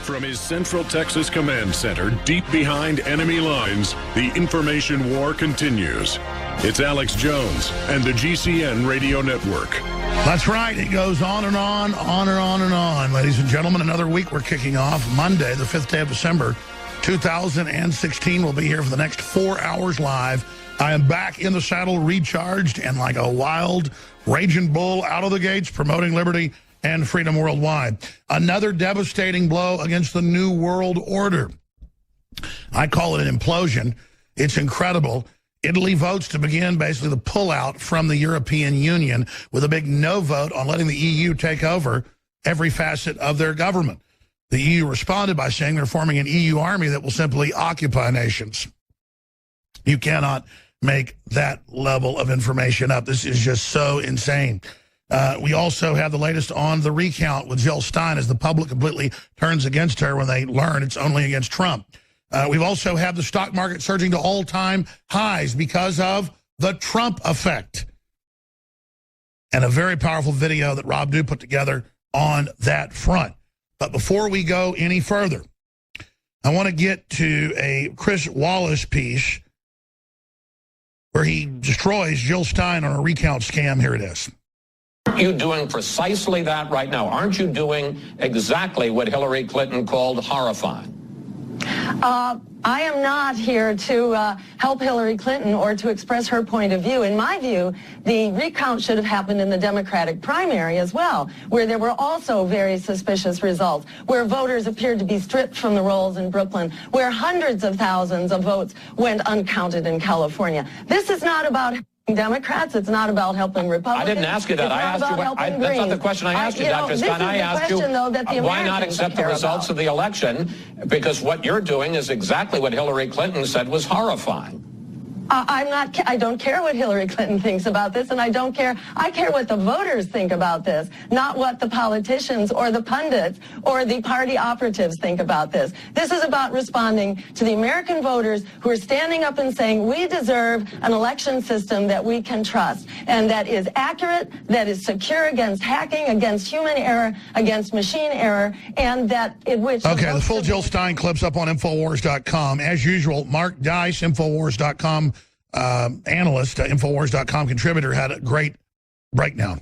From his Central Texas Command Center, deep behind enemy lines, the information war continues. It's Alex Jones and the GCN Radio Network. That's right. It goes on and on, on and on and on. Ladies and gentlemen, another week we're kicking off. Monday, the 5th day of December, 2016. We'll be here for the next 4 hours live. I am back in the saddle, recharged, and like a wild, raging bull out of the gates, promoting liberty and freedom worldwide. Another devastating blow against the New World Order. I call it an implosion. It's incredible. Italy votes to begin basically the pullout from the European Union with a big no vote on letting the EU take over every facet of their government. The EU responded by saying they're forming an EU army that will simply occupy nations. You cannot make that level of information up. This is just so insane. We also have the latest on the recount with Jill Stein as the public completely turns against her when they learn it's only against Trump. We've also had the stock market surging to all-time highs because of the Trump effect. And a very powerful video that Rob Dew put together on that front. But before we go any further, I want to get to a Chris Wallace piece where he destroys Jill Stein on a recount scam. Here it is. Aren't you doing precisely that right now? Aren't you doing exactly what Hillary Clinton called horrifying? I am not here to help Hillary Clinton or to express her point of view. In my view, the recount should have happened in the Democratic primary as well, where there were also very suspicious results, where voters appeared to be stripped from the rolls in Brooklyn, where hundreds of thousands of votes went uncounted in California. This is not about Democrats. It's not about helping Republicans. I didn't ask you that. I asked you. That's not the question I asked you, Dr. Stein. I asked you why not accept the results of the election, because what you're doing is exactly what Hillary Clinton said was horrifying. I don't care what Hillary Clinton thinks about this, and I care what the voters think about this, not what the politicians or the pundits or the party operatives think about this. This is about responding to the American voters who are standing up and saying we deserve an election system that we can trust and that is accurate, that is secure against hacking, against human error, against machine error, and that in which... Okay, the full Jill Stein clip's up on Infowars.com. As usual, Mark Dice, Infowars.com analyst, Infowars.com contributor, had a great breakdown.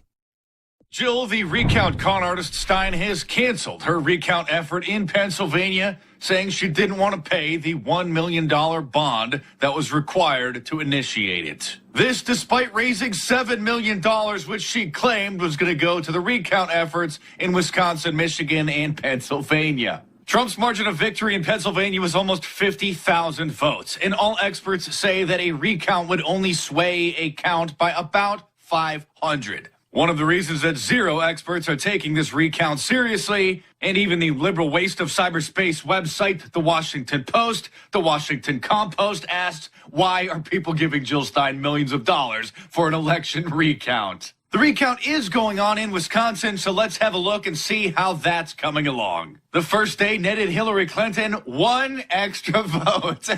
Jill, the recount con artist Stein, has canceled her recount effort in Pennsylvania, saying she didn't want to pay the $1 million bond that was required to initiate it. This despite raising $7 million, which she claimed was going to go to the recount efforts in Wisconsin, Michigan, and Pennsylvania. Trump's margin of victory in Pennsylvania was almost 50,000 votes, and all experts say that a recount would only sway a count by about 500. One of the reasons that zero experts are taking this recount seriously, and even the liberal waste of cyberspace website, The Washington Post, The Washington Compost, asked, why are people giving Jill Stein millions of dollars for an election recount? The recount is going on in Wisconsin, so let's have a look and see how that's coming along. The first day netted Hillary Clinton 1 extra vote.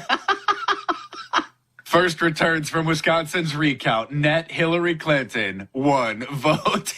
First returns from Wisconsin's recount net Hillary Clinton 1 vote.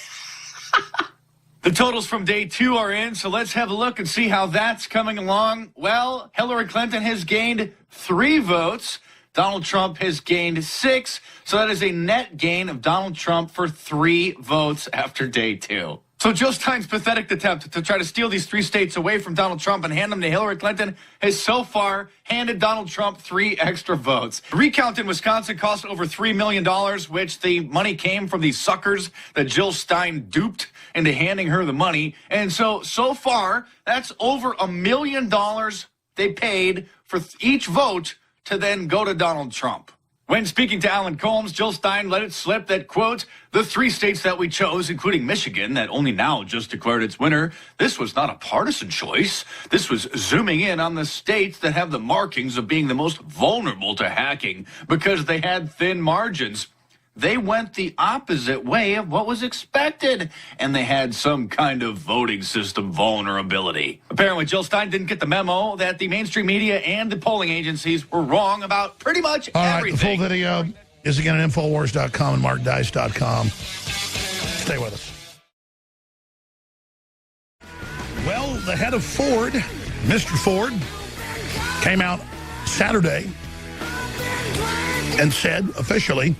The totals from day 2 are in, so let's have a look and see how that's coming along. Well, Hillary Clinton has gained 3 votes. Donald Trump has gained 6, so that is a net gain of Donald Trump for 3 votes after day 2. So Jill Stein's pathetic attempt to try to steal these 3 states away from Donald Trump and hand them to Hillary Clinton has so far handed Donald Trump 3 extra votes. The recount in Wisconsin cost over $3 million, which the money came from these suckers that Jill Stein duped into handing her the money. And so far, that's over $1 million they paid for each vote to then go to Donald Trump. When speaking to Alan Colmes, Jill Stein let it slip that, quote, the 3 states that we chose, including Michigan, that only now just declared its winner, this was not a partisan choice. This was zooming in on the states that have the markings of being the most vulnerable to hacking because they had thin margins. They went the opposite way of what was expected, and they had some kind of voting system vulnerability. Apparently, Jill Stein didn't get the memo that the mainstream media and the polling agencies were wrong about pretty much everything. All right, the full video is again at Infowars.com and MarkDice.com. Stay with us. Well, the head of Ford Mr. Ford came out Saturday and said officially,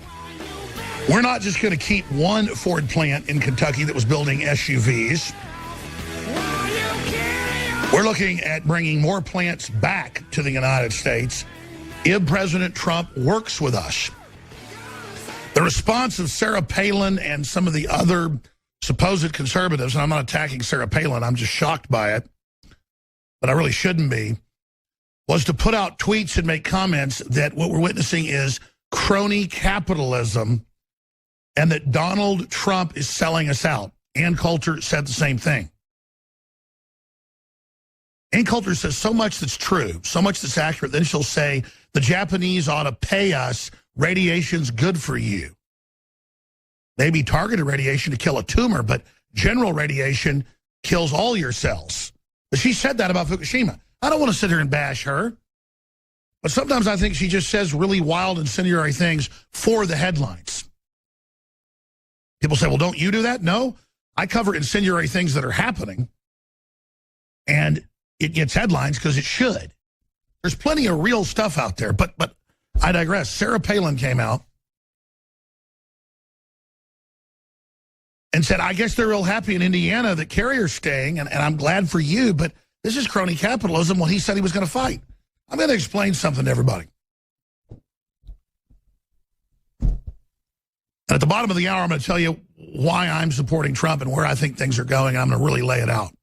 we're not just going to keep one Ford plant in Kentucky that was building SUVs. We're looking at bringing more plants back to the United States if President Trump works with us. The response of Sarah Palin and some of the other supposed conservatives, and I'm not attacking Sarah Palin, I'm just shocked by it, but I really shouldn't be, was to put out tweets and make comments that what we're witnessing is crony capitalism and that Donald Trump is selling us out. Ann Coulter said the same thing. Ann Coulter says so much that's true, so much that's accurate, then she'll say the Japanese ought to pay us, radiation's good for you. Maybe targeted radiation to kill a tumor, but general radiation kills all your cells. But she said that about Fukushima. I don't want to sit here and bash her, but sometimes I think she just says really wild, incendiary things for the headlines. People say, well, don't you do that? No, I cover incendiary things that are happening, and it gets headlines because it should. There's plenty of real stuff out there, but I digress. Sarah Palin came out and said, I guess they're real happy in Indiana that Carrier's staying, and I'm glad for you, but this is crony capitalism. Well, he said he was going to fight. I'm going to explain something to everybody. And at the bottom of the hour, I'm going to tell you why I'm supporting Trump and where I think things are going. I'm going to really lay it out.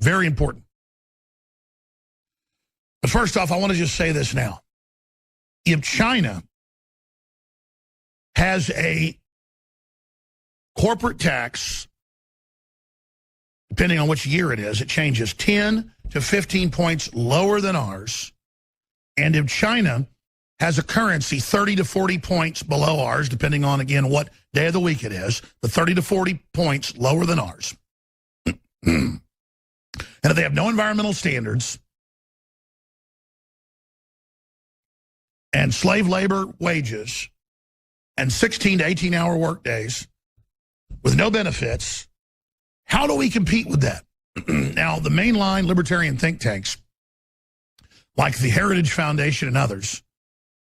Very important. But first off, I want to just say this now. If China has a corporate tax, depending on which year it is, it changes 10 to 15 points lower than ours. And if China has a currency 30 to 40 points below ours, depending on, again, what day of the week it is, the 30 to 40 points lower than ours. And if they have no environmental standards and slave labor wages and 16 to 18-hour work days with no benefits, how do we compete with that? Now, the mainline libertarian think tanks, like the Heritage Foundation and others,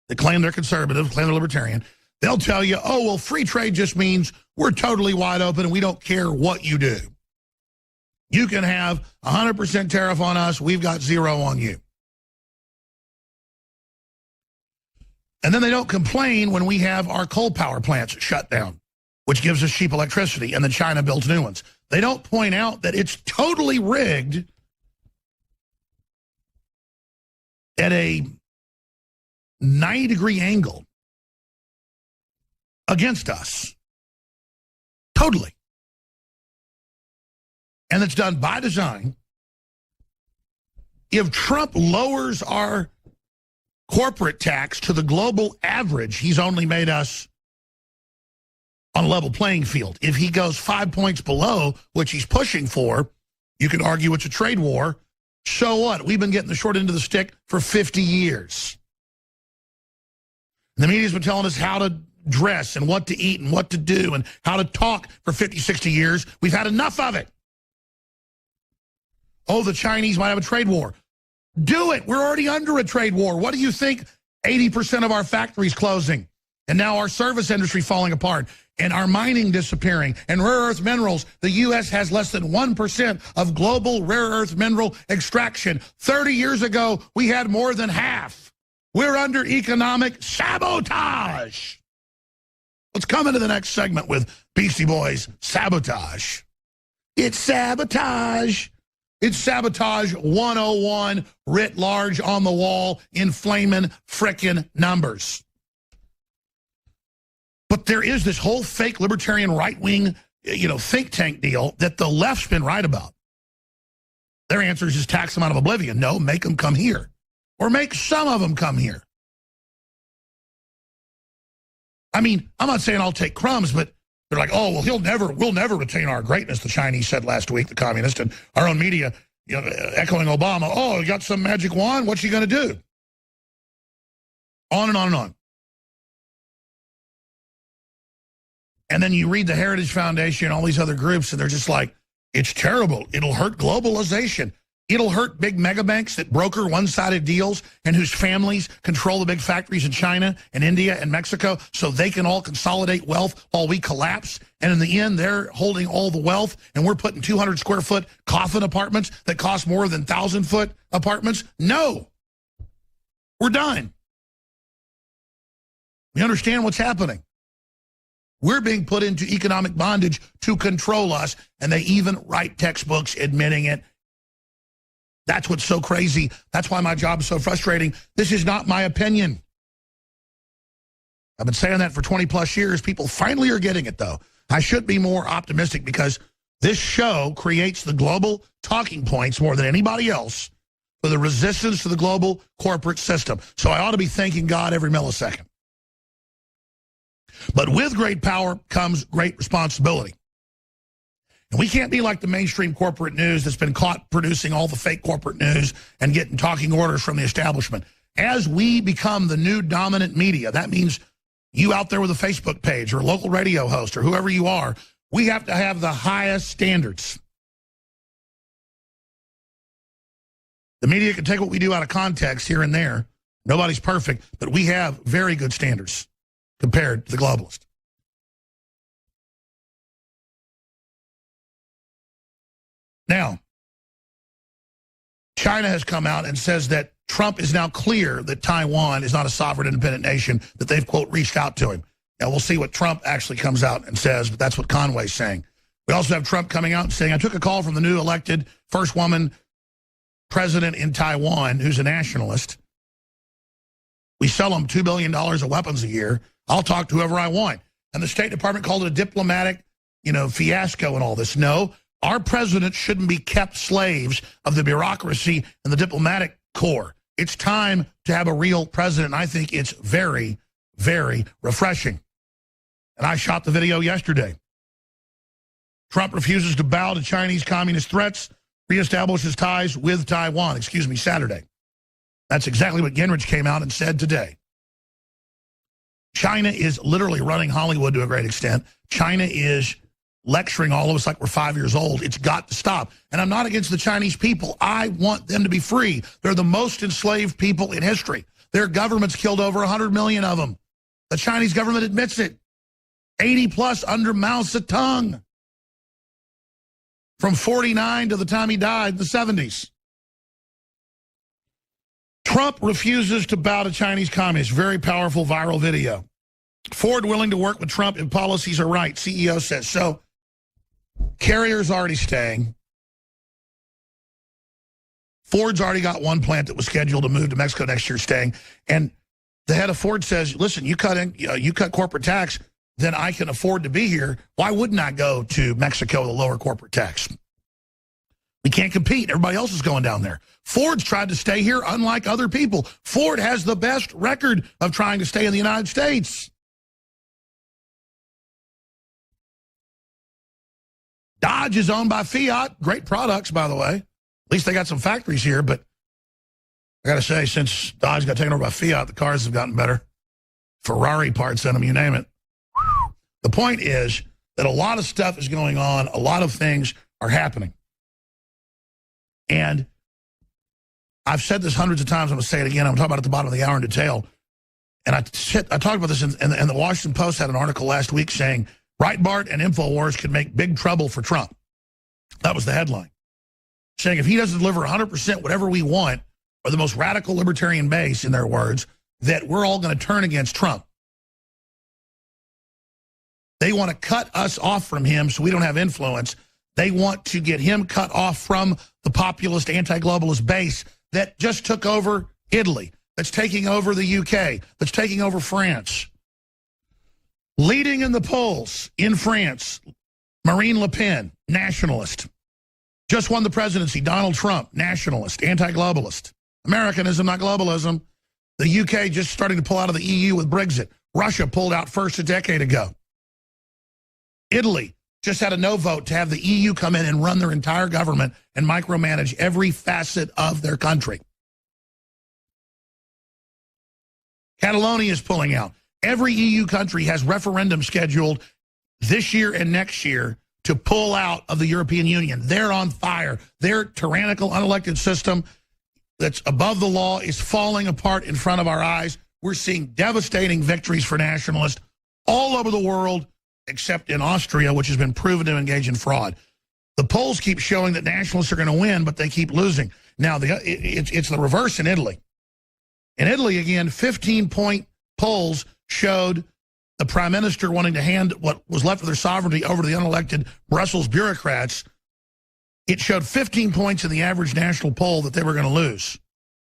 that claim they're conservative, claim they're libertarian, they'll tell you, oh, well, free trade just means we're totally wide open and we don't care what you do. You can have 100% tariff on us, we've got 0 on you. And then they don't complain when we have our coal power plants shut down, which gives us cheap electricity, and then China builds new ones. They don't point out that it's totally rigged at a 90-degree angle against us. Totally. And it's done by design. If Trump lowers our corporate tax to the global average, he's only made us on a level playing field. If he goes 5 points below, which he's pushing for, you could argue it's a trade war. So what? We've been getting the short end of the stick for 50 years. The media's been telling us how to dress and what to eat and what to do and how to talk for 50, 60 years. We've had enough of it. Oh, the Chinese might have a trade war. Do it. We're already under a trade war. What do you think? 80% of our factories closing. And now our service industry falling apart. And our mining disappearing. And rare earth minerals. The U.S. has less than 1% of global rare earth mineral extraction. 30 years ago, we had more than half. We're under economic sabotage. Let's come into the next segment with Beastie Boys, Sabotage. It's sabotage. It's sabotage 101 writ large on the wall in flaming frickin' numbers. But there is this whole fake libertarian right-wing, think tank deal that the left's been right about. Their answer is just tax them out of oblivion. No, make them come here. Or make some of them come here. I mean, I'm not saying I'll take crumbs, but they're like, oh, well, we'll never retain our greatness, the Chinese said last week, the communists, and our own media, echoing Obama. Oh, you got some magic wand? What's he going to do? On and on and on. And then you read the Heritage Foundation and all these other groups, and they're just like, it's terrible. It'll hurt globalization. It'll hurt big mega banks that broker one-sided deals and whose families control the big factories in China and India and Mexico so they can all consolidate wealth while we collapse. And in the end, they're holding all the wealth and we're putting 200-square-foot coffin apartments that cost more than 1,000-foot apartments. No. We're done. We understand what's happening. We're being put into economic bondage to control us, and they even write textbooks admitting it. That's what's so crazy. That's why my job is so frustrating. This is not my opinion. I've been saying that for 20-plus years. People finally are getting it, though. I should be more optimistic because this show creates the global talking points more than anybody else for the resistance to the global corporate system. So I ought to be thanking God every millisecond. But with great power comes great responsibility. And we can't be like the mainstream corporate news that's been caught producing all the fake corporate news and getting talking orders from the establishment. As we become the new dominant media, that means you out there with a Facebook page or a local radio host or whoever you are, we have to have the highest standards. The media can take what we do out of context here and there. Nobody's perfect, but we have very good standards compared to the globalist. Now, China has come out and says that Trump is now clear that Taiwan is not a sovereign independent nation, that they've, quote, reached out to him. Now, we'll see what Trump actually comes out and says, but that's what Conway's saying. We also have Trump coming out and saying, I took a call from the new elected first woman president in Taiwan who's a nationalist. We sell them $2 billion of weapons a year. I'll talk to whoever I want. And the State Department called it a diplomatic, fiasco and all this. No. Our president shouldn't be kept slaves of the bureaucracy and the diplomatic corps. It's time to have a real president. I think it's very, very refreshing. And I shot the video yesterday. Trump refuses to bow to Chinese communist threats, reestablishes ties with Taiwan. Saturday. That's exactly what Gingrich came out and said today. China is literally running Hollywood to a great extent. China is lecturing all of us like we're 5 years old. It's got to stop. And I'm not against the Chinese people. I want them to be free. They're the most enslaved people in history. Their government's killed over 100 million of them. The Chinese government admits it. 80 plus under Mao Zedong. From 49 to the time he died in the 70s. Trump refuses to bow to Chinese communists. Very powerful viral video. Ford willing to work with Trump if policies are right, CEO says. So, Carrier's already staying. Ford's already got one plant that was scheduled to move to Mexico next year staying. And the head of Ford says, listen, you cut corporate tax, then I can afford to be here. Why wouldn't I go to Mexico with a lower corporate tax? We can't compete. Everybody else is going down there. Ford's tried to stay here unlike other people. Ford has the best record of trying to stay in the United States. Dodge is owned by Fiat. Great products, by the way. At least they got some factories here, but I got to say, since Dodge got taken over by Fiat, the cars have gotten better. Ferrari parts in them, you name it. The point is that a lot of stuff is going on. A lot of things are happening. And I've said this hundreds of times. I'm going to say it again. I'm talking about it at the bottom of the hour in detail. And I talked about this, and the Washington Post had an article last week saying Breitbart and InfoWars could make big trouble for Trump. That was the headline. Saying if he doesn't deliver 100% whatever we want, or the most radical libertarian base, in their words, that we're all going to turn against Trump. They want to cut us off from him so we don't have influence. They want to get him cut off from the populist, anti-globalist base that just took over Italy, that's taking over the UK, that's taking over France. Leading in the polls in France, Marine Le Pen, nationalist. Just won the presidency, Donald Trump, nationalist, anti-globalist. Americanism, not globalism. The UK just starting to pull out of the EU with Brexit. Russia pulled out first a decade ago. Italy just had a no vote to have the EU come in and run their entire government and micromanage every facet of their country. Catalonia is pulling out. Every EU country has referendums scheduled this year and next year to pull out of the European Union. They're on fire. Their tyrannical, unelected system that's above the law is falling apart in front of our eyes. We're seeing devastating victories for nationalists all over the world, except in Austria, which has been proven to engage in fraud. The polls keep showing that nationalists are going to win, but they keep losing. Now, it's the reverse in Italy. In Italy, again, 15-point polls showed the prime minister wanting to hand what was left of their sovereignty over to the unelected Brussels bureaucrats. It showed 15 points in the average national poll that they were going to lose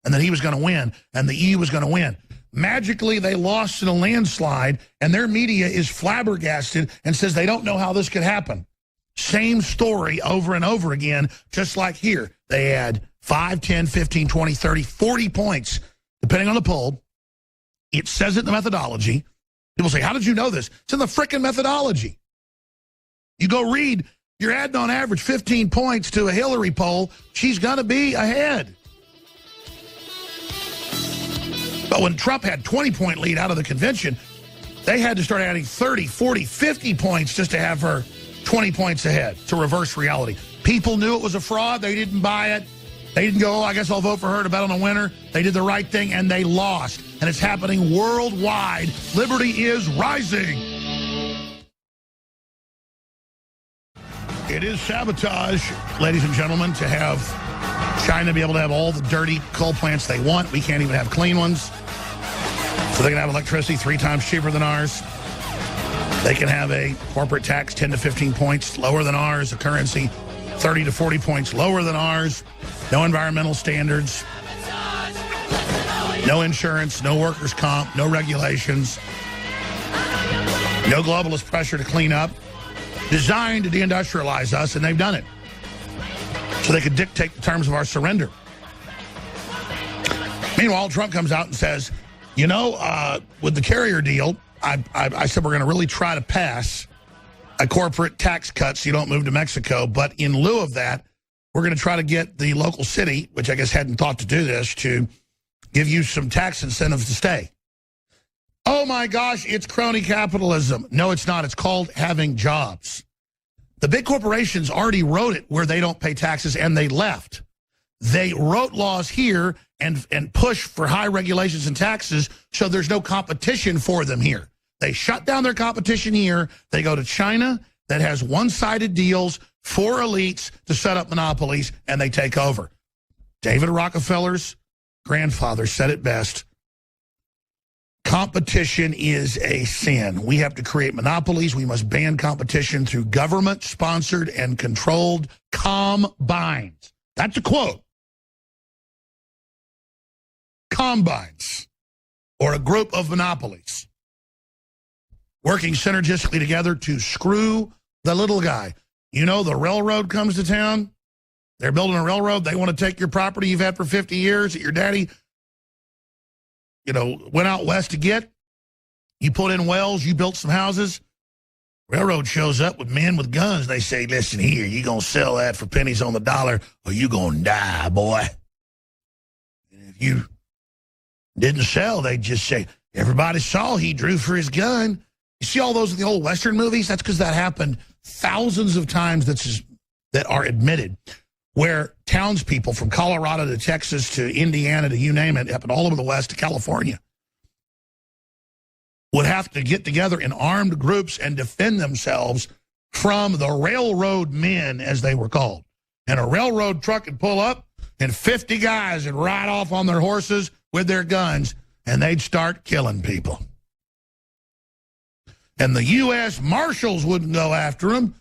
and that he was going to win and the EU was going to win. Magically, they lost in a landslide, and their media is flabbergasted and says they don't know how this could happen. Same story over and over again, just like here. They add 5, 10, 15, 20, 30, 40 points, depending on the poll. It says it in the methodology. People say, how did you know this? It's in the frickin' methodology. You go read, you're adding on average 15 points to a Hillary poll. She's going to be ahead. But when Trump had 20-point lead out of the convention, they had to start adding 30, 40, 50 points just to have her 20 points ahead to reverse reality. People knew it was a fraud. They didn't buy it. They didn't go, oh, I guess I'll vote for her to bet on a winner. They did the right thing, and they lost. And it's happening worldwide. Liberty is rising. It is sabotage, ladies and gentlemen, to have China be able to have all the dirty coal plants they want. We can't even have clean ones. So they can have electricity 3 times cheaper than ours. They can have a corporate tax 10 to 15 points lower than ours, a currency 30 to 40 points lower than ours, no environmental standards, no insurance, no workers' comp, no regulations, no globalist pressure to clean up, designed to deindustrialize us, and they've done it. So they could dictate the terms of our surrender. Meanwhile, Trump comes out and says, you know, with the carrier deal, I said we're going to really try to pass a corporate tax cut so you don't move to Mexico. But in lieu of that, we're going to try to get the local city, which I guess hadn't thought to do this, to give you some tax incentives to stay. Oh, my gosh, it's crony capitalism. No, it's not. It's called having jobs. The big corporations already wrote it where they don't pay taxes, and they left. They wrote laws here and push for high regulations and taxes so there's no competition for them here. They shut down their competition here. They go to China that has one-sided deals for elites to set up monopolies, and they take over. David Rockefeller's grandfather said it best. Competition is a sin. We have to create monopolies. We must ban competition through government-sponsored and controlled combines. That's a quote. Combines, or a group of monopolies, working synergistically together to screw the little guy. You know, the railroad comes to town. They're building a railroad. They want to take your property you've had for 50 years that your daddy, you know, went out west to get. You put in wells. You built some houses. Railroad shows up with men with guns. They say, listen here, you're going to sell that for pennies on the dollar or you're going to die, boy. And if you didn't sell, they just say, everybody saw he drew for his gun. You see all those in the old Western movies? That's because that happened thousands of times that are admitted, where townspeople from Colorado to Texas to Indiana to you name it, happened all over the West to California, would have to get together in armed groups and defend themselves from the railroad men, as they were called. And a railroad truck would pull up, and 50 guys would ride off on their horses with their guns, and they'd start killing people. And the U.S. Marshals wouldn't go after them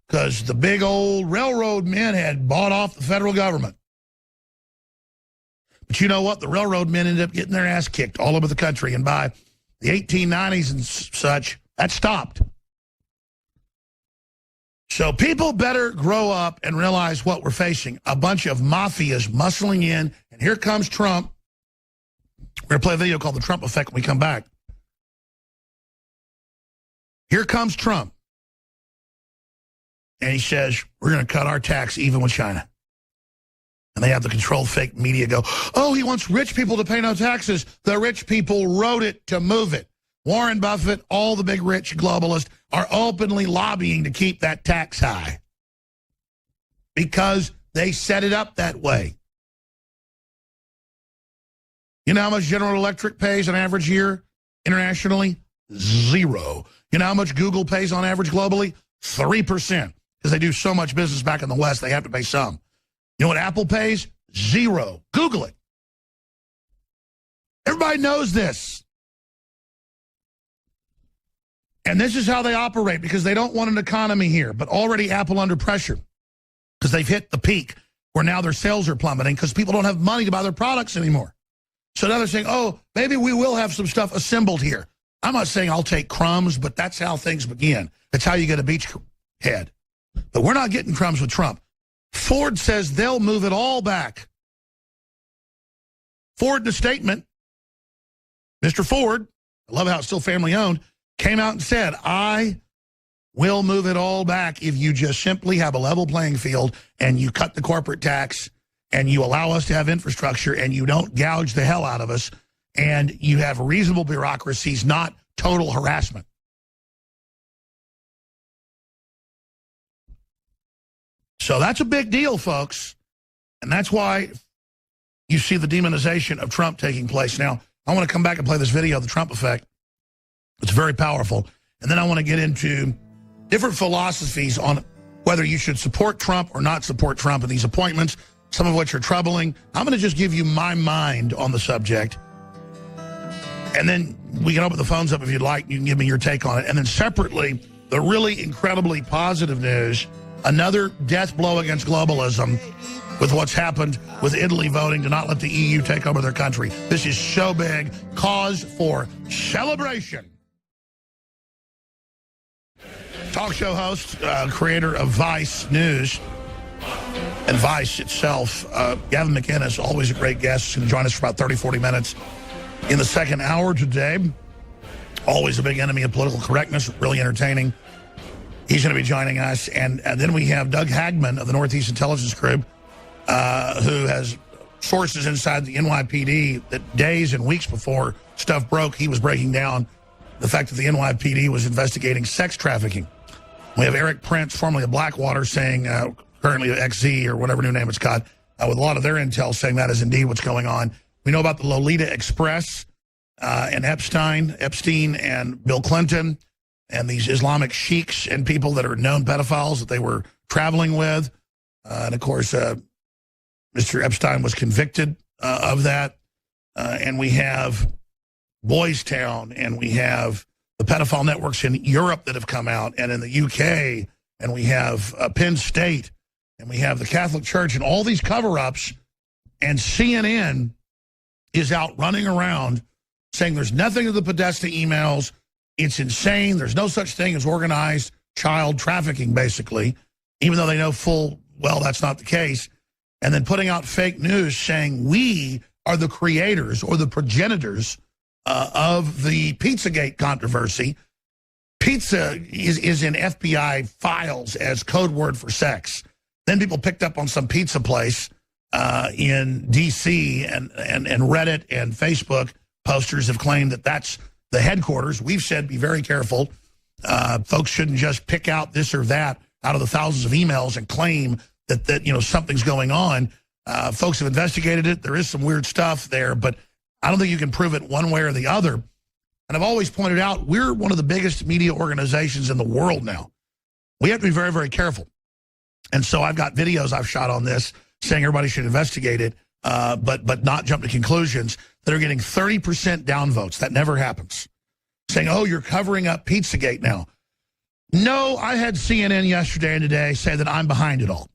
because the big old railroad men had bought off the federal government. But you know what? The railroad men ended up getting their ass kicked all over the country, and by the 1890s and such, that stopped. So people better grow up and realize what we're facing. A bunch of mafias muscling in, and here comes Trump. We're going to play a video called The Trump Effect when we come back. Here comes Trump. And he says, we're going to cut our tax even with China. And they have the controlled fake media go, oh, he wants rich people to pay no taxes. The rich people wrote it to move it. Warren Buffett, all the big rich globalists, are openly lobbying to keep that tax high because they set it up that way. You know how much General Electric pays on average year internationally? 0. You know how much Google pays on average globally? 3%. Because they do so much business back in the West, they have to pay some. You know what Apple pays? 0. Google it. Everybody knows this. And this is how they operate because they don't want an economy here. But already Apple under pressure because they've hit the peak where now their sales are plummeting because people don't have money to buy their products anymore. So now they're saying, oh, maybe we will have some stuff assembled here. I'm not saying I'll take crumbs, but that's how things begin. That's how you get a beachhead. But we're not getting crumbs with Trump. Ford says they'll move it all back. Ford, in a statement, Mr. Ford, I love how it's still family owned, came out and said, I will move it all back if you just simply have a level playing field and you cut the corporate tax and you allow us to have infrastructure and you don't gouge the hell out of us and you have reasonable bureaucracies, not total harassment. So that's a big deal, folks. And that's why you see the demonization of Trump taking place. Now, I want to come back and play this video of the Trump effect. It's very powerful. And then I want to get into different philosophies on whether you should support Trump or not support Trump in these appointments, some of which are troubling. I'm going to just give you my mind on the subject. And then we can open the phones up if you'd like. You can give me your take on it. And then separately, the really incredibly positive news, another death blow against globalism with what's happened with Italy voting to not let the EU take over their country. This is so big. Cause for celebration. Talk show host, creator of Vice News and Vice itself, Gavin McInnes, always a great guest. He's going to join us for about 30, 40 minutes in the second hour today. Always a big enemy of political correctness, really entertaining. He's going to be joining us. And then we have Doug Hagmann of the Northeast Intelligence Group, who has sources inside the NYPD that days and weeks before stuff broke, he was breaking down the fact that the NYPD was investigating sex trafficking. We have Eric Prince, formerly of Blackwater, saying, currently XZ or whatever new name it's got, with a lot of their intel saying that is indeed what's going on. We know about the Lolita Express and Epstein and Bill Clinton and these Islamic sheiks and people that are known pedophiles that they were traveling with. And, of course, Mr. Epstein was convicted of that. And we have Boys Town, and we have the pedophile networks in Europe that have come out, and in the UK, and we have Penn State, and we have the Catholic Church, and all these cover-ups, and CNN is out running around saying there's nothing to the Podesta emails. It's insane. There's no such thing as organized child trafficking, basically, even though they know full well that's not the case. And then putting out fake news saying we are the creators or the progenitors of the Pizzagate controversy. Pizza is in FBI files as code word for sex. Then people picked up on some pizza place in D.C. and Reddit and Facebook posters have claimed that that's the headquarters. We've said be very careful. Folks shouldn't just pick out this or that out of the thousands of emails and claim that you know something's going on. Folks have investigated it. There is some weird stuff there, but I don't think you can prove it one way or the other. And I've always pointed out, we're one of the biggest media organizations in the world now. We have to be very, very careful. And so I've got videos I've shot on this saying everybody should investigate it, but not jump to conclusions that are getting 30% downvotes. That never happens. Saying, oh, you're covering up Pizzagate now. No, I had CNN yesterday and today say that I'm behind it all.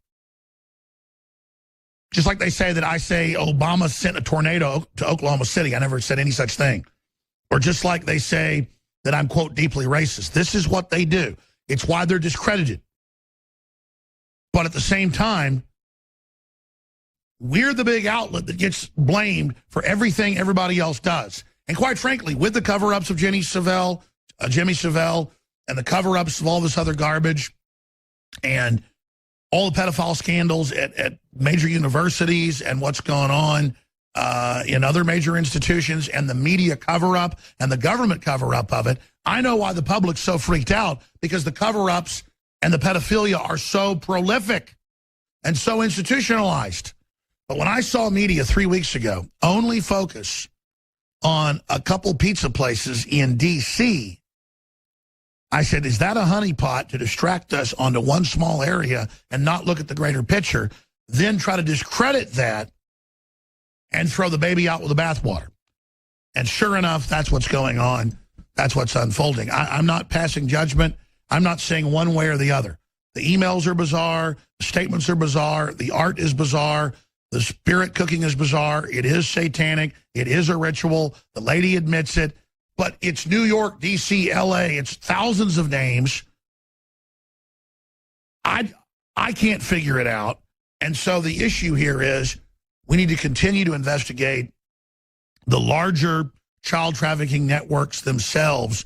Just like they say that I say Obama sent a tornado to Oklahoma City. I never said any such thing. Or just like they say that I'm, quote, deeply racist. This is what they do. It's why they're discredited. But at the same time, we're the big outlet that gets blamed for everything everybody else does. And quite frankly, with the cover-ups of Jimmy Savile, and the cover-ups of all this other garbage, and all the pedophile scandals at major universities and what's going on in other major institutions and the media cover-up and the government cover-up of it, I know why the public's so freaked out, because the cover-ups and the pedophilia are so prolific and so institutionalized. But when I saw media 3 weeks ago only focus on a couple pizza places in D.C., I said, is that a honeypot to distract us onto one small area and not look at the greater picture, then try to discredit that and throw the baby out with the bathwater? And sure enough, that's what's going on. That's what's unfolding. I'm not passing judgment. I'm not saying one way or the other. The emails are bizarre. The statements are bizarre. The art is bizarre. The spirit cooking is bizarre. It is satanic. It is a ritual. The lady admits it. But it's New York, D.C., L.A. It's thousands of names. I can't figure it out. And so the issue here is we need to continue to investigate the larger child trafficking networks themselves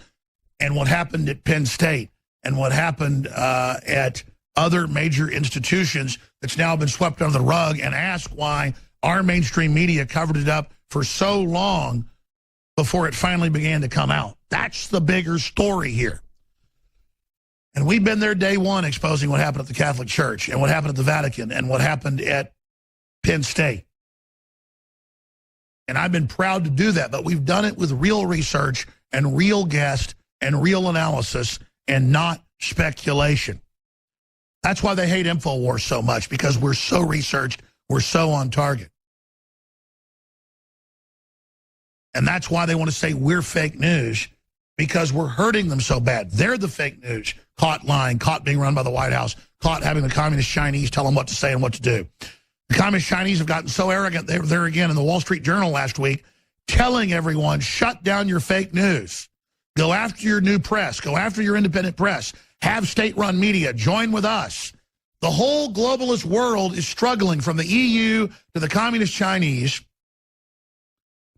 and what happened at Penn State and what happened at other major institutions that's now been swept under the rug, and ask why our mainstream media covered it up for so long before it finally began to come out. That's the bigger story here. And we've been there day one exposing what happened at the Catholic Church and what happened at the Vatican and what happened at Penn State. And I've been proud to do that, but we've done it with real research and real guests and real analysis and not speculation. That's why they hate InfoWars so much, because we're so researched, we're so on target. And that's why they want to say we're fake news, because we're hurting them so bad. They're the fake news, caught lying, caught being run by the White House, caught having the communist Chinese tell them what to say and what to do. The communist Chinese have gotten so arrogant, they were there again in the Wall Street Journal last week, telling everyone, shut down your fake news. Go after your new press. Go after your independent press. Have state-run media. Join with us. The whole globalist world is struggling, from the EU to the communist Chinese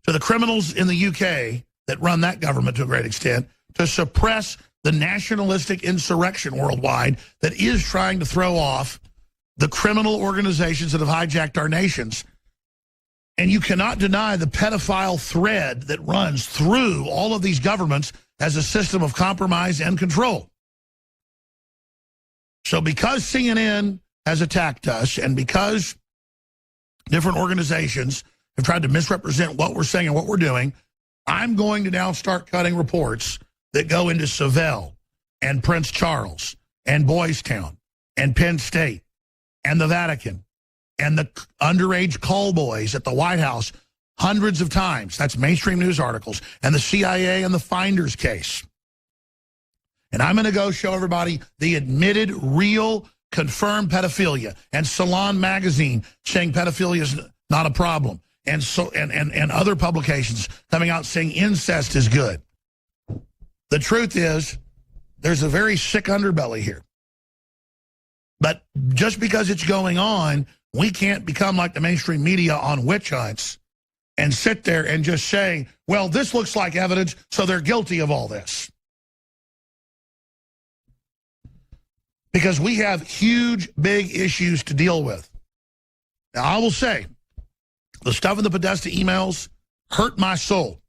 to the criminals in the UK that run that government to a great extent, to suppress the nationalistic insurrection worldwide that is trying to throw off the criminal organizations that have hijacked our nations. And you cannot deny the pedophile thread that runs through all of these governments as a system of compromise and control. So because CNN has attacked us, and because different organizations have tried to misrepresent what we're saying and what we're doing, I'm going to now start cutting reports that go into Savelle and Prince Charles and Boys Town and Penn State and the Vatican and the underage call boys at the White House hundreds of times. That's mainstream news articles. And the CIA and the Finders case. And I'm going to go show everybody the admitted, real, confirmed pedophilia. And Salon Magazine saying pedophilia is not a problem. And so and other publications coming out saying incest is good. The truth is, there's a very sick underbelly here. But just because it's going on, we can't become like the mainstream media on witch hunts and sit there and just say, well, this looks like evidence, so they're guilty of all this. Because we have huge, big issues to deal with. Now, I will say, the stuff in the Podesta emails hurt my soul.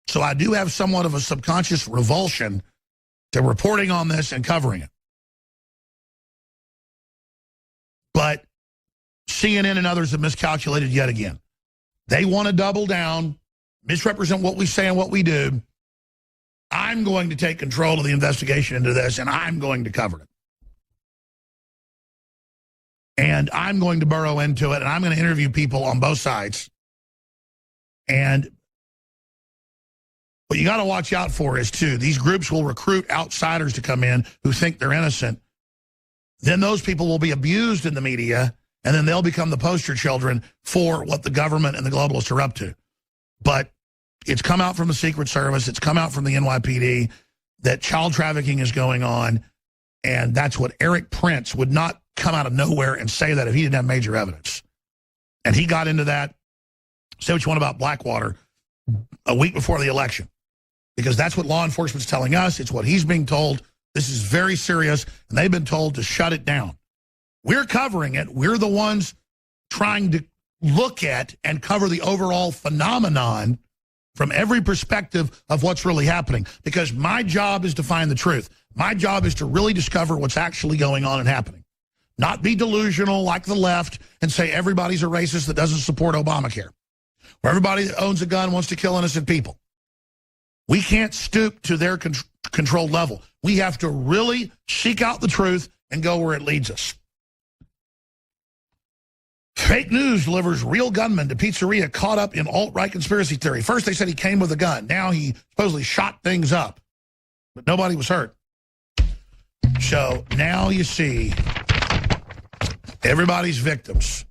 So I do have somewhat of a subconscious revulsion to reporting on this and covering it. But CNN and others have miscalculated yet again. They want to double down, misrepresent what we say and what we do. I'm going to take control of the investigation into this, and I'm going to cover it. And I'm going to burrow into it, and I'm going to interview people on both sides. And what you got to watch out for is, too, these groups will recruit outsiders to come in who think they're innocent. Then those people will be abused in the media, and then they'll become the poster children for what the government and the globalists are up to. But it's come out from the Secret Service, it's come out from the NYPD that child trafficking is going on, and that's what Eric Prince would not come out of nowhere and say that if he didn't have major evidence. And he got into that, say what you want about Blackwater, a week before the election, because that's what law enforcement's telling us. It's what he's being told. This is very serious, and they've been told to shut it down. We're covering it. We're the ones trying to look at and cover the overall phenomenon from every perspective of what's really happening, because my job is to find the truth. My job is to really discover what's actually going on and happening. Not be delusional like the left and say everybody's a racist that doesn't support Obamacare, or everybody that owns a gun wants to kill innocent people. We can't stoop to their controlled level. We have to really seek out the truth and go where it leads us. Fake news delivers real gunman to pizzeria caught up in alt-right conspiracy theory. First they said he came with a gun. Now he supposedly shot things up, but nobody was hurt. So now you see everybody's victims.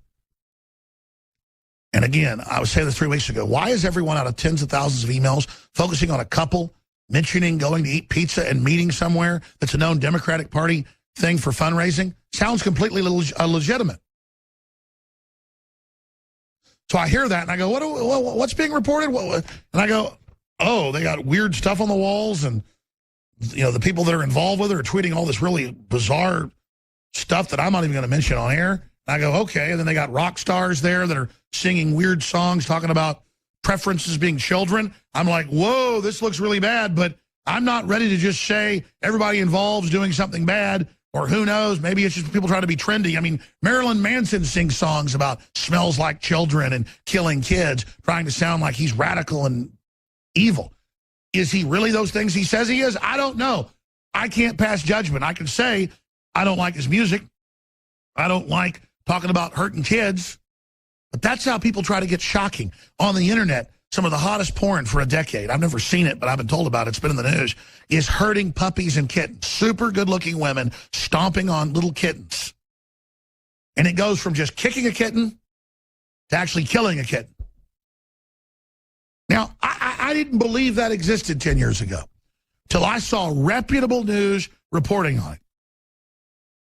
And again, I was saying this 3 weeks ago. Why is everyone out of tens of thousands of emails focusing on a couple mentioning going to eat pizza and meeting somewhere that's a known Democratic Party thing for fundraising? Sounds completely legitimate. So I hear that and I go, what's being reported? And I go, oh, they got weird stuff on the walls, and you know, the people that are involved with it are tweeting all this really bizarre stuff that I'm not even going to mention on air. And I go, okay. And then they got rock stars there that are singing weird songs talking about preferences being children. I'm like, whoa, this looks really bad, but I'm not ready to just say everybody involved is doing something bad, or who knows, maybe it's just people trying to be trendy. I mean, Marilyn Manson sings songs about smells like children and killing kids, trying to sound like he's radical and evil. Is he really those things he says he is? I don't know. I can't pass judgment. I can say I don't like his music. I don't like talking about hurting kids. But that's how people try to get shocking. On the internet, some of the hottest porn for a decade, I've never seen it, but I've been told about it, it's been in the news, is hurting puppies and kittens. Super good-looking women stomping on little kittens. And it goes from just kicking a kitten to actually killing a kitten. Now, I didn't believe that existed 10 years ago till I saw reputable news reporting on it.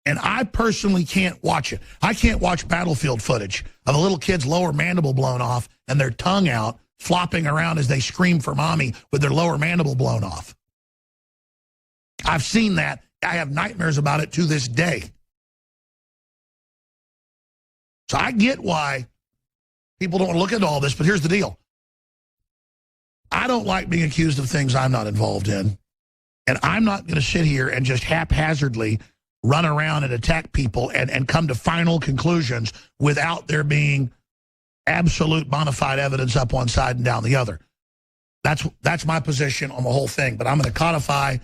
And I personally can't watch it. I can't watch battlefield footage of a little kid's lower mandible blown off and their tongue out, flopping around as they scream for mommy with their lower mandible blown off. I've seen that. I have nightmares about it to this day. So I get why people don't want to look into all this, but here's the deal. I don't like being accused of things I'm not involved in. And I'm not going to sit here and just haphazardly run around and attack people and come to final conclusions without there being absolute bona fide evidence up one side and down the other. That's my position on the whole thing. But I'm going to codify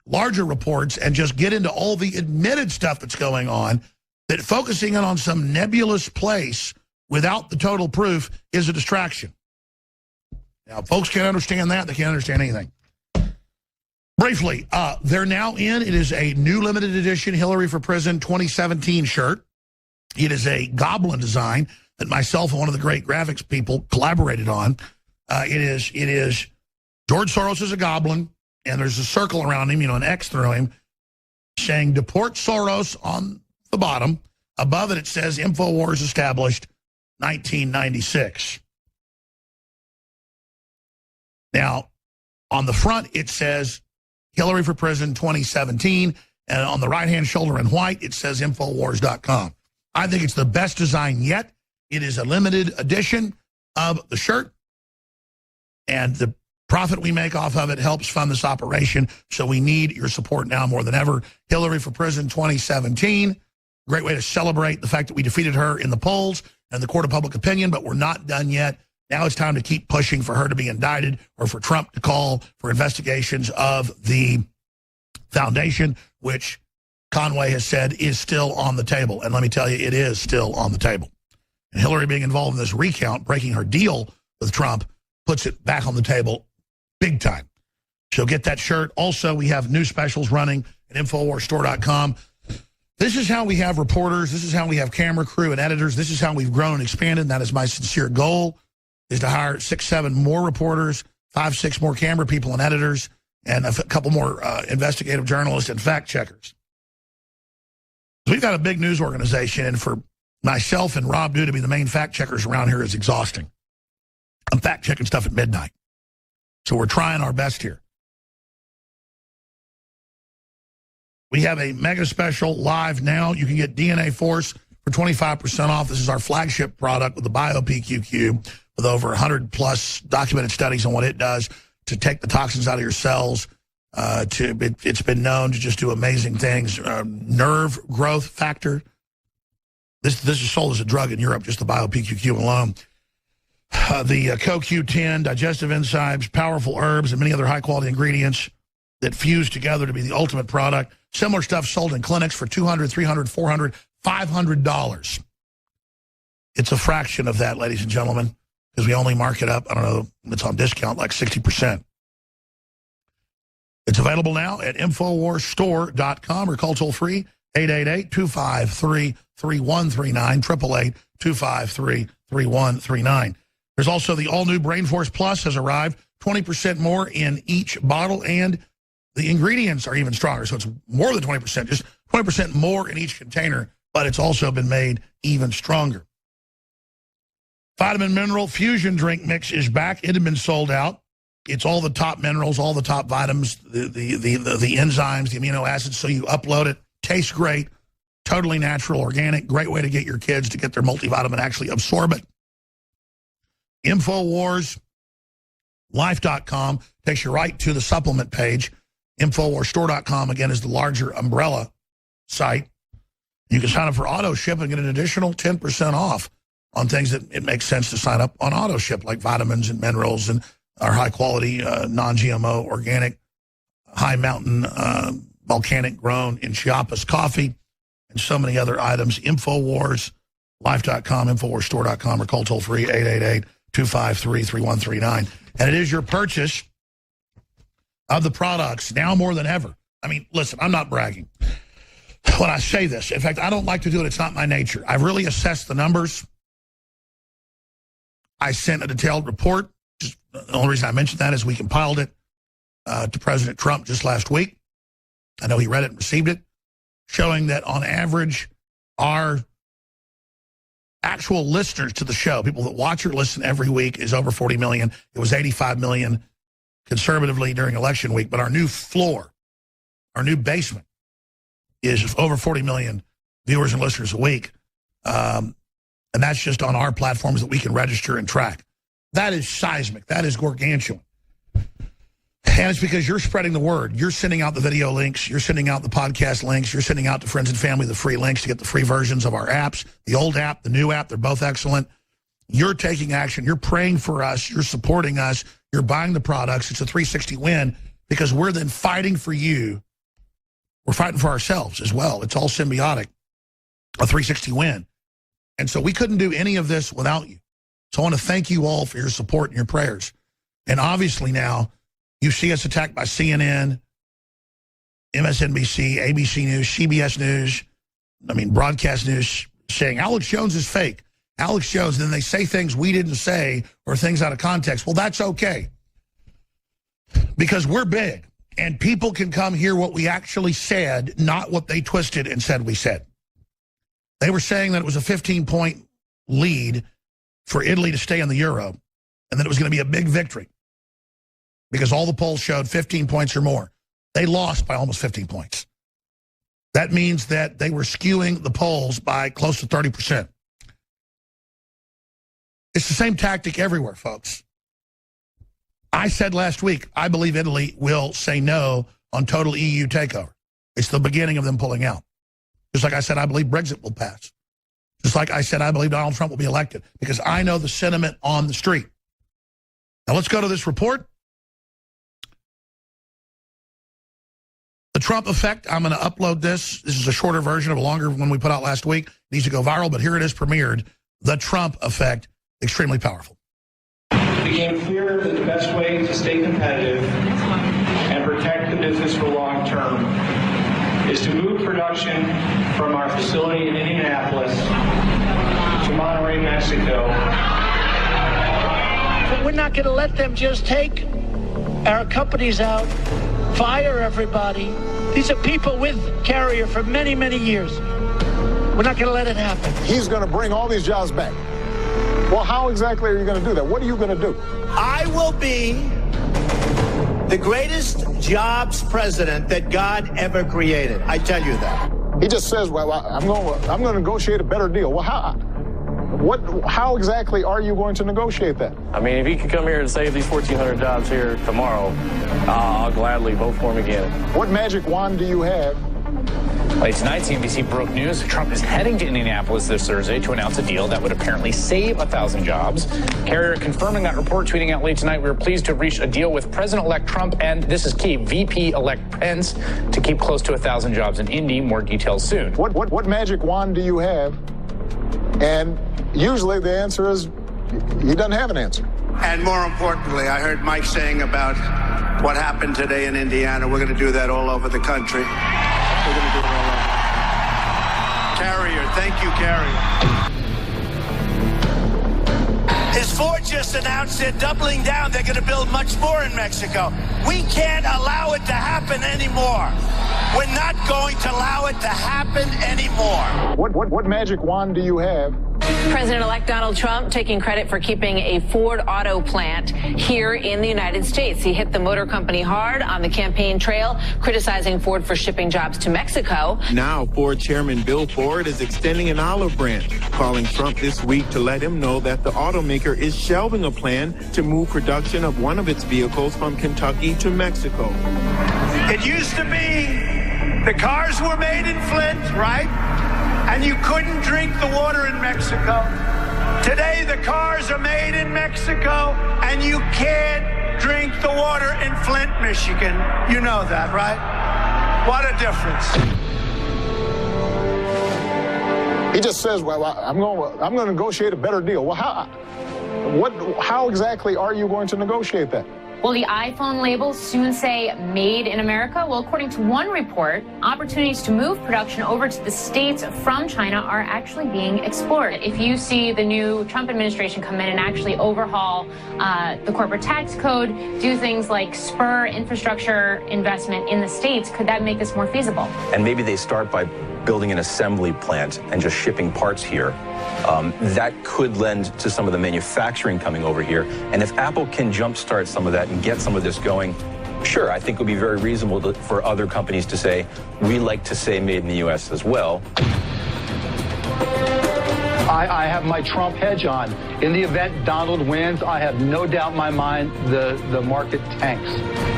larger reports and just get into all the admitted stuff that's going on, that focusing in on some nebulous place without the total proof is a distraction. Now, folks can't understand that. They can't understand anything. Briefly, they're now in. It is a new limited edition Hillary for Prison 2017 shirt. It is a goblin design that myself and one of the great graphics people collaborated on. It is George Soros is a goblin, and there's a circle around him, you know, an X through him, saying deport Soros on the bottom. Above it, it says InfoWars established 1996. Now, on the front, it says Hillary for Prison 2017, and on the right-hand shoulder in white, it says Infowars.com. I think it's the best design yet. It is a limited edition of the shirt, and the profit we make off of it helps fund this operation, so we need your support now more than ever. Hillary for Prison 2017, great way to celebrate the fact that we defeated her in the polls and the court of public opinion, but we're not done yet. Now it's time to keep pushing for her to be indicted, or for Trump to call for investigations of the foundation, which Conway has said is still on the table. And let me tell you, it is still on the table. And Hillary being involved in this recount, breaking her deal with Trump, puts it back on the table big time. So get that shirt. Also, we have new specials running at InfoWarsStore.com. This is how we have reporters. This is how we have camera crew and editors. This is how we've grown and expanded. And that is my sincere goal, is to hire 6, 7 more reporters, 5, 6 more camera people and editors, and a couple more investigative journalists and fact checkers. We've got a big news organization, and for myself and Rob Dew to be the main fact checkers around here is exhausting. I'm fact checking stuff at midnight. So we're trying our best here. We have a mega special live now. You can get DNA Force for 25% off. This is our flagship product with the BioPQQ. with over 100+ documented studies on what it does to take the toxins out of your cells. It's been known to just do amazing things. Nerve growth factor. This is sold as a drug in Europe, just the BioPQQ alone. The CoQ10, digestive enzymes, powerful herbs, and many other high-quality ingredients that fuse together to be the ultimate product. Similar stuff sold in clinics for $200, $300, $400, $500. It's a fraction of that, ladies and gentlemen, because we only mark it up, I don't know, it's on discount, like 60%. It's available now at InfoWarsStore.com or call toll-free 888-253-3139, 888-253-3139. There's also the all-new Brain Force Plus has arrived, 20% more in each bottle, and the ingredients are even stronger. So it's more than 20%, just 20% more in each container, but it's also been made even stronger. Vitamin Mineral Fusion Drink Mix is back. It had been sold out. It's all the top minerals, all the top vitamins, the enzymes, the amino acids. So you upload it. Tastes great. Totally natural, organic. Great way to get your kids to get their multivitamin, actually absorb it. InfoWarsLife.com takes you right to the supplement page. InfoWarsStore.com, again, is the larger umbrella site. You can sign up for auto ship and get an additional 10% off on things that it makes sense to sign up on auto ship, like vitamins and minerals and our high-quality, non-GMO, organic, high-mountain, volcanic-grown in Chiapas coffee, and so many other items. InfoWarsLife.com, InfoWarsStore.com, or call toll-free 888-253-3139. And it is your purchase of the products now more than ever. I mean, listen, I'm not bragging when I say this. In fact, I don't like to do it. It's not my nature. I've really assessed the numbers. I sent a detailed report. Just the only reason I mentioned that is we compiled it to President Trump just last week. I know he read it and received it, showing that on average, our actual listeners to the show, people that watch or listen every week, is over 40 million. It was 85 million conservatively during election week. But our new floor, our new basement, is over 40 million viewers and listeners a week. And that's just on our platforms that we can register and track. That is seismic. That is gargantuan. And it's because you're spreading the word. You're sending out the video links. You're sending out the podcast links. You're sending out to friends and family the free links to get the free versions of our apps. The old app, the new app, they're both excellent. You're taking action. You're praying for us. You're supporting us. You're buying the products. It's a 360 win because we're then fighting for you. We're fighting for ourselves as well. It's all symbiotic, a 360 win. And so we couldn't do any of this without you. So I want to thank you all for your support and your prayers. And obviously now, you see us attacked by CNN, MSNBC, ABC News, CBS News, broadcast news, saying Alex Jones is fake. Alex Jones, then they say things we didn't say or things out of context. Well, that's okay. Because we're big, and people can come hear what we actually said, not what they twisted and said we said. They were saying that it was a 15-point lead for Italy to stay in the euro, and that it was going to be a big victory because all the polls showed 15 points or more. They lost by almost 15 points. That means that they were skewing the polls by close to 30%. It's the same tactic everywhere, folks. I said last week, I believe Italy will say no on total EU takeover. It's the beginning of them pulling out. Just like I said, I believe Brexit will pass. Just like I said, I believe Donald Trump will be elected because I know the sentiment on the street. Now let's go to this report. The Trump effect, I'm going to upload this. This is a shorter version of a longer one we put out last week. It needs to go viral, but here it is premiered. The Trump effect, extremely powerful. It became clear that the best way to stay competitive and protect the business for long term is to move production from our facility in Indianapolis to Monterrey, Mexico. But we're not going to let them just take our companies out, fire everybody. These are people with Carrier for many, many years. We're not going to let it happen. He's going to bring all these jobs back. Well, how exactly are you going to do that? What are you going to do? I will be the greatest jobs president that God ever created. I tell you that. He just says, well, I'm going to negotiate a better deal. Well, how? How exactly are you going to negotiate that? I mean, if he could come here and save these 1,400 jobs here tomorrow, I'll gladly vote for him again. What magic wand do you have? Late tonight, CNBC broke news Trump is heading to Indianapolis this Thursday to announce a deal that would apparently save 1,000 jobs. Carrier confirming that report, tweeting out late tonight, we were pleased to have reached a deal with President-elect Trump and, this is key, VP-elect Pence to keep close to 1,000 jobs in Indy. More details soon. What magic wand do you have? And usually the answer is he doesn't have an answer. And more importantly, I heard Mike saying about what happened today in Indiana. We're going to do that all over the country. We're going to do it all over. Carrier, thank you, Carrier. As Ford just announced, they're doubling down. They're going to build much more in Mexico. We can't allow it to happen anymore. We're not going to allow it to happen anymore. What magic wand do you have? President-elect Donald Trump taking credit for keeping a Ford auto plant here in the United States. He hit the motor company hard on the campaign trail, criticizing Ford for shipping jobs to Mexico. Now, Ford Chairman Bill Ford is extending an olive branch, calling Trump this week to let him know that the automaker is shelving a plan to move production of one of its vehicles from Kentucky to Mexico. It used to be the cars were made in Flint, right? And you couldn't drink the water in Mexico. Today, the cars are made in Mexico, and you can't drink the water in Flint, Michigan. You know that, right? What a difference. He just says, well, I'm going to negotiate a better deal. Well, how exactly are you going to negotiate that? Will the iPhone labels soon say Made in America? Well, according to one report, opportunities to move production over to the States from China are actually being explored. If you see the new Trump administration come in and actually overhaul the corporate tax code, do things like spur infrastructure investment in the States, could that make this more feasible? And maybe they start by building an assembly plant and just shipping parts here. That could lend to some of the manufacturing coming over here. And if Apple can jumpstart some of that and get some of this going, sure, I think it would be very reasonable for other companies to say, we like to say made in the U.S. as well. I have my Trump hedge on. In the event Donald wins, I have no doubt in my mind the market tanks.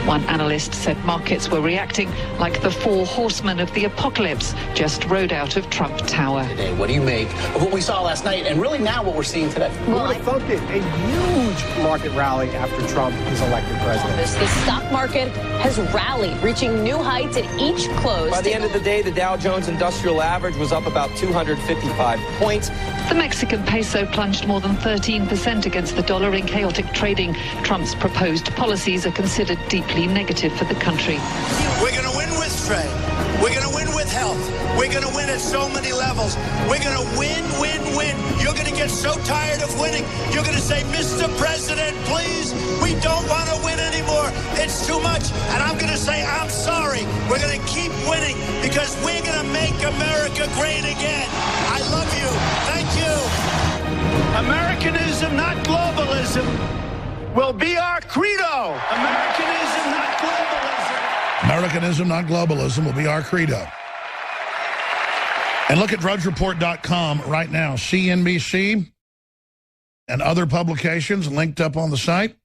One analyst said markets were reacting like the four horsemen of the apocalypse just rode out of Trump Tower. Today, what do you make of what we saw last night and really now what we're seeing today? Well, we thought that a huge market rally after Trump is elected president. The stock market has rallied, reaching new heights at each close. By the end of the day, the Dow Jones Industrial Average was up about 255 points. The Mexican peso plunged more than 13% against the dollar in chaotic trading. Trump's proposed policies are considered deeply negative for the country. We're going to win with trade. We're going to win with health. We're going to win at so many levels. We're going to win, win, win. You're going to get so tired of winning. You're going to say, Mr. President, please, we don't want to win anymore. It's too much. And I'm going to say, I'm sorry. We're going to keep winning because we're going to make America great again. I love you. Thank you. Americanism, not globalism, will be our credo. Americanism, not globalism. Americanism, not globalism, will be our credo. And look at drudgereport.com right now. CNBC and other publications linked up on the site.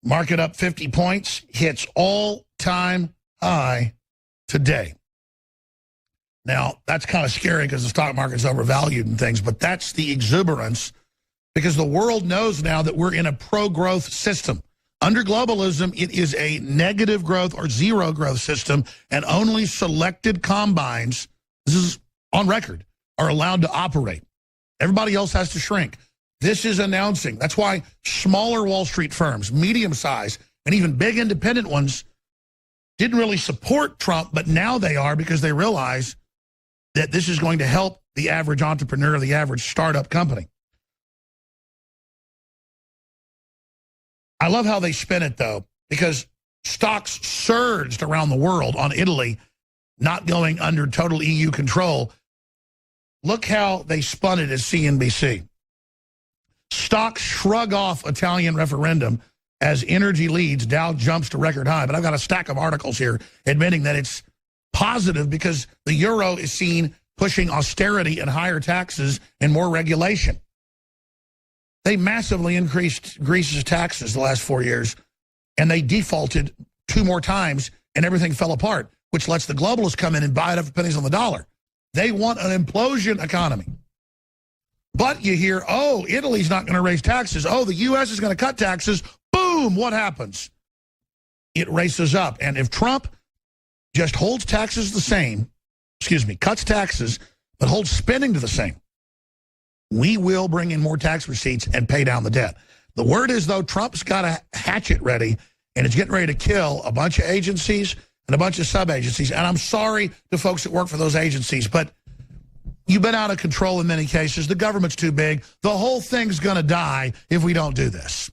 Market up 50 points, hits all-time high today. Now, that's kind of scary because the stock market's overvalued and things, but that's the exuberance because the world knows now that we're in a pro-growth system. Under globalism, it is a negative growth or zero growth system, and only selected combines, this is on record, are allowed to operate. Everybody else has to shrink. This is announcing. That's why smaller Wall Street firms, medium-sized, and even big independent ones didn't really support Trump, but now they are because they realize that this is going to help the average entrepreneur, the average startup company. I love how they spin it, though, because stocks surged around the world on Italy not going under total EU control. Look how they spun it as CNBC. Stocks shrug off Italian referendum as energy leads, Dow jumps to record high. But I've got a stack of articles here admitting that it's positive because the euro is seen pushing austerity and higher taxes and more regulation. They massively increased Greece's taxes the last 4 years, and they defaulted 2 more times, and everything fell apart, which lets the globalists come in and buy it up for pennies on the dollar. They want an implosion economy. But you hear, oh, Italy's not going to raise taxes. Oh, the U.S. is going to cut taxes. Boom, what happens? It races up. And if Trump just holds taxes the same, cuts taxes, but holds spending to the same, we will bring in more tax receipts and pay down the debt. The word is, though, Trump's got a hatchet ready, and it's getting ready to kill a bunch of agencies and a bunch of sub-agencies. And I'm sorry to folks that work for those agencies, but you've been out of control in many cases. The government's too big. The whole thing's going to die if we don't do this.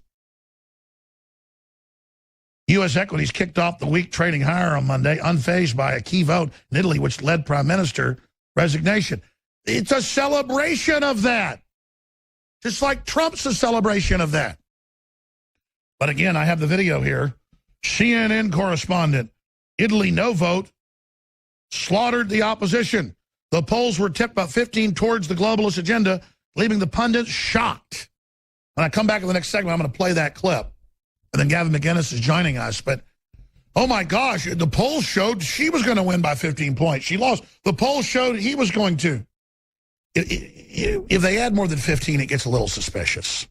U.S. equities kicked off the week trading higher on Monday, unfazed by a key vote in Italy, which led Prime Minister resignation. It's a celebration of that. Just like Trump's a celebration of that. But again, I have the video here. CNN correspondent, Italy no vote, slaughtered the opposition. The polls were tipped by 15 towards the globalist agenda, leaving the pundits shocked. When I come back in the next segment, I'm going to play that clip. And then Gavin McInnes is joining us. But, oh my gosh, the polls showed she was going to win by 15 points. She lost. The polls showed he was going to. If they add more than 15, it gets a little suspicious.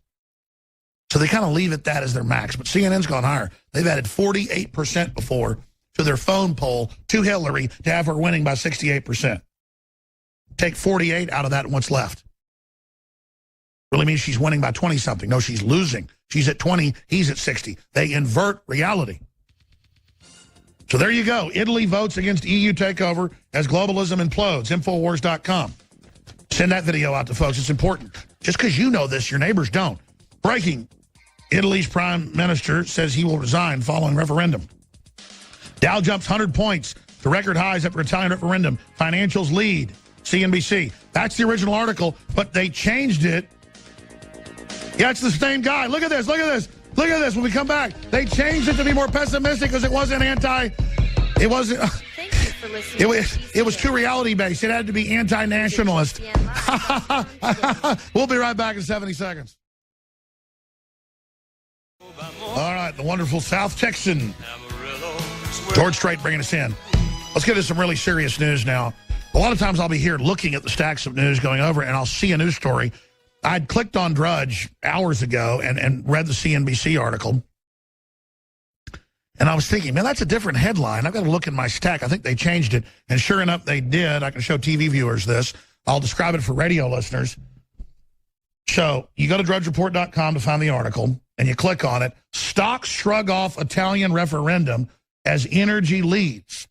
So they kind of leave it that as their max. But CNN's gone higher. They've added 48% before to their phone poll to Hillary to have her winning by 68%. Take 48 out of that and what's left. Really means she's winning by 20-something. No, she's losing. She's at 20, he's at 60. They invert reality. So there you go. Italy votes against EU takeover as globalism implodes. Infowars.com. Send that video out to folks. It's important. Just because you know this, your neighbors don't. Breaking. Italy's prime minister says he will resign following referendum. Dow jumps 100 points to record highs after Italian referendum. Financials lead. CNBC. That's the original article, but they changed it. Yeah, it's the same guy. Look at this. Look at this. Look at this. When we come back, they changed it to be more pessimistic because it wasn't it wasn't. Thank you for listening. It was too reality-based. It had to be anti-nationalist. We'll be right back in 70 seconds. All right, the wonderful South Texan George Strait bringing us in. Let's get to some really serious news now. A lot of times I'll be here looking at the stacks of news going over, and I'll see a news story. I'd clicked on Drudge hours ago and read the CNBC article. And I was thinking, man, that's a different headline. I've got to look in my stack. I think they changed it. And sure enough, they did. I can show TV viewers this. I'll describe it for radio listeners. So you go to drudgereport.com to find the article, and you click on it. Stocks shrug off Italian referendum as energy leads.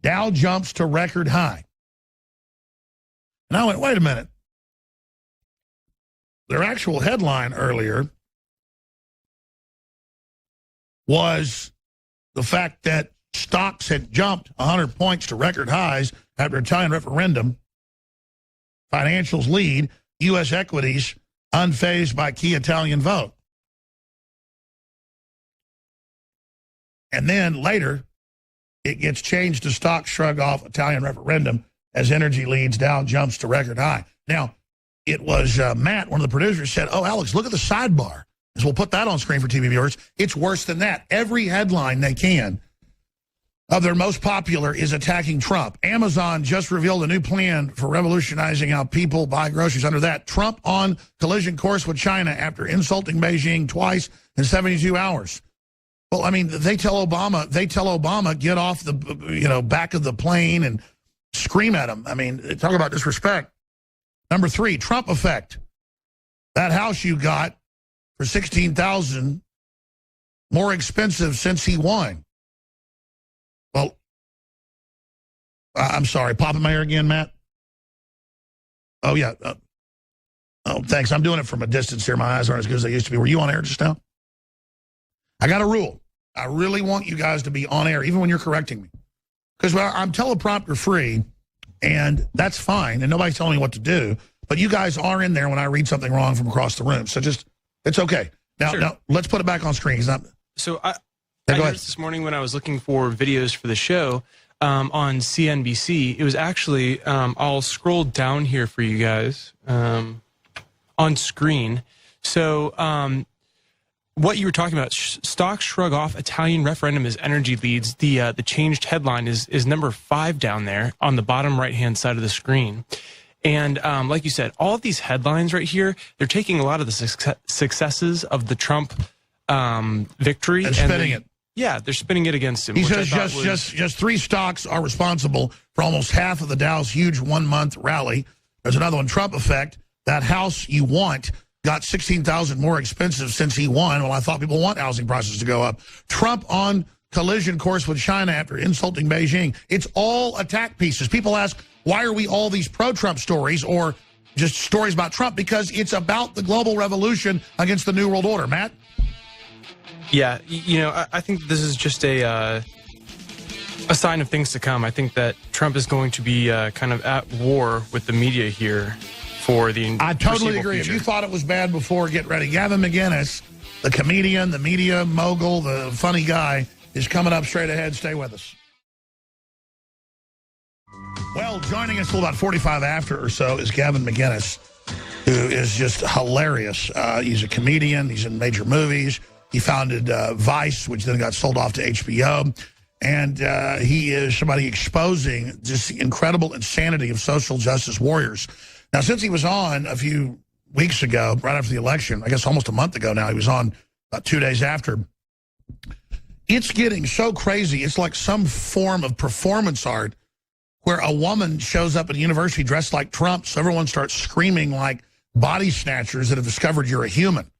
Dow jumps to record high. And I went, wait a minute. Their actual headline earlier was the fact that stocks had jumped 100 points to record highs after Italian referendum. Financials lead, U.S. equities unfazed by key Italian vote. And then later, it gets changed to stocks shrug off Italian referendum as energy leads, Dow jumps to record high. Now, it was Matt, one of the producers, said, oh, Alex, look at the sidebar. So we'll put that on screen for TV viewers. It's worse than that. Every headline they can of their most popular is attacking Trump. Amazon just revealed a new plan for revolutionizing how people buy groceries. Under that, Trump on collision course with China after insulting Beijing twice in 72 hours. Well, I mean, they tell Obama, get off the back of the plane and scream at him. I mean, talk about disrespect. Number 3, Trump effect. That house you got for $16,000 more expensive since he won. Well, I'm sorry. Popping my hair again, Matt? Oh, yeah. Oh, thanks. I'm doing it from a distance here. My eyes aren't as good as they used to be. Were you on air just now? I got a rule. I really want you guys to be on air, even when you're correcting me. Because I'm teleprompter free, and that's fine, and nobody's telling me what to do. But you guys are in there when I read something wrong from across the room. So just, it's okay. Now, sure. Now let's put it back on screen. So I heard this morning when I was looking for videos for the show, on CNBC. It was actually, I'll scroll down here for you guys on screen. So what you were talking about, stocks shrug off Italian referendum as energy leads. The changed headline is number 5 down there on the bottom right-hand side of the screen. And like you said, all of these headlines right here, they're taking a lot of the successes of the Trump victory. And spinning it. Yeah, they're spinning it against him. He says just 3 stocks are responsible for almost half of the Dow's huge one-month rally. There's another one, Trump effect. That house you want got $16,000 more expensive since he won. Well, I thought people want housing prices to go up. Trump on collision course with China after insulting Beijing. It's all attack pieces. People ask, why are we all these pro-Trump stories or just stories about Trump? Because it's about the global revolution against the New World Order. Matt? Yeah, you know, I think this is just a sign of things to come. I think that Trump is going to be kind of at war with the media here for the I totally agree. Future. If you thought it was bad before, get ready. Gavin McInnes, the comedian, the media mogul, the funny guy, is coming up straight ahead. Stay with us. Well, joining us till about 45 after or so is Gavin McInnes, who is just hilarious. He's a comedian. He's in major movies. He founded Vice, which then got sold off to HBO. And he is somebody exposing just the incredible insanity of social justice warriors. Now, since he was on a few weeks ago, right after the election, I guess almost a month ago now, he was on about 2 days after, it's getting so crazy. It's like some form of performance art where a woman shows up at a university dressed like Trump, so everyone starts screaming like body snatchers that have discovered you're a human.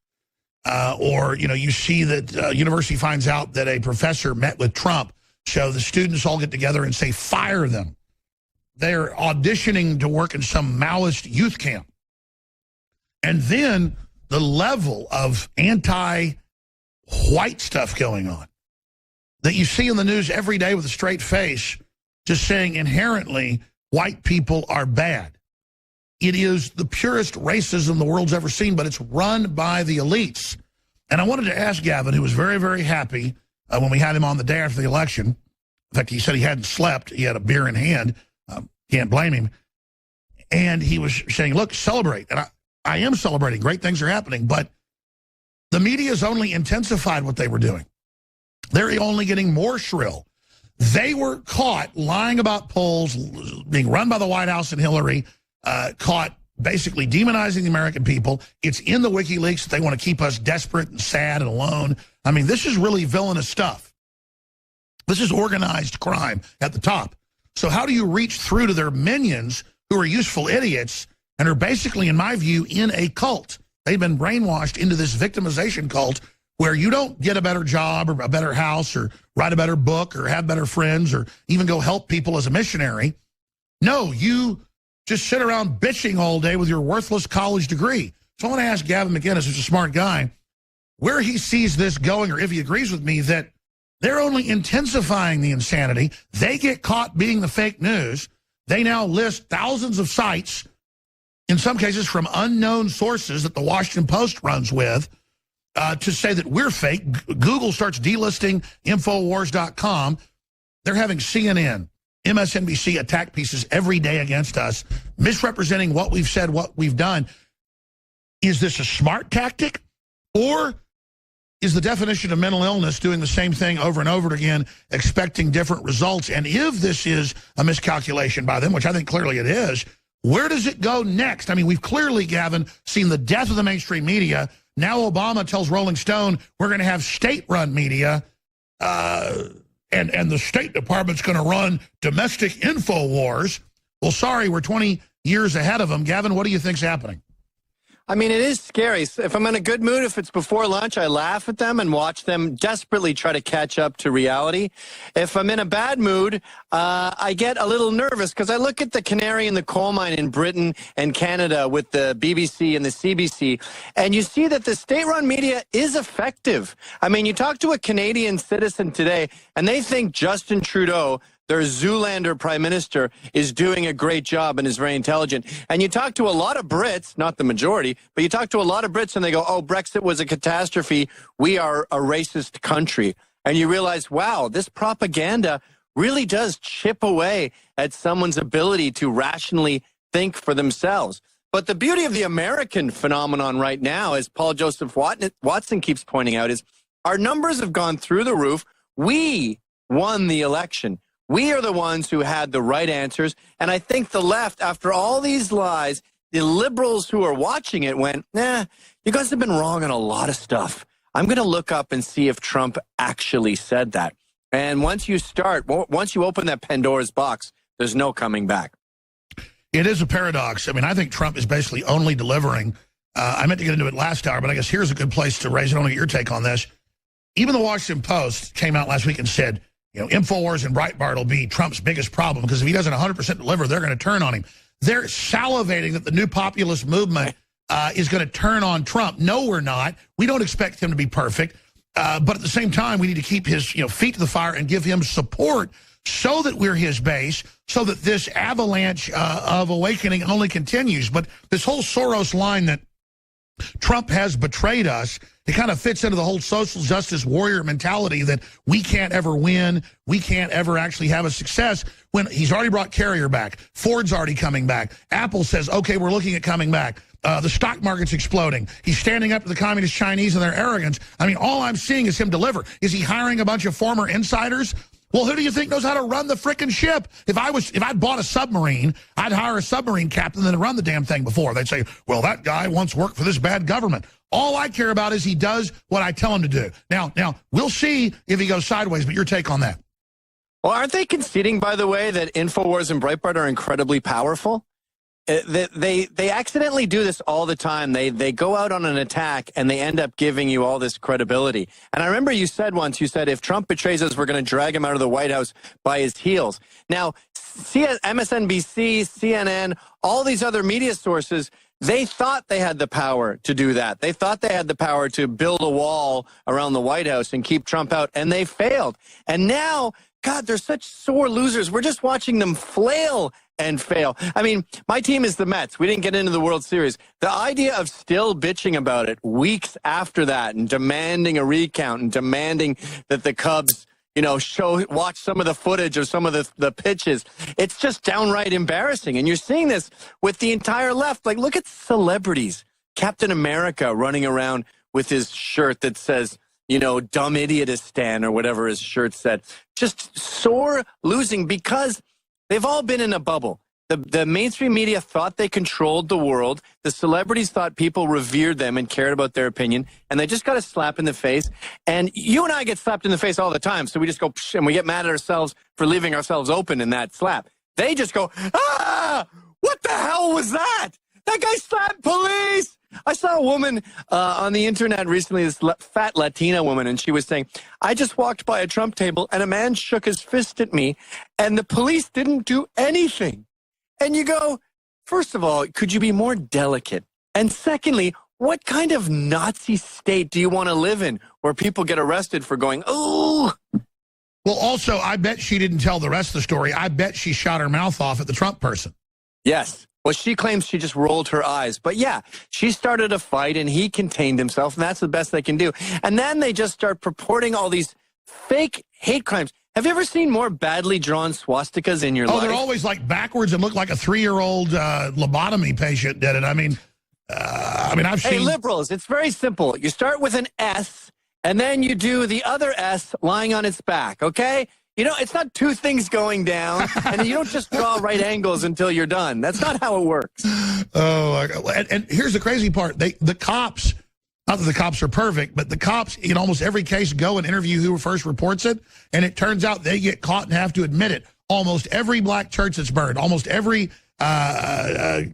Or, you know, you see that university finds out that a professor met with Trump, so the students all get together and say, fire them. They're auditioning to work in some Maoist youth camp. And then the level of anti-white stuff going on that you see in the news every day with a straight face, just saying inherently white people are bad. It is the purest racism the world's ever seen, but it's run by the elites. And I wanted to ask Gavin, who was very, very happy when we had him on the day after the election. In fact, he said he hadn't slept. He had a beer in hand. Can't blame him. And he was saying, look, celebrate. And I am celebrating. Great things are happening. But the media has only intensified what they were doing. They're only getting more shrill. They were caught lying about polls, being run by the White House and Hillary, caught basically demonizing the American people. It's in the WikiLeaks that they want to keep us desperate and sad and alone. I mean, this is really villainous stuff. This is organized crime at the top. So how do you reach through to their minions who are useful idiots and are basically, in my view, in a cult? They've been brainwashed into this victimization cult where you don't get a better job or a better house or write a better book or have better friends or even go help people as a missionary. No, you just sit around bitching all day with your worthless college degree. So I want to ask Gavin McInnes, who's a smart guy, where he sees this going, or if he agrees with me that they're only intensifying the insanity. They get caught being the fake news. They now list thousands of sites, in some cases from unknown sources that the Washington Post runs with, to say that we're fake. Google starts delisting Infowars.com. They're having CNN, MSNBC attack pieces every day against us, misrepresenting what we've said, what we've done. Is this a smart tactic? Or is the definition of mental illness doing the same thing over and over again, expecting different results? And if this is a miscalculation by them, which I think clearly it is, where does it go next? I mean, we've clearly, Gavin, seen the death of the mainstream media. Now Obama tells Rolling Stone we're going to have state-run media, and the State Department's going to run domestic info wars. Well, sorry, we're 20 years ahead of them. Gavin, what do you think's happening? I mean, it is scary. If I'm in a good mood, if it's before lunch, I laugh at them and watch them desperately try to catch up to reality. If I'm in a bad mood, I get a little nervous because I look at the canary in the coal mine in Britain and Canada with the BBC and the CBC, and you see that the state-run media is effective. I mean, you talk to a Canadian citizen today, and they think Justin Trudeau, their Zoolander prime minister, is doing a great job and is very intelligent. And you talk to a lot of Brits, not the majority, but you talk to a lot of Brits and they go, oh, Brexit was a catastrophe. We are a racist country. And you realize, wow, this propaganda really does chip away at someone's ability to rationally think for themselves. But the beauty of the American phenomenon right now, as Paul Joseph Watson keeps pointing out, is our numbers have gone through the roof. We won the election. We are the ones who had the right answers. And I think the left, after all these lies, the liberals who are watching it went, you guys have been wrong on a lot of stuff. I'm going to look up and see if Trump actually said that. And once you open that Pandora's box, there's no coming back. It is a paradox. I mean, I think Trump is basically only delivering. I meant to get into it last hour, but I guess here's a good place to raise it. I want to get your take on this. Even the Washington Post came out last week and said, InfoWars and Breitbart will be Trump's biggest problem because if he doesn't 100% deliver, they're going to turn on him. They're salivating that the new populist movement is going to turn on Trump. No, we're not. We don't expect him to be perfect. But at the same time, we need to keep his feet to the fire and give him support so that we're his base, so that this avalanche of awakening only continues. But this whole Soros line that Trump has betrayed us, it kind of fits into the whole social justice warrior mentality that we can't ever win, we can't ever actually have a success when he's already brought Carrier back. Ford's already coming back. Apple says, okay, we're looking at coming back. The stock market's exploding. He's standing up to the communist Chinese and their arrogance. I mean, all I'm seeing is him deliver. Is he hiring a bunch of former insiders? Well, who do you think knows how to run the frickin' ship? If I'd bought a submarine, I'd hire a submarine captain than to run the damn thing before. They'd say, well, that guy once worked for this bad government. All I care about is he does what I tell him to do. Now, we'll see if he goes sideways, but your take on that. Well, aren't they conceding, by the way, that InfoWars and Breitbart are incredibly powerful? They accidentally do this all the time. They go out on an attack and they end up giving you all this credibility. And I remember you said once, if Trump betrays us, we're going to drag him out of the White House by his heels. Now, MSNBC, CNN, all these other media sources, they thought they had the power to do that. They thought they had the power to build a wall around the White House and keep Trump out, and they failed. And now, God, they're such sore losers. We're just watching them flail and fail. I mean, my team is the Mets. We didn't get into the World Series. The idea of still bitching about it weeks after that and demanding a recount and demanding that the Cubs, watch some of the footage of some of the pitches, it's just downright embarrassing. And you're seeing this with the entire left. Like, look at celebrities. Captain America running around with his shirt that says, dumb idiotistan or whatever his shirt said. Just sore losing because they've all been in a bubble. The mainstream media thought they controlled the world. The celebrities thought people revered them and cared about their opinion. And they just got a slap in the face. And you and I get slapped in the face all the time. So we just go, psh, and we get mad at ourselves for leaving ourselves open in that slap. They just go, what the hell was that? That guy slapped police. I saw a woman on the internet recently, this fat Latina woman, and she was saying, I just walked by a Trump table and a man shook his fist at me and the police didn't do anything. And you go, first of all, could you be more delicate? And secondly, what kind of Nazi state do you want to live in where people get arrested for going, oh? Well, also, I bet she didn't tell the rest of the story. I bet she shot her mouth off at the Trump person. Yes. Well, she claims she just rolled her eyes. But yeah, she started a fight and he contained himself, and that's the best they can do. And then they just start purporting all these fake hate crimes. Have you ever seen more badly drawn swastikas in your life? Oh, they're always like backwards and look like a 3-year-old lobotomy patient did it. I mean, I've seen... Hey, liberals, it's very simple. You start with an S, and then you do the other S lying on its back, okay? It's not two things going down, and you don't just draw right angles until you're done. That's not how it works. Oh, and here's the crazy part. The cops, not that the cops are perfect, but the cops in almost every case go and interview who first reports it, and it turns out they get caught and have to admit it. Almost every black church that's burned, almost every KKK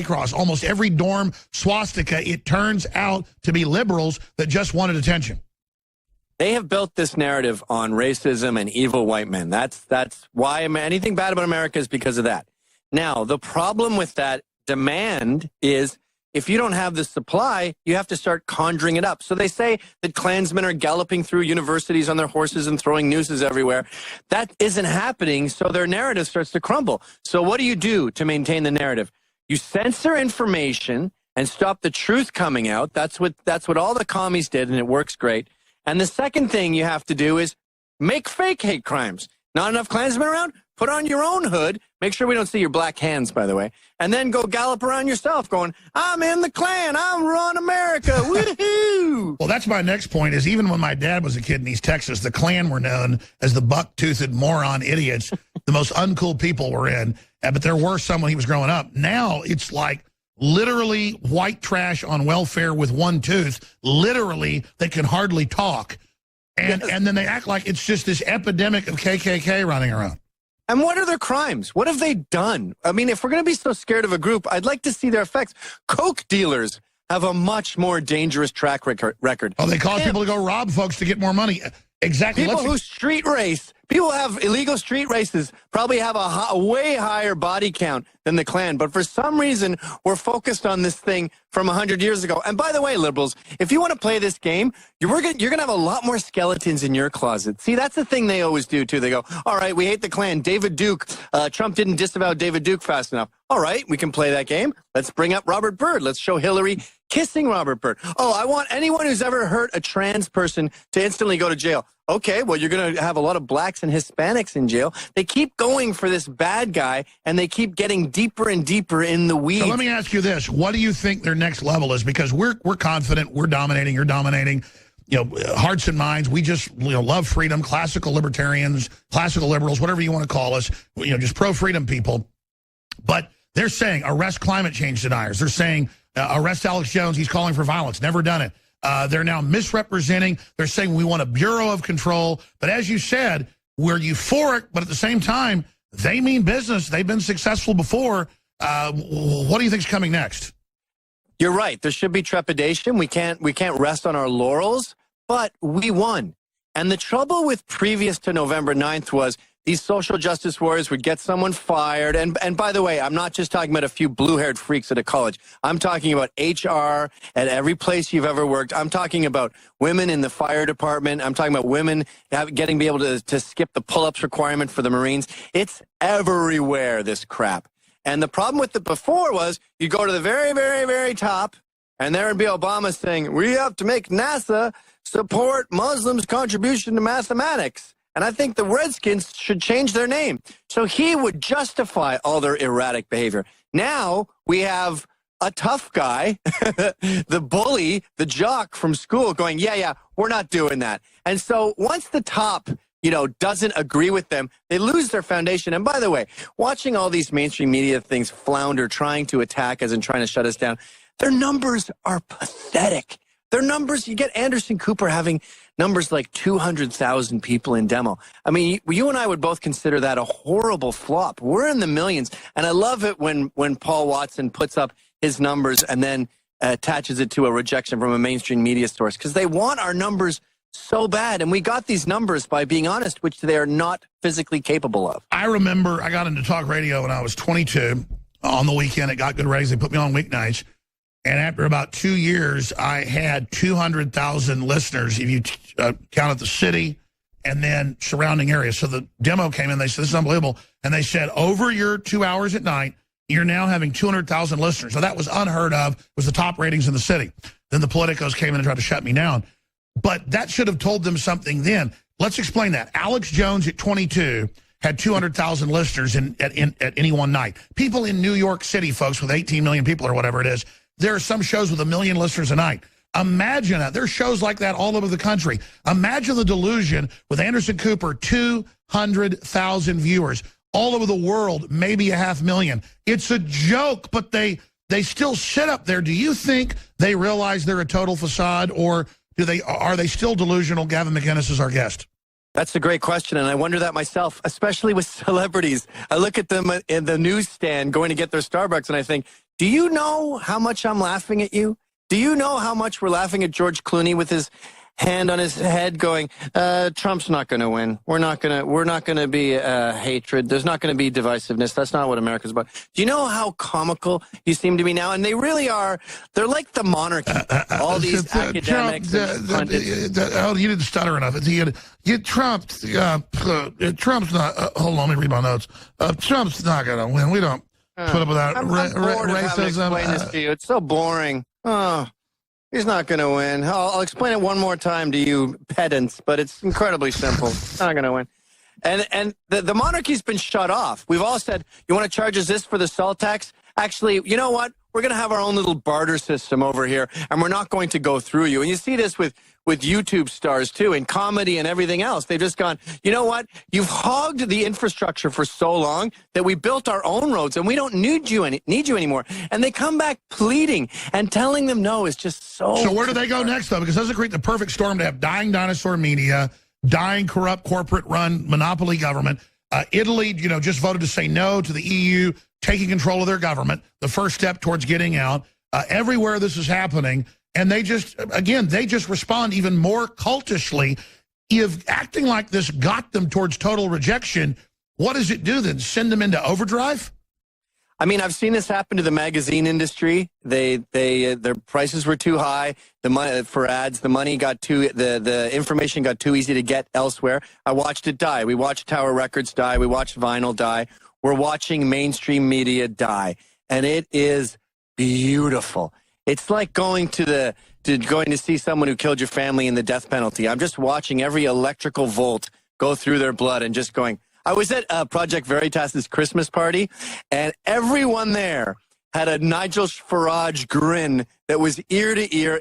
cross, almost every dorm swastika, it turns out to be liberals that just wanted attention. They have built this narrative on racism and evil white men. That's why anything bad about America is because of that. Now, the problem with that demand is if you don't have the supply, you have to start conjuring it up. So they say that Klansmen are galloping through universities on their horses and throwing nooses everywhere. That isn't happening, so their narrative starts to crumble. So what do you do to maintain the narrative? You censor information and stop the truth coming out. That's what all the commies did, and it works great. And the second thing you have to do is make fake hate crimes. Not enough Klansmen around? Put on your own hood. Make sure we don't see your black hands, by the way. And then go gallop around yourself going, I'm in the Klan. I'm run America. Woohoo! Well, that's my next point is even when my dad was a kid in East Texas, the Klan were known as the buck-toothed moron idiots. The most uncool people were in. But there were some when he was growing up. Now it's like literally white trash on welfare with one tooth. Literally, they can hardly talk. And then they act like it's just this epidemic of KKK running around. And what are their crimes? What have they done? I mean, if we're going to be so scared of a group, I'd like to see their effects. Coke dealers have a much more dangerous track record. Oh, they cause people to go rob folks to get more money. Exactly. People who street race, people who have illegal street races probably have a way higher body count than the Klan. But for some reason, we're focused on this thing from 100 years ago. And by the way, liberals, if you want to play this game, you're going to have a lot more skeletons in your closet. See, that's the thing they always do, too. They go, all right, we hate the Klan. David Duke, Trump didn't disavow David Duke fast enough. All right, we can play that game. Let's bring up Robert Byrd. Let's show Hillary kissing Robert Byrd. Oh, I want anyone who's ever hurt a trans person to instantly go to jail. Okay, well, you're going to have a lot of blacks and Hispanics in jail. They keep going for this bad guy, and they keep getting deeper and deeper in the weeds. So let me ask you this. What do you think their next level is? Because we're confident, we're dominating, you're dominating. You know, hearts and minds, we just love freedom, classical libertarians, classical liberals, whatever you want to call us, just pro-freedom people. But they're saying arrest climate change deniers. They're saying arrest Alex Jones. He's calling for violence. Never done it. They're now misrepresenting. They're saying we want a Bureau of Control. But as you said, we're euphoric, but at the same time, they mean business. They've been successful before. What do you think's coming next? You're right. There should be trepidation. We can't rest on our laurels, but we won. And the trouble with previous to November 9th was these social justice warriors would get someone fired. And by the way, I'm not just talking about a few blue-haired freaks at a college. I'm talking about HR at every place you've ever worked. I'm talking about women in the fire department. I'm talking about women be able to skip the pull-ups requirement for the Marines. It's everywhere, this crap. And the problem with it before was you go to the very, very, very top, and there would be Obama saying, we have to make NASA support Muslims' contribution to mathematics. And I think the Redskins should change their name. So he would justify all their erratic behavior. Now we have a tough guy, the bully, the jock from school going, yeah, we're not doing that. And so once the top, doesn't agree with them, they lose their foundation. And by the way, watching all these mainstream media things flounder, trying to attack us and trying to shut us down, their numbers are pathetic. Their numbers, you get Anderson Cooper having numbers like 200,000 people in demo. I mean, you and I would both consider that a horrible flop. We're in the millions. And I love it when Paul Watson puts up his numbers and then attaches it to a rejection from a mainstream media source because they want our numbers so bad. And we got these numbers by being honest, which they are not physically capable of. I remember I got into talk radio when I was 22. On the weekend, it got good ratings. They put me on weeknights. And after about 2 years, I had 200,000 listeners, if you counted the city and then surrounding areas. So the demo came in. They said, this is unbelievable. And they said, over your 2 hours at night, you're now having 200,000 listeners. So that was unheard of. It was the top ratings in the city. Then the politicos came in and tried to shut me down. But that should have told them something then. Let's explain that. Alex Jones at 22 had 200,000 listeners at any one night. People in New York City, folks, with 18 million people or whatever it is, there are some shows with 1 million listeners a night. Imagine that. There's shows like that all over the country. Imagine the delusion with Anderson Cooper, 200,000 viewers all over the world, maybe 500,000. It's a joke, but they still sit up there. Do you think they realize they're a total facade, or are they still delusional? Gavin McInnes is our guest. That's a great question, and I wonder that myself, especially with celebrities. I look at them in the newsstand going to get their Starbucks, and I think, do you know how much I'm laughing at you? Do you know how much we're laughing at George Clooney with his hand on his head going, Trump's not going to win. We're not going to be hatred. There's not going to be divisiveness. That's not what America's about. Do you know how comical you seem to be now? And they really are. They're like the monarchy. All these academics. Trump, you didn't stutter enough. Trump's not, hold on, let me read my notes. Trump's not going to win. We don't put up with that I'm bored of having to explain this to you. It's so boring. Oh. He's not going to win. I'll explain it one more time to you pedants, but it's incredibly simple. Not going to win. And the monarchy's been shut off. We've all said, you want to charge us this for the salt tax? Actually, you know what? We're going to have our own little barter system over here, and we're not going to go through you. And you see this with YouTube stars, too, in comedy and everything else. They've just gone, you know what? You've hogged the infrastructure for so long that we built our own roads, and we don't need you anymore. And they come back pleading, and telling them no is just so... So where do they go next, though? Because it doesn't create the perfect storm to have dying dinosaur media, dying corrupt corporate-run monopoly government. Italy, just voted to say no to the EU taking control of their government, the first step towards getting out. Everywhere this is happening, and they just respond even more cultishly. If acting like this got them towards total rejection, what does it do then? Send them into overdrive? I mean, I've seen this happen to the magazine industry. Their prices were too high. The money for ads, the information got too easy to get elsewhere. I watched it die. We watched Tower Records die. We watched vinyl die. We're watching mainstream media die, and it is beautiful. It's like going to see someone who killed your family in the death penalty. I'm just watching every electrical volt go through their blood and just going. I was at Project Veritas's Christmas party, and everyone there had a Nigel Farage grin that was ear to ear.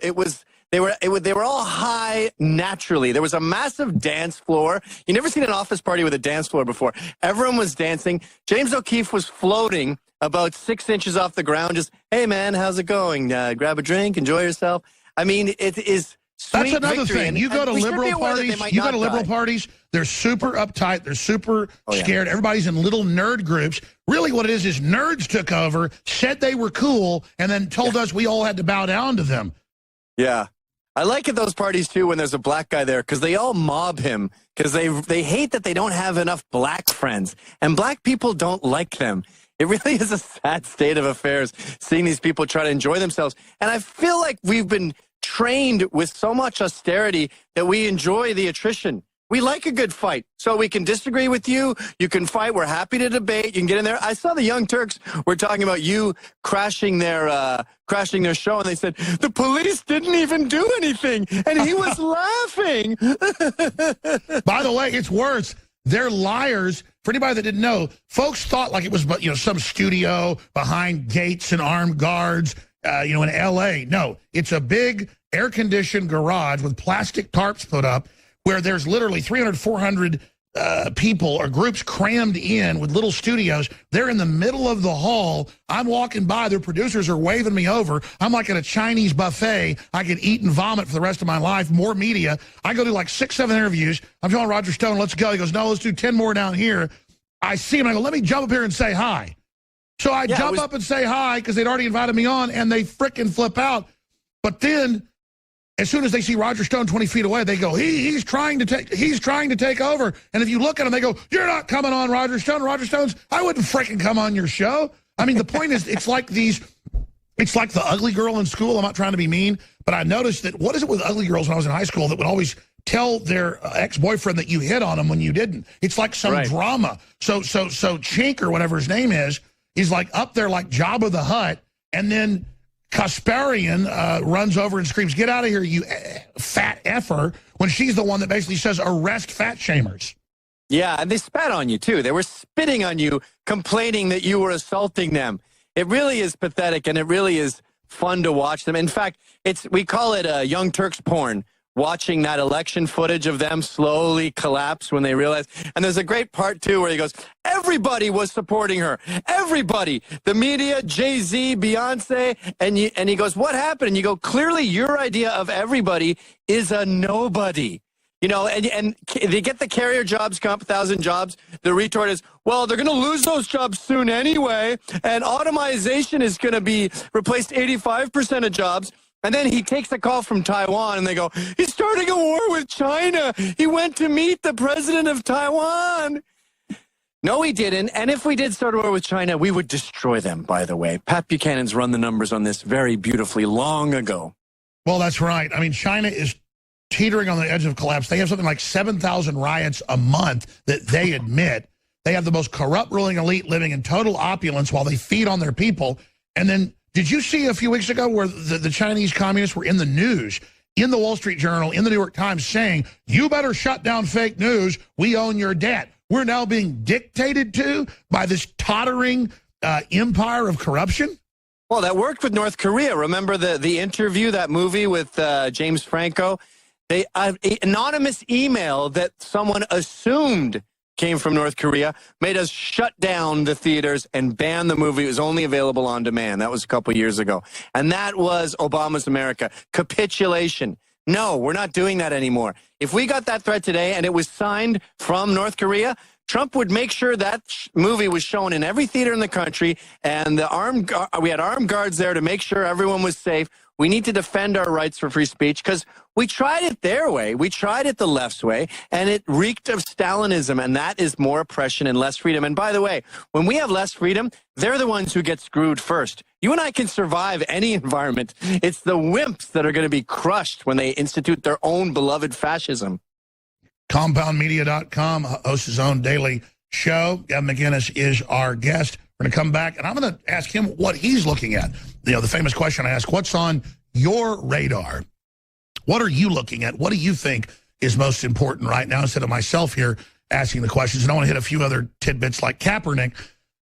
They were all high naturally. There was a massive dance floor. You never seen an office party with a dance floor before. Everyone was dancing. James O'Keefe was floating about 6 inches off the ground. Just, hey man, how's it going? Grab a drink, enjoy yourself. I mean, it is. That's another thing. You go to liberal parties, they're super uptight, they're super scared. Everybody's in little nerd groups. Really what it is nerds took over, said they were cool, and then told us we all had to bow down to them. Yeah. I like at those parties, too, when there's a black guy there, because they all mob him, because they hate that they don't have enough black friends, and black people don't like them. It really is a sad state of affairs, seeing these people try to enjoy themselves. And I feel like we've been trained with so much austerity that we enjoy the attrition. We like a good fight. So we can disagree with you. You can fight. We're happy to debate. You can get in there. I saw the Young Turks were talking about you crashing their show, and they said, the police didn't even do anything. And he was laughing. By the way, it's worse. They're liars. For anybody that didn't know, folks thought like it was some studio behind gates and armed guards, in L.A. No, it's a big air-conditioned garage with plastic tarps put up where there's literally 300, 400 people or groups crammed in with little studios. They're in the middle of the hall. I'm walking by. Their producers are waving me over. I'm like at a Chinese buffet. I could eat and vomit for the rest of my life. More media. I go do like 6, 7 interviews. I'm telling Roger Stone, let's go. He goes, no, let's do 10 more down here. I see him. I go, let me jump up here and say hi. So I jump up and say hi because they'd already invited me on, and they frickin' flip out. But then, as soon as they see Roger Stone 20 feet away, they go, he's trying to take over. And if you look at him, they go, you're not coming on Roger Stone. Roger Stone's, I wouldn't frickin' come on your show. I mean, the point is, it's like the ugly girl in school. I'm not trying to be mean, but I noticed that, what is it with ugly girls when I was in high school that would always tell their ex-boyfriend that you hit on them when you didn't? It's like some drama. So Chink, or whatever his name is like up there like Jabba the Hutt, and then Kasparian runs over and screams, get out of here, you fat effer, when she's the one that basically says, arrest fat shamers. Yeah, and they spat on you, too. They were spitting on you, complaining that you were assaulting them. It really is pathetic, and it really is fun to watch them. In fact, we call it Young Turks porn, watching that election footage of them slowly collapse when they realize. And there's a great part, too, where he goes, everybody was supporting her. Everybody. The media, Jay-Z, Beyonce. And he goes, what happened? And you go, clearly your idea of everybody is a nobody. And they get the carrier jobs, comp 1,000 jobs. The retort is, well, they're going to lose those jobs soon anyway. And automation is going to be replaced 85% of jobs. And then he takes a call from Taiwan, and they go, he's starting a war with China. He went to meet the president of Taiwan. No, he didn't. And if we did start a war with China, we would destroy them, by the way. Pat Buchanan's run the numbers on this very beautifully long ago. Well, that's right. I mean, China is teetering on the edge of collapse. They have something like 7,000 riots a month that they admit. They have the most corrupt ruling elite living in total opulence while they feed on their people. And then, did you see a few weeks ago where the Chinese communists were in the news, in the Wall Street Journal, in the New York Times, saying, you better shut down fake news. We own your debt. we're now being dictated to by this tottering empire of corruption? Well, that worked with North Korea. Remember the interview, that movie with James Franco? They an anonymous email that someone assumed came from North Korea made us shut down the theaters and ban the movie. It was only available on demand. That was a couple years ago. And that was Obama's America. Capitulation. No, we're not doing that anymore. If we got that threat today and it was signed from North Korea, Trump would make sure that movie was shown in every theater in the country, and we had armed guards there to make sure everyone was safe. We need to defend our rights for free speech because we tried it their way. We tried it the left's way, and it reeked of Stalinism, and that is more oppression and less freedom. And by the way, when we have less freedom, they're the ones who get screwed first. You and I can survive any environment. It's the wimps that are going to be crushed when they institute their own beloved fascism. CompoundMedia.com hosts his own daily show. Gavin McInnes is our guest. We're going to come back, and I'm going to ask him what he's looking at. You know, the famous question I ask, what's on your radar? What are you looking at? What do you think is most important right now, instead of myself here asking the questions? And I want to hit a few other tidbits like Kaepernick,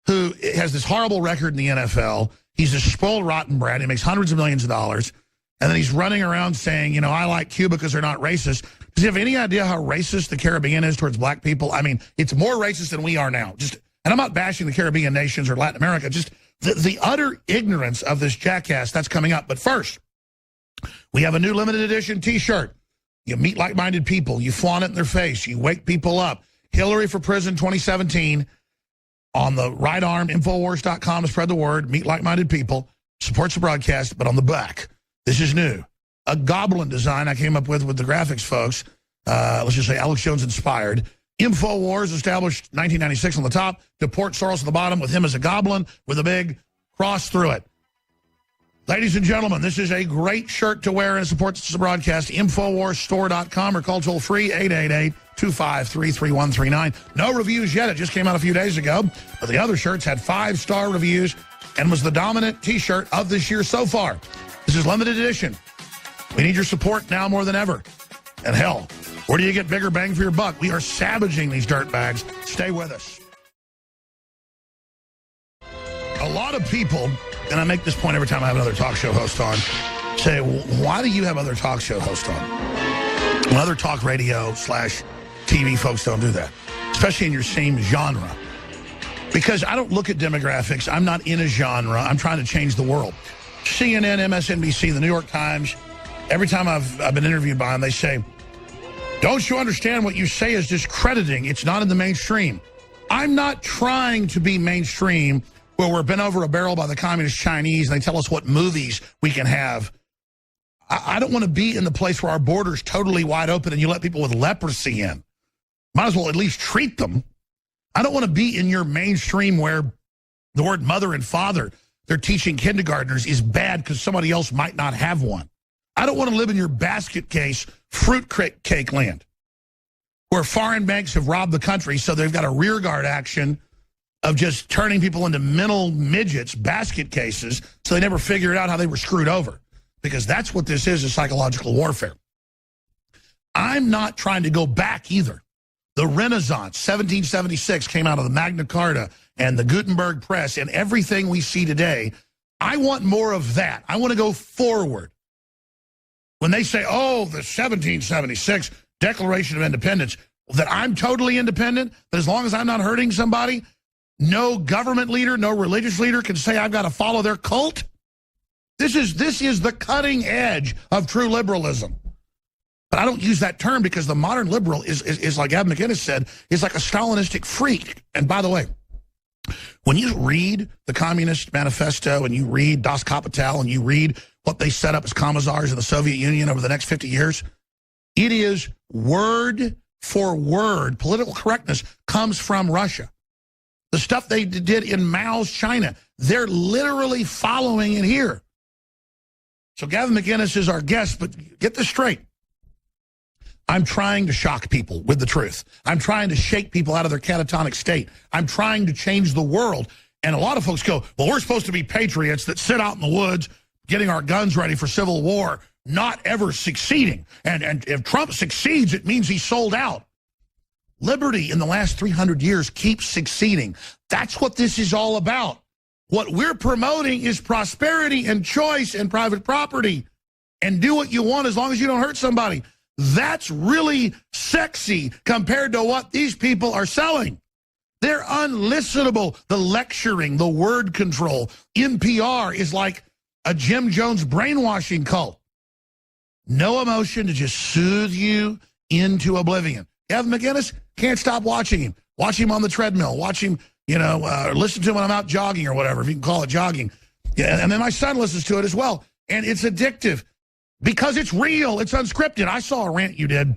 who has this horrible record in the NFL. He's a spoiled, rotten brat. He makes hundreds of millions of dollars. And then he's running around saying, you know, I like Cuba because they're not racist. Does he have any idea how racist the Caribbean is towards black people? I mean, it's more racist than we are now. And I'm not bashing the Caribbean nations or Latin America, just the utter ignorance of this jackass that's coming up. But first, we have a new limited edition T-shirt. You meet like-minded people. You flaunt it in their face. You wake people up. Hillary for Prison 2017 on the right arm, Infowars.com to spread the word. Meet like-minded people. Supports the broadcast, but on the back, this is new. A goblin design I came up with the graphics folks. Let's just say Alex Jones inspired. Infowars, established 1996 on the top. Deport Soros on the bottom with him as a goblin with a big cross through it. Ladies and gentlemen, this is a great shirt to wear and supports the broadcast. Infowarsstore.com or call toll free 888-253-3139. No reviews yet. It just came out a few days ago. But the other shirts had 5-star reviews and was the dominant T-shirt of this year so far. This is limited edition. We need your support now more than ever. And hell, where do you get bigger bang for your buck? We are savaging these dirtbags. Stay with us. A lot of people, and I make this point every time I have another talk show host on, say, well, why do you have other talk show hosts on? Well, other talk radio / TV folks don't do that, especially in your same genre. Because I don't look at demographics. I'm not in a genre. I'm trying to change the world. CNN, MSNBC, the New York Times, every time I've been interviewed by them, they say, don't you understand what you say is discrediting? It's not in the mainstream. I'm not trying to be mainstream where we're bent over a barrel by the communist Chinese and they tell us what movies we can have. I don't want to be in the place where our border's totally wide open and you let people with leprosy in. Might as well at least treat them. I don't want to be in your mainstream where the word mother and father they're teaching kindergartners is bad because somebody else might not have one. I don't want to live in your basket case fruit cake land where foreign banks have robbed the country so they've got a rearguard action of just turning people into mental midgets, basket cases, so they never figured out how they were screwed over. Because that's what this is psychological warfare. I'm not trying to go back either. The Renaissance, 1776, came out of the Magna Carta and the Gutenberg Press and everything we see today. I want more of that. I want to go forward. When they say, oh, the 1776 Declaration of Independence, that I'm totally independent, that as long as I'm not hurting somebody, no government leader, no religious leader can say I've got to follow their cult. This is the cutting edge of true liberalism. But I don't use that term because the modern liberal is like Gavin McInnes said, is like a Stalinistic freak. And by the way, when you read the Communist Manifesto and you read Das Kapital and you read what they set up as commissars in the Soviet Union over the next 50 years, it is word for word. Political correctness comes from Russia. The stuff they did in Mao's China, they're literally following it here. So Gavin McInnes is our guest, but get this straight. I'm trying to shock people with the truth. I'm trying to shake people out of their catatonic state. I'm trying to change the world. And a lot of folks go, well, we're supposed to be patriots that sit out in the woods getting our guns ready for civil war, not ever succeeding. And if Trump succeeds, it means he's sold out. liberty in the last 300 years keeps succeeding. That's what this is all about. What we're promoting is prosperity and choice and private property. And do what you want as long as you don't hurt somebody. That's really sexy compared to what these people are selling. They're unlistenable. The lecturing, the word control. NPR is like a Jim Jones brainwashing cult. No emotion to just soothe you into oblivion. Gavin McInnes, can't stop watching him. Watch him on the treadmill. Watch him, listen to him when I'm out jogging or whatever, if you can call it jogging. Yeah, and then my son listens to it as well. And it's addictive. Because it's real. It's unscripted. I saw a rant you did,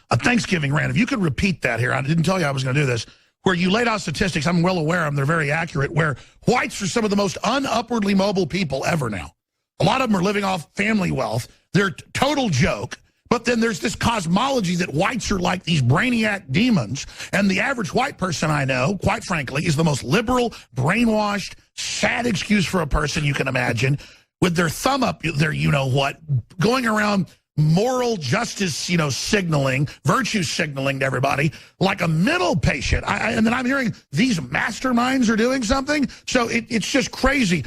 a Thanksgiving rant. If you could repeat that here. I didn't tell you I was going to do this. Where you laid out statistics. I'm well aware of them. They're very accurate. Where whites are some of the most unupwardly mobile people ever now. A lot of them are living off family wealth. They're a total joke. But then there's this cosmology that whites are like these brainiac demons. And the average white person I know, quite frankly, is the most liberal, brainwashed, sad excuse for a person you can imagine. With their thumb up their you-know-what, going around moral justice, signaling, virtue signaling to everybody like a mental patient. And then I'm hearing these masterminds are doing something. So it's just crazy.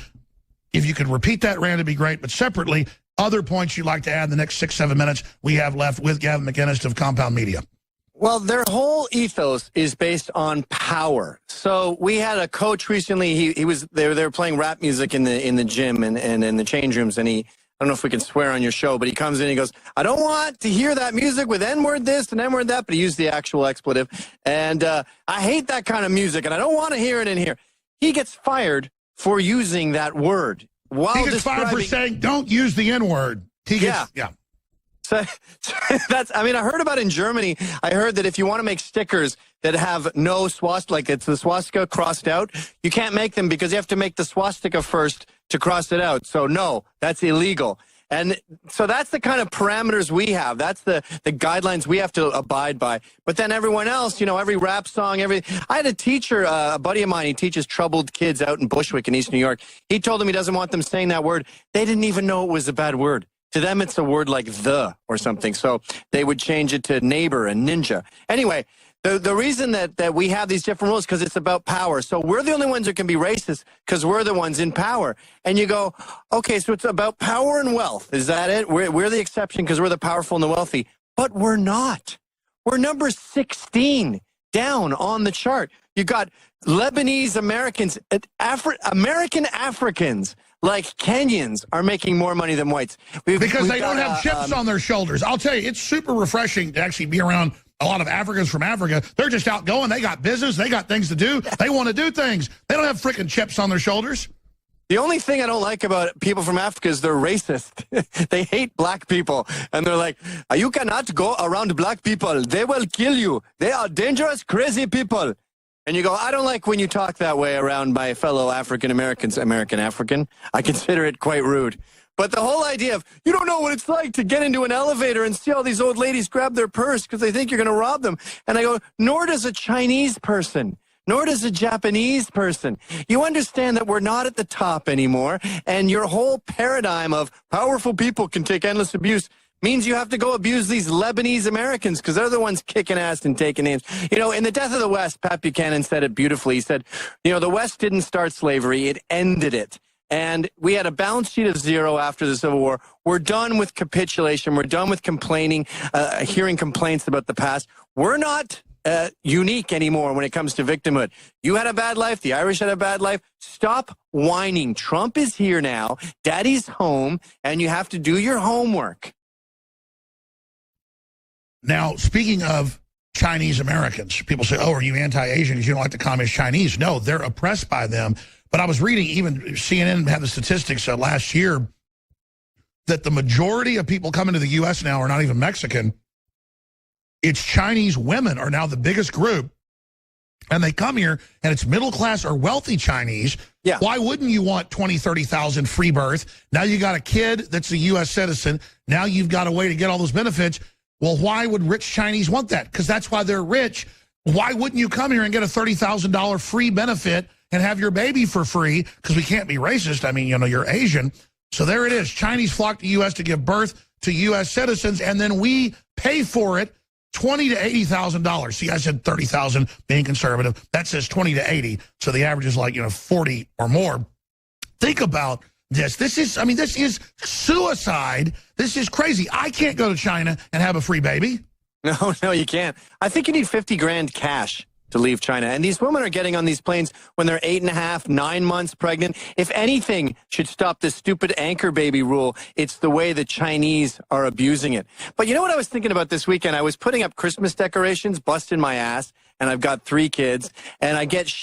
If you could repeat that rant, it'd be great. But separately, other points you'd like to add in the next 6-7 minutes we have left with Gavin McInnes of Compound Media. Well, their whole ethos is based on power. So we had a coach recently. They were playing rap music in the gym and in the change rooms, and I don't know if we can swear on your show, but he comes in and he goes, I don't want to hear that music with N-word this and N-word that, but he used the actual expletive. And I hate that kind of music, and I don't want to hear it in here. He gets fired for using that word. He gets fired for saying, don't use the N-word. Yeah. So I heard about in Germany, I heard that if you want to make stickers that have no swastika, like it's the swastika crossed out, you can't make them because you have to make the swastika first to cross it out. So no, that's illegal. And so that's the kind of parameters we have. That's the guidelines we have to abide by. But then everyone else, every rap song, I had a teacher, a buddy of mine, he teaches troubled kids out in Bushwick in East New York. He told them he doesn't want them saying that word. They didn't even know it was a bad word. To them, it's a word like the or something. So they would change it to neighbor and ninja. Anyway, the reason that we have these different rules is because it's about power. So we're the only ones that can be racist because we're the ones in power. And you go, okay, so it's about power and wealth. Is that it? We're the exception because we're the powerful and the wealthy. But we're not. We're number 16 down on the chart. You got Lebanese Americans, American Africans, like Kenyans, are making more money than whites. Because they don't have chips on their shoulders. I'll tell you, it's super refreshing to actually be around a lot of Africans from Africa. They're just outgoing. They got business. They got things to do. They want to do things. They don't have freaking chips on their shoulders. The only thing I don't like about people from Africa is they're racist. They hate black people. And they're like, you cannot go around black people. They will kill you. They are dangerous, crazy people. And you go, I don't like when you talk that way around my fellow African-Americans. American. I consider it quite rude. But the whole idea of, you don't know what it's like to get into an elevator and see all these old ladies grab their purse because they think you're going to rob them. And I go, nor does a Chinese person, nor does a Japanese person. You understand that we're not at the top anymore, and your whole paradigm of powerful people can take endless abuse means you have to go abuse these Lebanese Americans because they're the ones kicking ass and taking names. In The Death of the West, Pat Buchanan said it beautifully. He said, the West didn't start slavery, it ended it. And we had a balance sheet of 0 after the Civil War. We're done with capitulation. We're done with complaining, hearing complaints about the past. We're not unique anymore when it comes to victimhood. You had a bad life. The Irish had a bad life. Stop whining. Trump is here now. Daddy's home, and you have to do your homework. Now, speaking of Chinese Americans, people say, are you anti-Asian because you don't like the communist Chinese? No, they're oppressed by them. But I was reading, even CNN had the statistics last year, that the majority of people coming to the U.S. now are not even Mexican. It's Chinese women are now the biggest group. And they come here, and it's middle class or wealthy Chinese. Yeah. Why wouldn't you want 20, 30,000 free birth? Now you got a kid that's a U.S. citizen. Now you've got a way to get all those benefits. Well, why would rich Chinese want that? Because that's why they're rich. Why wouldn't you come here and get a $30,000 free benefit and have your baby for free? Because we can't be racist. I mean, you're Asian. So there it is. Chinese flock to U.S. to give birth to U.S. citizens, and then we pay for it $20,000 to $80,000. See, I said 30,000 being conservative. That says 20 to 80. So the average is like, 40 or more. Think about this. This is suicide. This is crazy. I can't go to China and have a free baby. No, you can't. I think you need 50 grand cash to leave China. And these women are getting on these planes when they're 8.5, 9 months pregnant. If anything should stop this stupid anchor baby rule, it's the way the Chinese are abusing it. But you know what I was thinking about this weekend? I was putting up Christmas decorations, busting my ass, and I've got 3 kids, and I get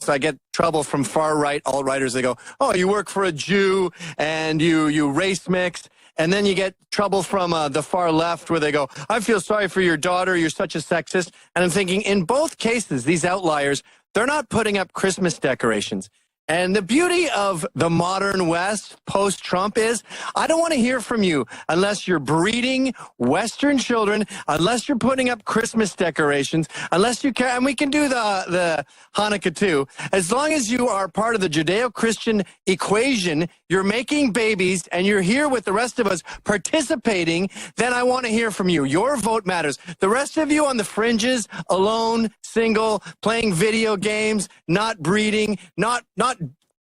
I get trouble from far-right alt-righters. They go, oh, you work for a Jew, and you race mix. And then you get trouble from the far left where they go, I feel sorry for your daughter. You're such a sexist. And I'm thinking, in both cases, these outliers, they're not putting up Christmas decorations. And the beauty of the modern West post-Trump is I don't want to hear from you unless you're breeding Western children, unless you're putting up Christmas decorations, unless you care. And we can do the Hanukkah too. As long as you are part of the Judeo-Christian equation, you're making babies and you're here with the rest of us participating, then I want to hear from you. Your vote matters. The rest of you on the fringes, alone, single, playing video games, not breeding, not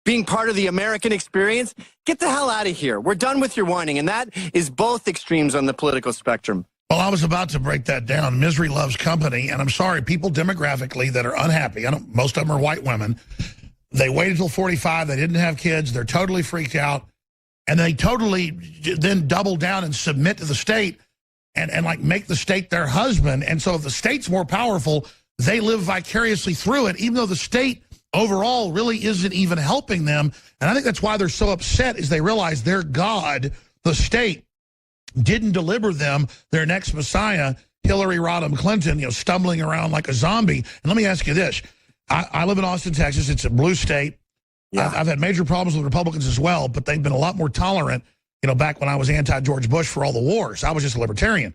being part of the American experience, get the hell out of here. We're done with your whining, and that is both extremes on the political spectrum. Well, I was about to break that down. Misery loves company, and I'm sorry, people demographically that are unhappy, most of them are white women, they waited until 45, they didn't have kids, they're totally freaked out, and they totally then double down and submit to the state and like make the state their husband. And so if the state's more powerful, they live vicariously through it, even though the state overall really isn't even helping them. And I think that's why they're so upset, is they realize their God, the state, didn't deliver them their next Messiah, Hillary Rodham Clinton, stumbling around like a zombie. And let me ask you this. I live in Austin, Texas. It's a blue state. Yeah. I've had major problems with Republicans as well, but they've been a lot more tolerant, back when I was anti-George Bush for all the wars. I was just a libertarian.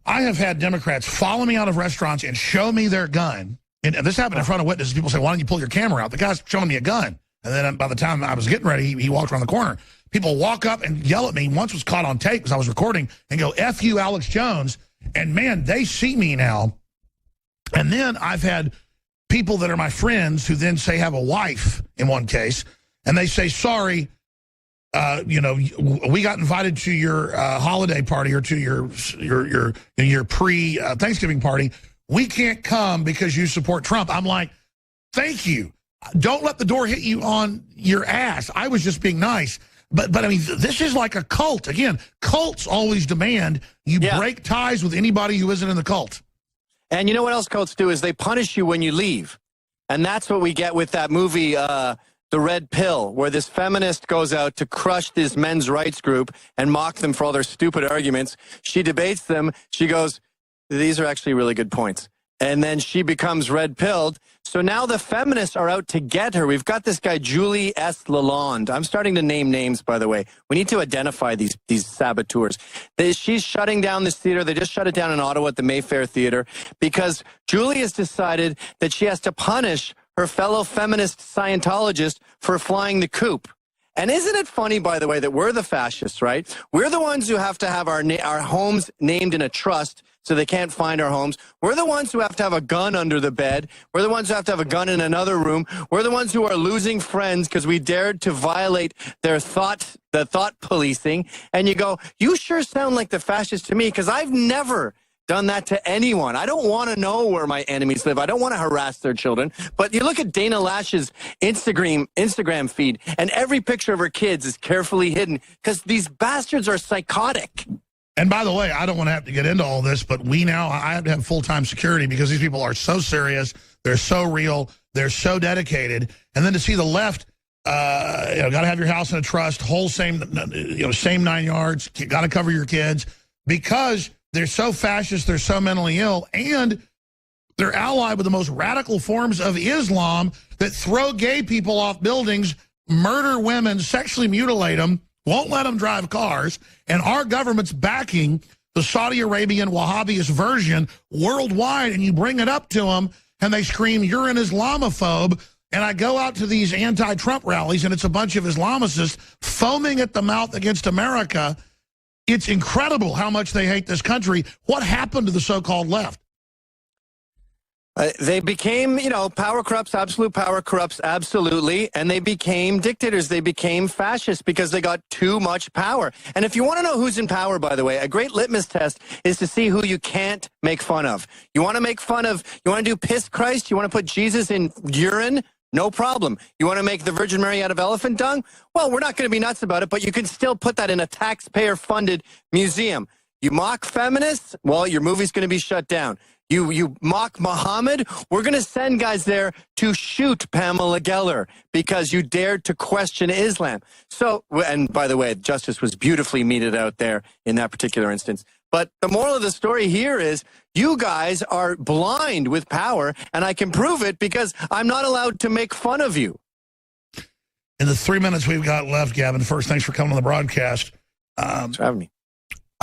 I have had Democrats follow me out of restaurants and show me their gun. And this happened in front of witnesses. People say, why don't you pull your camera out? The guy's showing me a gun. And then by the time I was getting ready, he walked around the corner. People walk up and yell at me. Once was caught on tape because I was recording and go, F you, Alex Jones. And, man, they see me now. And then I've had people that are my friends who then say have a wife in one case. And they say, sorry, we got invited to your holiday party or to your pre-Thanksgiving party. We can't come because you support Trump. I'm like, thank you. Don't let the door hit you on your ass. I was just being nice. But I mean, this is like a cult. Again, cults always demand you break ties with anybody who isn't in the cult. And you know what else cults do is they punish you when you leave. And that's what we get with that movie, The Red Pill, where this feminist goes out to crush this men's rights group and mock them for all their stupid arguments. She debates them. She goes, these are actually really good points. And then she becomes red-pilled. So now the feminists are out to get her. We've got this guy, Julie S. Lalonde. I'm starting to name names, by the way. We need to identify these saboteurs. She's shutting down this theater. They just shut it down in Ottawa at the Mayfair Theater because Julie has decided that she has to punish her fellow feminist Scientologist for flying the coop. And isn't it funny, by the way, that we're the fascists, right? We're the ones who have to have our homes named in a trust so they can't find our homes. We're the ones who have to have a gun under the bed. We're the ones who have to have a gun in another room. We're the ones who are losing friends because we dared to violate the thought policing. And you go, you sure sound like the fascist to me because I've never done that to anyone. I don't want to know where my enemies live. I don't want to harass their children. But you look at Dana Lash's Instagram feed, and every picture of her kids is carefully hidden because these bastards are psychotic. And by the way, I don't want to have to get into all this, but I have to have full-time security because these people are so serious, they're so real, they're so dedicated. And then to see the left, got to have your house in a trust, whole same 9 yards, got to cover your kids because they're so fascist, they're so mentally ill, and they're allied with the most radical forms of Islam that throw gay people off buildings, murder women, sexually mutilate them, won't let them drive cars, and our government's backing the Saudi Arabian Wahhabist version worldwide, and you bring it up to them, and they scream, you're an Islamophobe, and I go out to these anti-Trump rallies, and it's a bunch of Islamicists foaming at the mouth against America. It's incredible how much they hate this country. What happened to the so-called left? They became, power corrupts, absolute power corrupts, absolutely. And they became dictators. They became fascists because they got too much power. And if you want to know who's in power, by the way, a great litmus test is to see who you can't make fun of. You want to make fun of, you want to do piss Christ? You want to put Jesus in urine? No problem. You want to make the Virgin Mary out of elephant dung? Well, we're not going to be nuts about it, but you can still put that in a taxpayer-funded museum. You mock feminists? Well, your movie's going to be shut down. You mock Muhammad? We're going to send guys there to shoot Pamela Geller because you dared to question Islam. So, and by the way, justice was beautifully meted out there in that particular instance. But the moral of the story here is you guys are blind with power, and I can prove it because I'm not allowed to make fun of you. In the 3 minutes we've got left, Gavin, first, thanks for coming on the broadcast. Thanks for having me.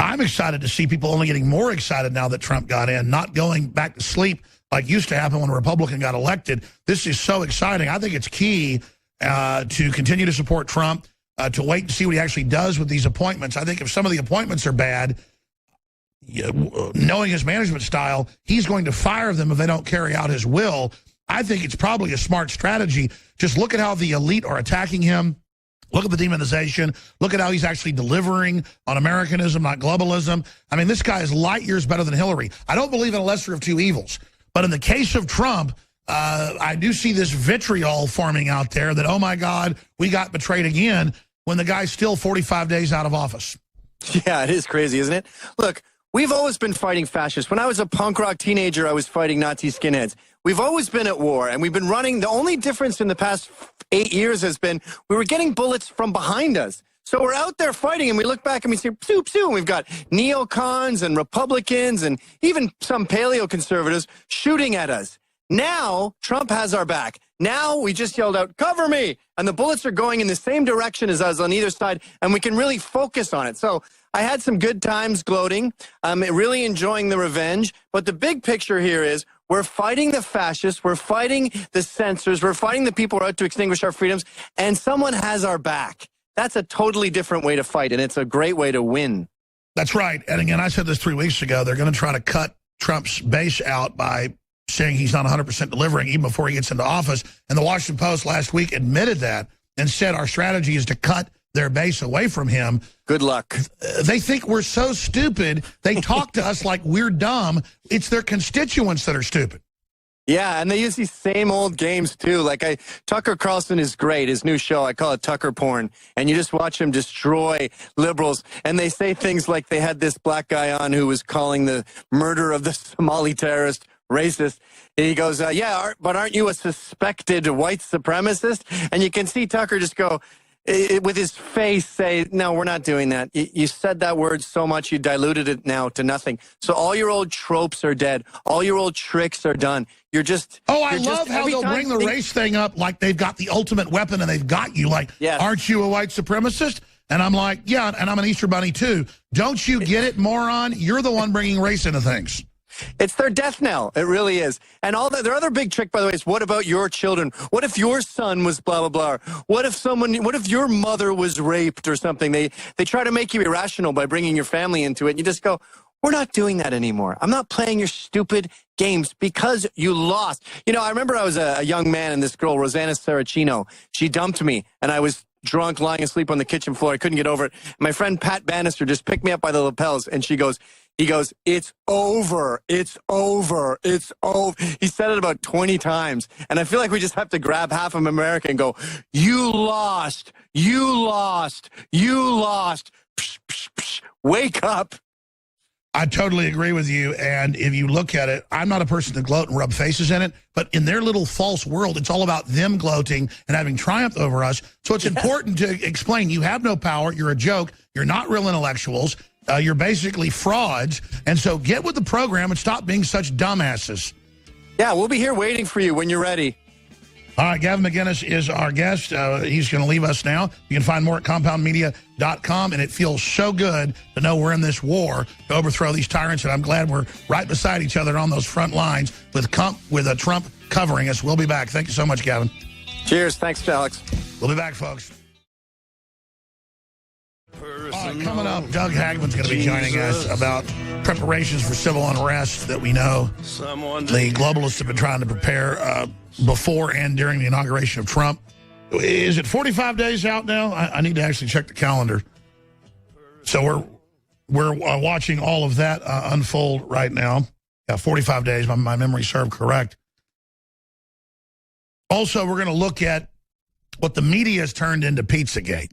I'm excited to see people only getting more excited now that Trump got in, not going back to sleep like used to happen when a Republican got elected. This is so exciting. I think it's key to continue to support Trump, to wait and see what he actually does with these appointments. I think if some of the appointments are bad, knowing his management style, he's going to fire them if they don't carry out his will. I think it's probably a smart strategy. Just look at how the elite are attacking him. Look at the demonization. Look at how he's actually delivering on Americanism, not globalism. I mean, this guy is light years better than Hillary. I don't believe in a lesser of two evils. But in the case of Trump, I do see this vitriol forming out there that, oh, my God, we got betrayed again when the guy's still 45 days out of office. Yeah, it is crazy, isn't it? Look, we've always been fighting fascists. When I was a punk rock teenager, I was fighting Nazi skinheads. We've always been at war, and we've been running. The only difference in the past 8 years has been we were getting bullets from behind us. So we're out there fighting, and we look back and we say, psoo, psoo, and we've got neocons and Republicans and even some paleoconservatives shooting at us. Now, Trump has our back. Now, we just yelled out, cover me, and the bullets are going in the same direction as us on either side, and we can really focus on it. So I had some good times gloating. I'm really enjoying the revenge, but the big picture here is we're fighting the fascists, we're fighting the censors, we're fighting the people who are out to extinguish our freedoms, and someone has our back. That's a totally different way to fight, and it's a great way to win. That's right. And again, I said this 3 weeks ago. They're going to try to cut Trump's base out by saying he's not 100% delivering even before he gets into office. And the Washington Post last week admitted that and said our strategy is to cut their base away from him. Good luck. They think we're so stupid. They talk to us like we're dumb. It's their constituents that are stupid. Yeah, and they use these same old games, too. Like, Tucker Carlson is great. His new show, I call it Tucker Porn. And you just watch him destroy liberals. And they say things like they had this black guy on who was calling the murder of the Somali terrorist racist. And he goes, yeah, but aren't you a suspected white supremacist? And you can see Tucker just go, with his face, say, no, we're not doing that. You said that word so much, you diluted it now to nothing. So all your old tropes are dead. All your old tricks are done. You're just... Oh, I love how they'll bring the race thing up like they've got the ultimate weapon and they've got you. Like, yes. Aren't you a white supremacist? And I'm like, yeah, and I'm an Easter Bunny too. Don't you get it, moron? You're the one bringing race into things. It's their death knell. It really is. And their other big trick, by the way, is what about your children? What if your son was blah, blah, blah? What if your mother was raped or something? They try to make you irrational by bringing your family into it. And you just go, we're not doing that anymore. I'm not playing your stupid games because you lost. You know, I remember I was a young man and this girl, Rosanna Saracino, she dumped me and I was drunk, lying asleep on the kitchen floor. I couldn't get over it. My friend Pat Bannister just picked me up by the lapels and he goes, it's over. It's over. It's over. He said it about 20 times. And I feel like we just have to grab half of America and go, you lost. You lost. You lost. Psh, psh, psh. Wake up. I totally agree with you. And if you look at it, I'm not a person to gloat and rub faces in it. But in their little false world, it's all about them gloating and having triumphed over us. So it's important to explain you have no power. You're a joke. You're not real intellectuals. You're basically frauds. And so get with the program and stop being such dumbasses. Yeah, we'll be here waiting for you when you're ready. All right, Gavin McInnes is our guest. He's going to leave us now. You can find more at compoundmedia.com, and it feels so good to know we're in this war to overthrow these tyrants, and I'm glad we're right beside each other on those front lines with Trump covering us. We'll be back. Thank you so much, Gavin. Cheers. Thanks, Alex. We'll be back, folks. Coming up, Doug Hagman's going to be joining us about preparations for civil unrest that we know the globalists have been trying to prepare before and during the inauguration of Trump. Is it 45 days out now? I need to actually check the calendar. So we're watching all of that unfold right now. 45 days, my memory served correct. Also, we're going to look at what the media has turned into Pizzagate.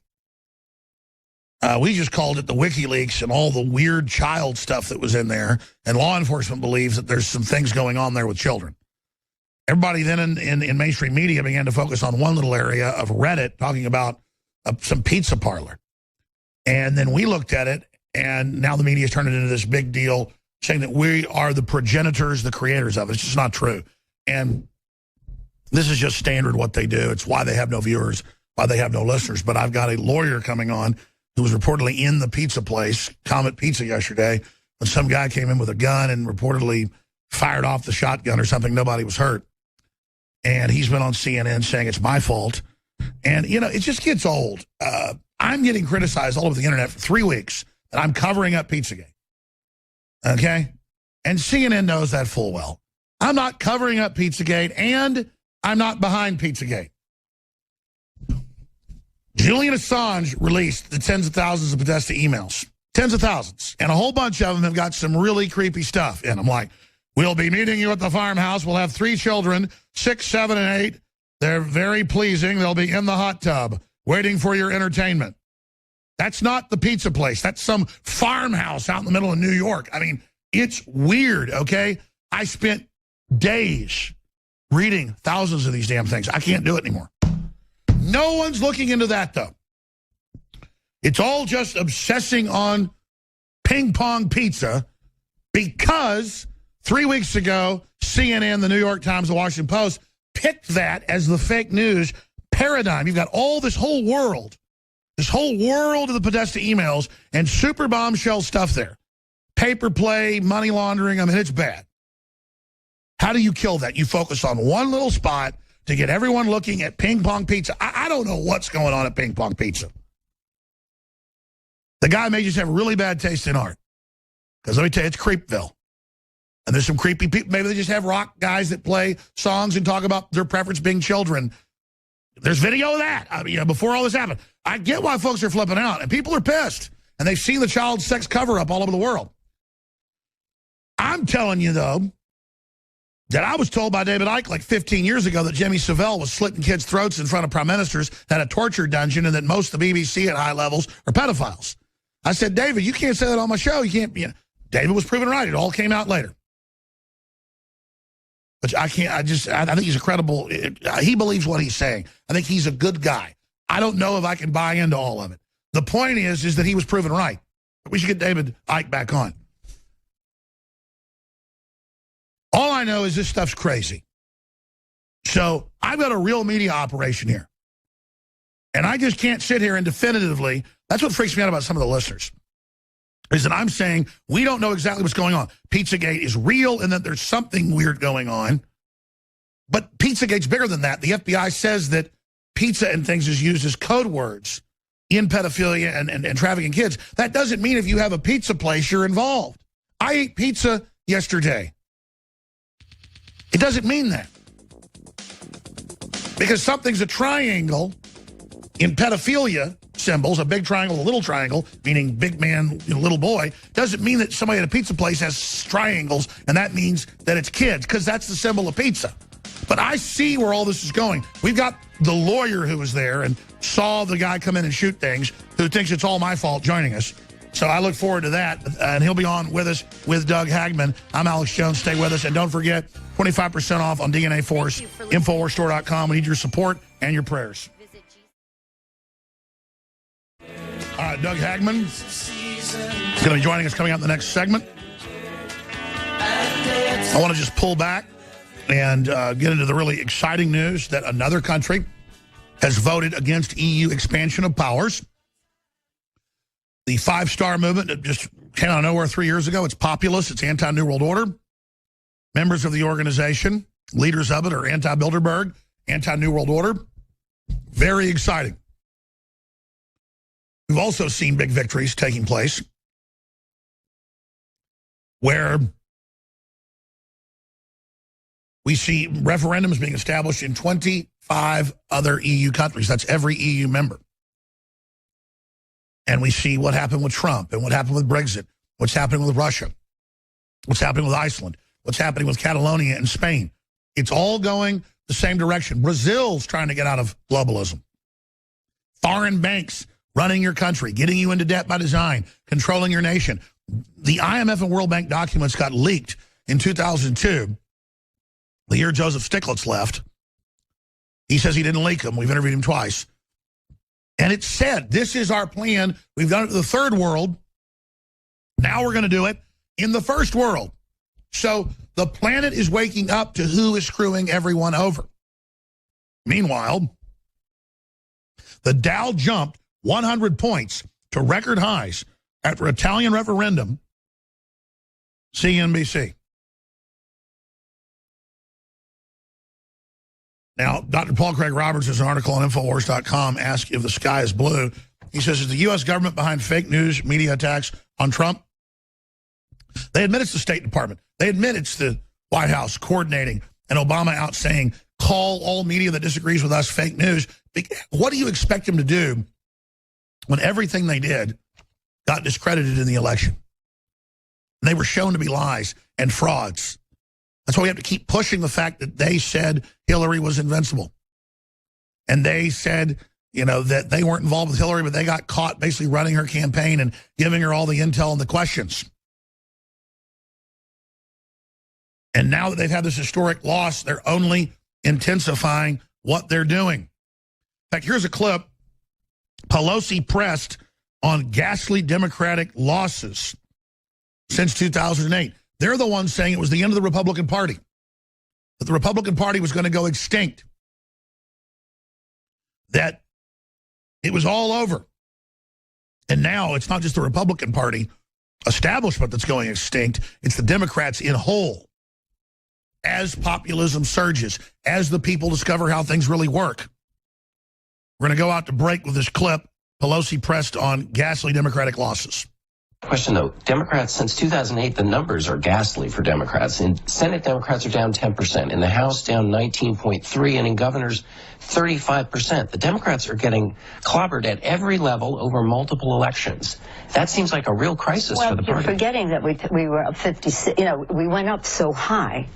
We just called it the WikiLeaks and all the weird child stuff that was in there. And law enforcement believes that there's some things going on there with children. Everybody then in mainstream media began to focus on one little area of Reddit talking about some pizza parlor. And then we looked at it, and now the media's turned it into this big deal, saying that we are the progenitors, the creators of it. It's just not true. And this is just standard what they do. It's why they have no viewers, why they have no listeners. But I've got a lawyer coming on who was reportedly in the pizza place, Comet Pizza, yesterday, when some guy came in with a gun and reportedly fired off the shotgun or something. Nobody was hurt. And he's been on CNN saying it's my fault. And, you know, it just gets old. I'm getting criticized all over the internet for 3 weeks that I'm covering up Pizzagate. Okay? And CNN knows that full well. I'm not covering up Pizzagate, and I'm not behind Pizzagate. Julian Assange released the tens of thousands of Podesta emails. Tens of thousands. And a whole bunch of them have got some really creepy stuff in them. Like, we'll be meeting you at the farmhouse. We'll have 3 children, 6, 7, and 8. They're very pleasing. They'll be in the hot tub waiting for your entertainment. That's not the pizza place. That's some farmhouse out in the middle of New York. I mean, it's weird, okay? I spent days reading thousands of these damn things. I can't do it anymore. No one's looking into that, though. It's all just obsessing on ping pong pizza because 3 weeks ago, CNN, the New York Times, the Washington Post picked that as the fake news paradigm. You've got all this whole world of the Podesta emails and super bombshell stuff there. Paper play, money laundering, I mean, it's bad. How do you kill that? You focus on one little spot to get everyone looking at ping pong pizza. I don't know what's going on at ping pong pizza. The guy may just have really bad taste in art. Because let me tell you, it's Creepville. And there's some creepy people. Maybe they just have rock guys that play songs and talk about their preference being children. There's video of that. I mean, you know, before all this happened. I get why folks are flipping out. And people are pissed. And they've seen the child sex cover-up all over the world. I'm telling you, though, that I was told by David Icke like 15 years ago that Jimmy Savile was slitting kids' throats in front of prime ministers at a torture dungeon and that most of the BBC at high levels are pedophiles. I said, David, you can't say that on my show. You can't. You know. David was proven right. It all came out later. But I can't. I think he's a credible. He believes what he's saying. I think he's a good guy. I don't know if I can buy into all of it. The point is that he was proven right. We should get David Icke back on. All I know is this stuff's crazy. So I've got a real media operation here. And I just can't sit here and definitively, that's what freaks me out about some of the listeners, is that I'm saying we don't know exactly what's going on. Pizzagate is real and that there's something weird going on. But Pizzagate's bigger than that. The FBI says that pizza and things is used as code words in pedophilia and trafficking kids. That doesn't mean if you have a pizza place, you're involved. I ate pizza yesterday. It doesn't mean that. Because something's a triangle in pedophilia symbols, a big triangle, a little triangle, meaning big man, little boy, doesn't mean that somebody at a pizza place has triangles, and that means that it's kids, because that's the symbol of pizza. But I see where all this is going. We've got the lawyer who was there and saw the guy come in and shoot things, who thinks it's all my fault, joining us. So I look forward to that, and he'll be on with us with Doug Hagmann. I'm Alex Jones. Stay with us, and don't forget, 25% off on DNA Force, InfoWarsStore.com. We need your support and your prayers. All right, Doug Hagmann is going to be joining us coming up in the next segment. I want to just pull back and get into the really exciting news that another country has voted against EU expansion of powers. The Five-Star Movement that just came out of nowhere 3 years ago. It's populist. It's anti-New World Order. Members of the organization, leaders of it, are anti-Bilderberg, anti-New World Order. Very exciting. We've also seen big victories taking place where we see referendums being established in 25 other EU countries. That's every EU member. And we see what happened with Trump and what happened with Brexit, what's happening with Russia, what's happening with Iceland, what's happening with Catalonia and Spain. It's all going the same direction. Brazil's trying to get out of globalism. Foreign banks running your country, getting you into debt by design, controlling your nation. The IMF and World Bank documents got leaked in 2002, the year Joseph Stiglitz left. He says he didn't leak them. We've interviewed him twice. And it said, this is our plan. We've done it to the third world. Now we're going to do it in the first world. So the planet is waking up to who is screwing everyone over. Meanwhile, the Dow jumped 100 points to record highs after Italian referendum, CNBC. Now, Dr. Paul Craig Roberts has an article on Infowars.com asked if the sky is blue. He says, is the U.S. government behind fake news media attacks on Trump? They admit it's the State Department. They admit it's the White House coordinating and Obama out saying, call all media that disagrees with us fake news. What do you expect them to do when everything they did got discredited in the election? And they were shown to be lies and frauds. That's why we have to keep pushing the fact that they said Hillary was invincible. And they said, you know, that they weren't involved with Hillary, but they got caught basically running her campaign and giving her all the intel and the questions. And now that they've had this historic loss, they're only intensifying what they're doing. In fact, here's a clip. Pelosi pressed on ghastly Democratic losses since 2008. They're the ones saying it was the end of the Republican Party, that the Republican Party was going to go extinct, that it was all over. And now it's not just the Republican Party establishment that's going extinct, it's the Democrats in whole. As populism surges, as the people discover how things really work. We're going to go out to break with this clip. Pelosi pressed on ghastly Democratic losses. Question, though. Democrats, since 2008, the numbers are ghastly for Democrats. In Senate, Democrats are down 10%. In the House, down 19.3%. And in governors, 35%. The Democrats are getting clobbered at every level over multiple elections. That seems like a real crisis for the party. Well, you're forgetting that we were up 56. You know, we went up so high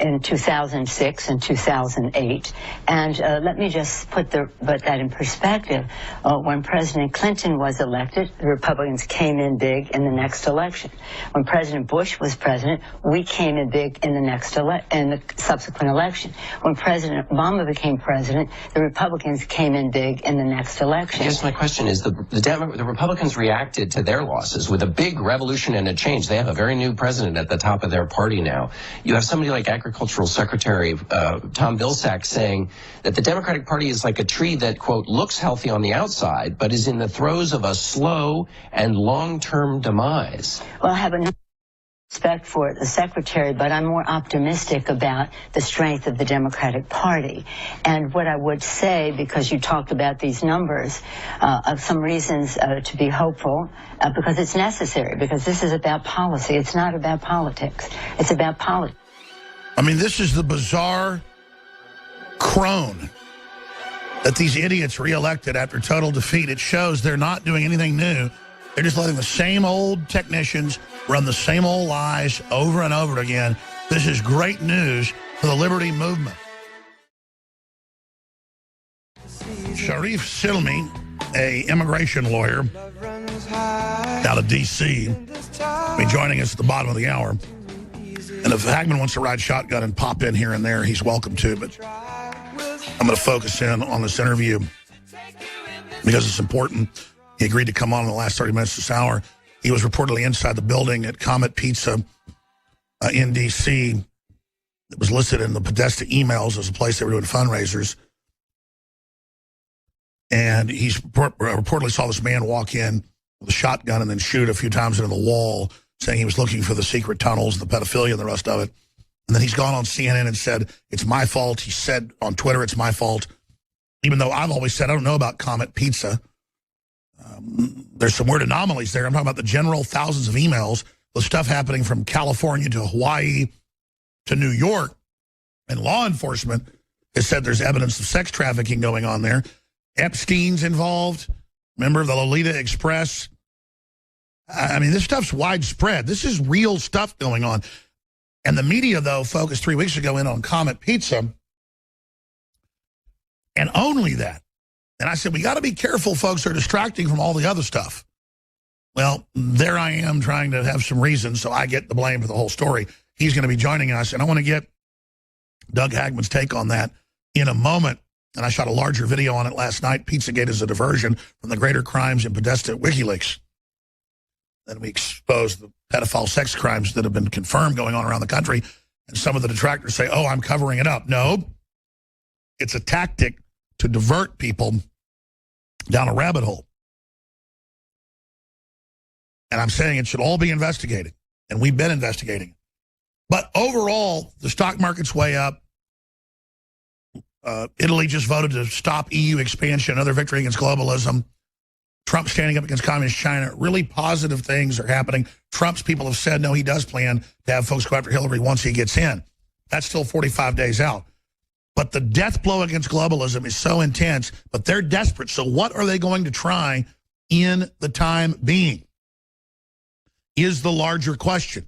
in 2006 and 2008. And let me just put that in perspective. When President Clinton was elected, the Republicans came in big in the next election. When President Bush was president, we came in big in the subsequent election. When President Obama became president, the Republicans came in big in the next election. I guess my question is, the Republicans reacted to their losses with a big revolution and a change. They have a very new president at the top of their party now. You have somebody like Agricultural Secretary Tom Vilsack saying that the Democratic Party is like a tree that, quote, looks healthy on the outside, but is in the throes of a slow and long-term demise. Well, I have enough respect for the secretary, but I'm more optimistic about the strength of the Democratic Party. And what I would say, because you talked about these numbers, of some reasons to be hopeful, because it's necessary, because this is about policy. It's not about politics. It's about politics. I mean, this is the bizarre crone that these idiots reelected after total defeat. It shows they're not doing anything new. They're just letting the same old technicians run the same old lies over and over again. This is great news for the liberty movement. Sharif Silmi, a immigration lawyer out of D.C., will be joining us at the bottom of the hour. And if Hagmann wants to ride shotgun and pop in here and there, he's welcome to. But I'm going to focus in on this interview because it's important. He agreed to come on in the last 30 minutes this hour. He was reportedly inside the building at Comet Pizza in D.C. It was listed in the Podesta emails as a place they were doing fundraisers. And he reportedly saw this man walk in with a shotgun and then shoot a few times into the wall, saying he was looking for the secret tunnels, the pedophilia, and the rest of it. And then he's gone on CNN and said, it's my fault. He said on Twitter, it's my fault. Even though I've always said, I don't know about Comet Pizza. There's some weird anomalies there. I'm talking about the general thousands of emails, the stuff happening from California to Hawaii to New York, and law enforcement has said there's evidence of sex trafficking going on there. Epstein's involved, member of the Lolita Express. I mean, this stuff's widespread. This is real stuff going on. And the media, though, focused 3 weeks ago in on Comet Pizza, and only that. And I said, we got to be careful, folks. They're distracting from all the other stuff. Well, there I am trying to have some reasons, so I get the blame for the whole story. He's going to be joining us, and I want to get Doug Hagmann's take on that in a moment. And I shot a larger video on it last night. Pizzagate is a diversion from the greater crimes in Podesta WikiLeaks. Then we exposed the pedophile sex crimes that have been confirmed going on around the country. And some of the detractors say, oh, I'm covering it up. No, it's a tactic to divert people down a rabbit hole. And I'm saying it should all be investigated. And we've been investigating. But overall, the stock market's way up. Italy just voted to stop EU expansion, another victory against globalism. Trump standing up against communist China. Really positive things are happening. Trump's people have said, no, he does plan to have folks go after Hillary once he gets in. That's still 45 days out. But the death blow against globalism is so intense, but they're desperate. So what are they going to try in the time being is the larger question.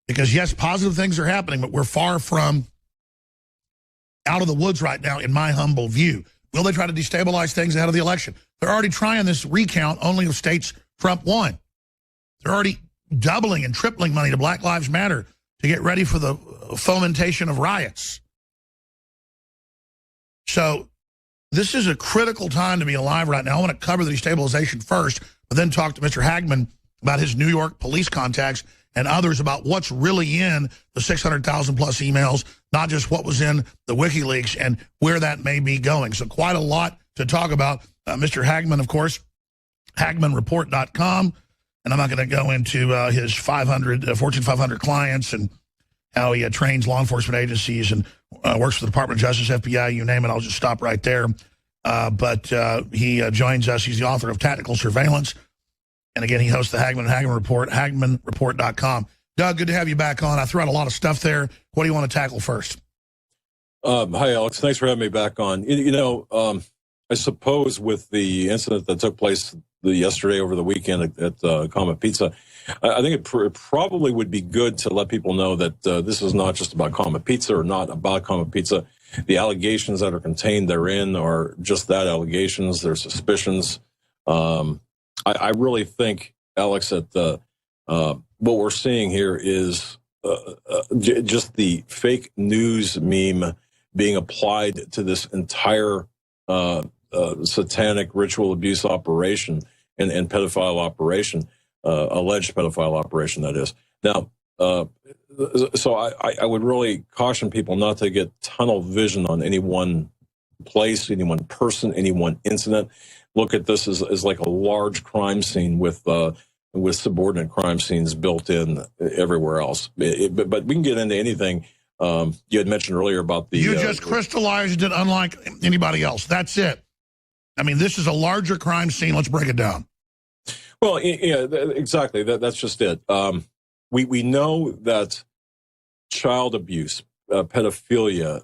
Because, yes, positive things are happening, but we're far from out of the woods right now, in my humble view. Will they try to destabilize things ahead of the election? They're already trying this recount only of states Trump won. They're already doubling and tripling money to Black Lives Matter to get ready for the fomentation of riots. So this is a critical time to be alive right now. I want to cover the destabilization first, but then talk to Mr. Hagmann about his New York police contacts and others about what's really in the 600,000 plus emails, not just what was in the WikiLeaks and where that may be going. So quite a lot to talk about. Mr. Hagmann, of course, Hagmanreport.com. And I'm not going to go into his Fortune 500 clients and how he trains law enforcement agencies and works for the Department of Justice, FBI, you name it. I'll just stop right there. But he joins us. He's the author of Tactical Surveillance. And again, he hosts the Hagmann Report, Hagmanreport.com. Doug, good to have you back on. I threw out a lot of stuff there. What do you want to tackle first? Hi, Alex. Thanks for having me back on. I suppose with the incident that took place yesterday over the weekend at Comet Pizza, I think it probably would be good to let people know that this is not just about Comet Pizza or not about Comet Pizza. The allegations that are contained therein are just that, allegations. They're suspicions. I really think, Alex, that what we're seeing here is just the fake news meme being applied to this entire satanic ritual abuse operation and pedophile operation, alleged pedophile operation, that is. Now, so I would really caution people not to get tunnel vision on any one place, any one person, any one incident. Look at this as like a large crime scene with subordinate crime scenes built in everywhere else. But we can get into anything. You had mentioned earlier about the... You just crystallized it unlike anybody else. That's it. I mean, this is a larger crime scene. Let's break it down. Well, yeah, exactly. That's just it. We know that child abuse, pedophilia,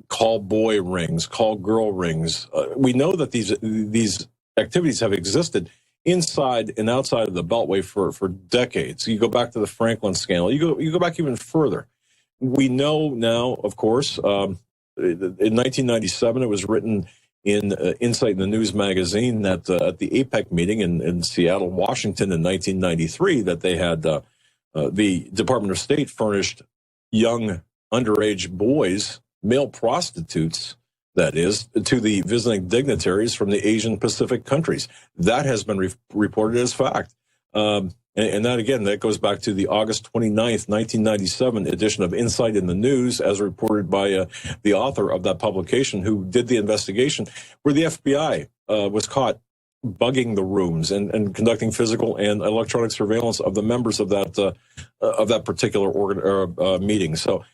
call boy rings, call girl rings. We know that these activities have existed inside and outside of the Beltway for decades. You go back to the Franklin scandal. You go back even further. We know now, of course, in 1997, it was written in Insight in the News magazine that at the APEC meeting in Seattle, Washington in 1993, that they had the Department of State furnished young underage boys, male prostitutes, that is, to the visiting dignitaries from the Asian Pacific countries. That has been reported as fact. And that, again, that goes back to the August 29th, 1997 edition of Insight in the News, as reported by the author of that publication who did the investigation, where the FBI was caught bugging the rooms and conducting physical and electronic surveillance of the members of that particular meeting. So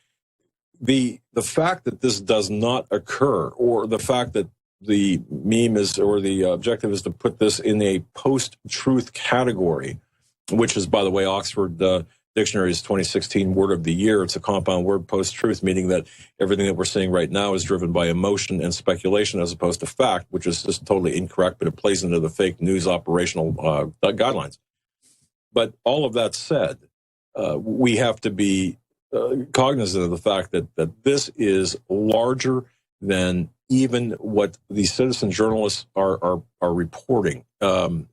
the fact that this does not occur, or the fact that the meme is, or the objective is to put this in a post-truth category, which is, by the way, Oxford Dictionary's 2016 word of the year. It's a compound word, post-truth, meaning that everything that we're seeing right now is driven by emotion and speculation as opposed to fact, which is just totally incorrect, but it plays into the fake news operational guidelines. But all of that said, we have to be cognizant of the fact that this is larger than even what the citizen journalists are reporting.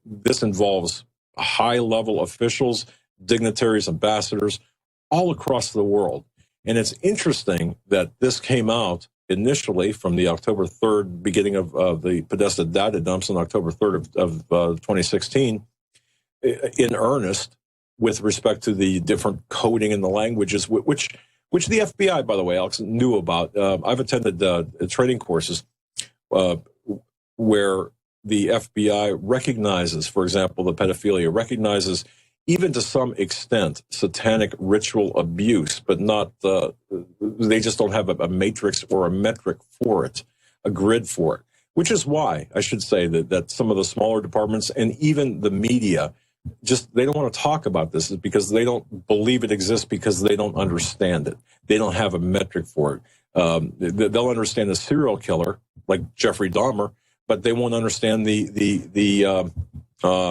This involves high-level officials, dignitaries, ambassadors, all across the world. And it's interesting that this came out initially from the October 3rd beginning of the Podesta data dumps on October 3rd of 2016 in earnest with respect to the different coding in the languages, which the FBI, by the way, Alex, knew about. I've attended training courses where the FBI recognizes, for example, the pedophilia, recognizes even to some extent satanic ritual abuse, but not, they just don't have a matrix or a metric for it, a grid for it, which is why I should say that some of the smaller departments and even the media they don't want to talk about this, is because they don't believe it exists, because they don't understand it. They don't have a metric for it. They'll understand a serial killer like Jeffrey Dahmer, but they won't understand the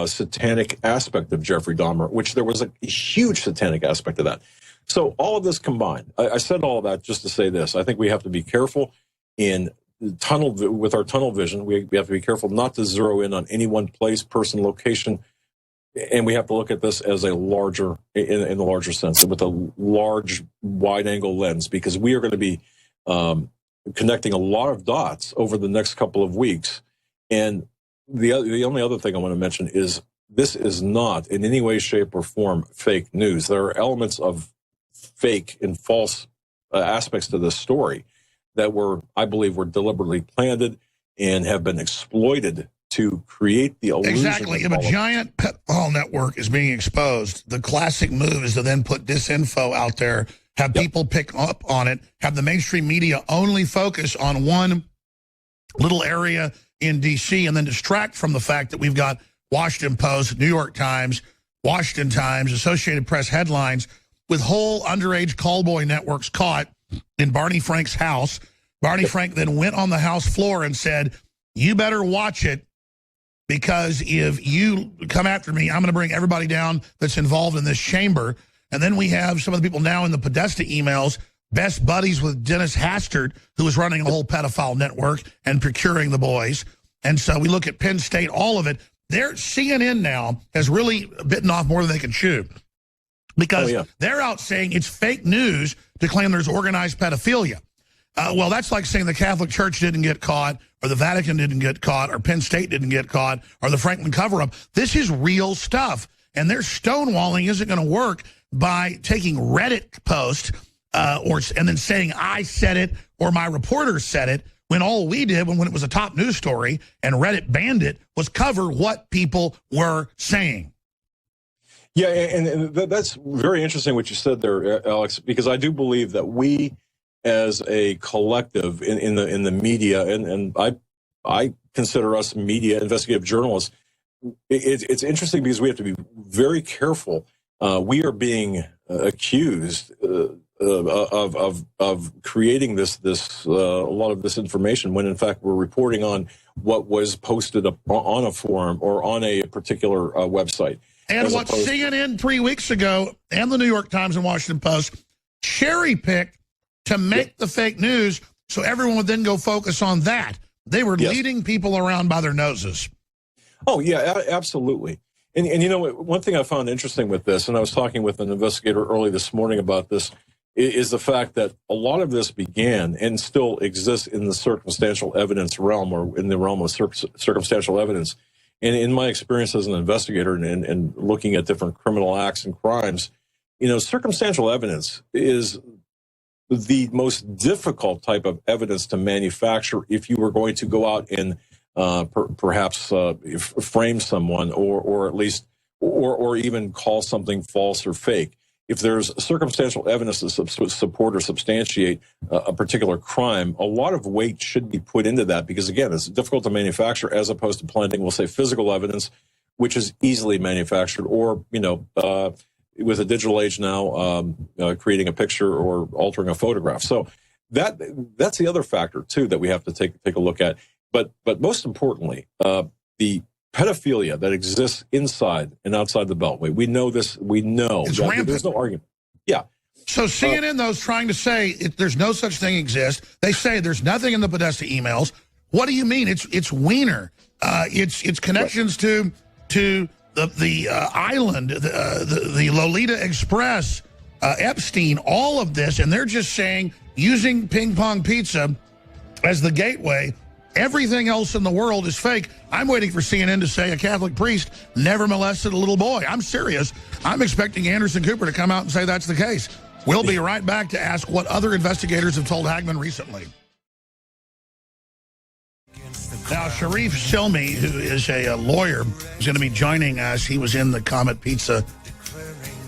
satanic aspect of Jeffrey Dahmer, which there was a huge satanic aspect of that. So all of this combined, I said all of that just to say this. I think we have to be careful with our tunnel vision. We have to be careful not to zero in on any one place, person, location. And we have to look at this as a larger, in the larger sense, with a large, wide-angle lens, because we are going to be connecting a lot of dots over the next couple of weeks. And the only other thing I want to mention is this is not in any way, shape, or form fake news. There are elements of fake and false aspects to this story that I believe were deliberately planted and have been exploited to create the illusion. Exactly. If a giant pedophile network is being exposed, the classic move is to then put disinfo out there, have people pick up on it, have the mainstream media only focus on one little area in D.C. and then distract from the fact that we've got Washington Post, New York Times, Washington Times, Associated Press headlines with whole underage callboy networks caught in Barney Frank's house. Barney Frank then went on the House floor and said, you better watch it, because if you come after me, I'm going to bring everybody down that's involved in this chamber. And then we have some of the people now in the Podesta emails, best buddies with Dennis Hastert, who is running a whole pedophile network and procuring the boys. And so we look at Penn State, all of it. CNN now has really bitten off more than they can chew, because they're out saying it's fake news to claim there's organized pedophilia. Well, that's like saying the Catholic Church didn't get caught, or the Vatican didn't get caught, or Penn State didn't get caught, or the Franklin cover-up. This is real stuff, and their stonewalling isn't going to work by taking Reddit posts and then saying I said it or my reporter said it, when all we did when it was a top news story and Reddit banned it was cover what people were saying. Yeah, and that's very interesting what you said there, Alex, because I do believe that we, as a collective in the media, and I consider us media investigative journalists, it's interesting because we have to be very careful. We are being accused of creating this a lot of this information, when in fact we're reporting on what was posted on a forum or on a particular website. And what CNN 3 weeks ago and the New York Times and Washington Post cherry-picked to make the fake news, so everyone would then go focus on that. They were leading people around by their noses. Oh, yeah, absolutely. And you know, one thing I found interesting with this, and I was talking with an investigator early this morning about this, is the fact that a lot of this began and still exists in the circumstantial evidence realm, or in the realm of circumstantial evidence. And in my experience as an investigator and looking at different criminal acts and crimes, you know, circumstantial evidence is the most difficult type of evidence to manufacture if you were going to go out and perhaps frame someone or at least or even call something false or fake. if there's circumstantial evidence to support or substantiate a particular crime, a lot of weight should be put into that because, again, it's difficult to manufacture as opposed to planting, we'll say, physical evidence, which is easily manufactured, or, with a digital age now, creating a picture or altering a photograph. So that's the other factor, too, that we have to take a look at. But most importantly, the pedophilia that exists inside and outside the Beltway. We know this. We know. It's rampant. There's no argument. Yeah. So CNN, though, is trying to say there's no such thing exists. They say there's nothing in the Podesta emails. What do you mean? It's Wiener. It's connections to the island, the Lolita Express, Epstein, all of this. And they're just saying, using Ping Pong Pizza as the gateway, everything else in the world is fake. I'm waiting for CNN to say a Catholic priest never molested a little boy. I'm serious. I'm expecting Anderson Cooper to come out and say that's the case. We'll be right back to ask what other investigators have told Hagmann recently. Now, Sharif Silmi, who is a lawyer, is going to be joining us. He was in the Comet Pizza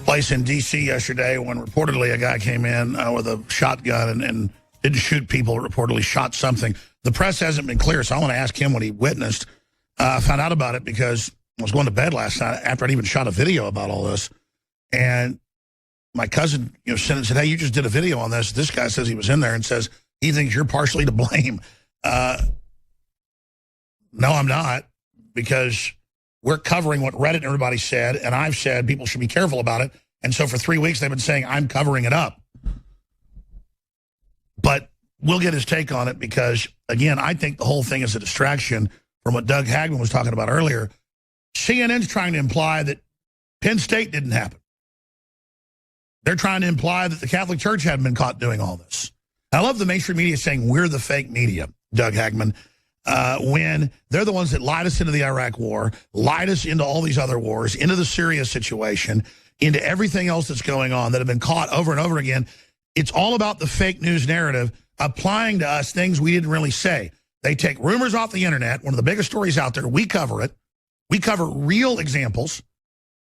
place in D.C. yesterday when reportedly a guy came in with a shotgun and didn't shoot people, reportedly shot something. The press hasn't been clear, so I want to ask him what he witnessed. I found out about it because I was going to bed last night after I'd even shot a video about all this. And my cousin sent and said, hey, you just did a video on this. This guy says he was in there and says he thinks you're partially to blame. No, I'm not, because we're covering what Reddit and everybody said, and I've said people should be careful about it. And so for 3 weeks, they've been saying I'm covering it up. But we'll get his take on it because, again, I think the whole thing is a distraction from what Doug Hagmann was talking about earlier. CNN's trying to imply that Penn State didn't happen. They're trying to imply that the Catholic Church hadn't been caught doing all this. I love the mainstream media saying we're the fake media, Doug Hagmann, when they're the ones that lied us into the Iraq war, lied us into all these other wars, into the Syria situation, into everything else that's going on that have been caught over and over again. It's all about the fake news narrative applying to us things we didn't really say. They take rumors off the internet, one of the biggest stories out there. We cover it. We cover real examples.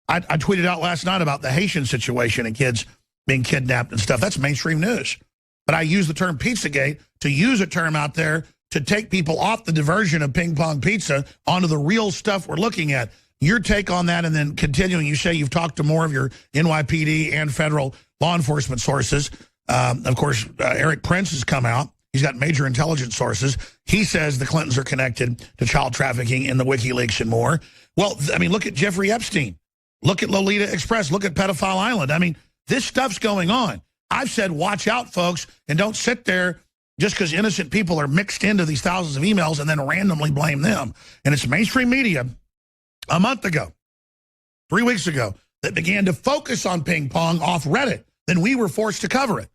I tweeted out last night about the Haitian situation and kids being kidnapped and stuff. That's mainstream news. But I use the term Pizzagate to use a term out there to take people off the diversion of Ping Pong Pizza onto the real stuff we're looking at. Your take on that, and then continuing, you say you've talked to more of your NYPD and federal law enforcement sources. Of course, Eric Prince has come out. He's got major intelligence sources. He says the Clintons are connected to child trafficking in the WikiLeaks and more. Well, I mean, look at Jeffrey Epstein. Look at Lolita Express. Look at Pedophile Island. I mean, this stuff's going on. I've said, watch out, folks, and don't sit there just because innocent people are mixed into these thousands of emails and then randomly blame them. And it's mainstream media a month ago, 3 weeks ago, that began to focus on ping pong off Reddit. Then we were forced to cover it.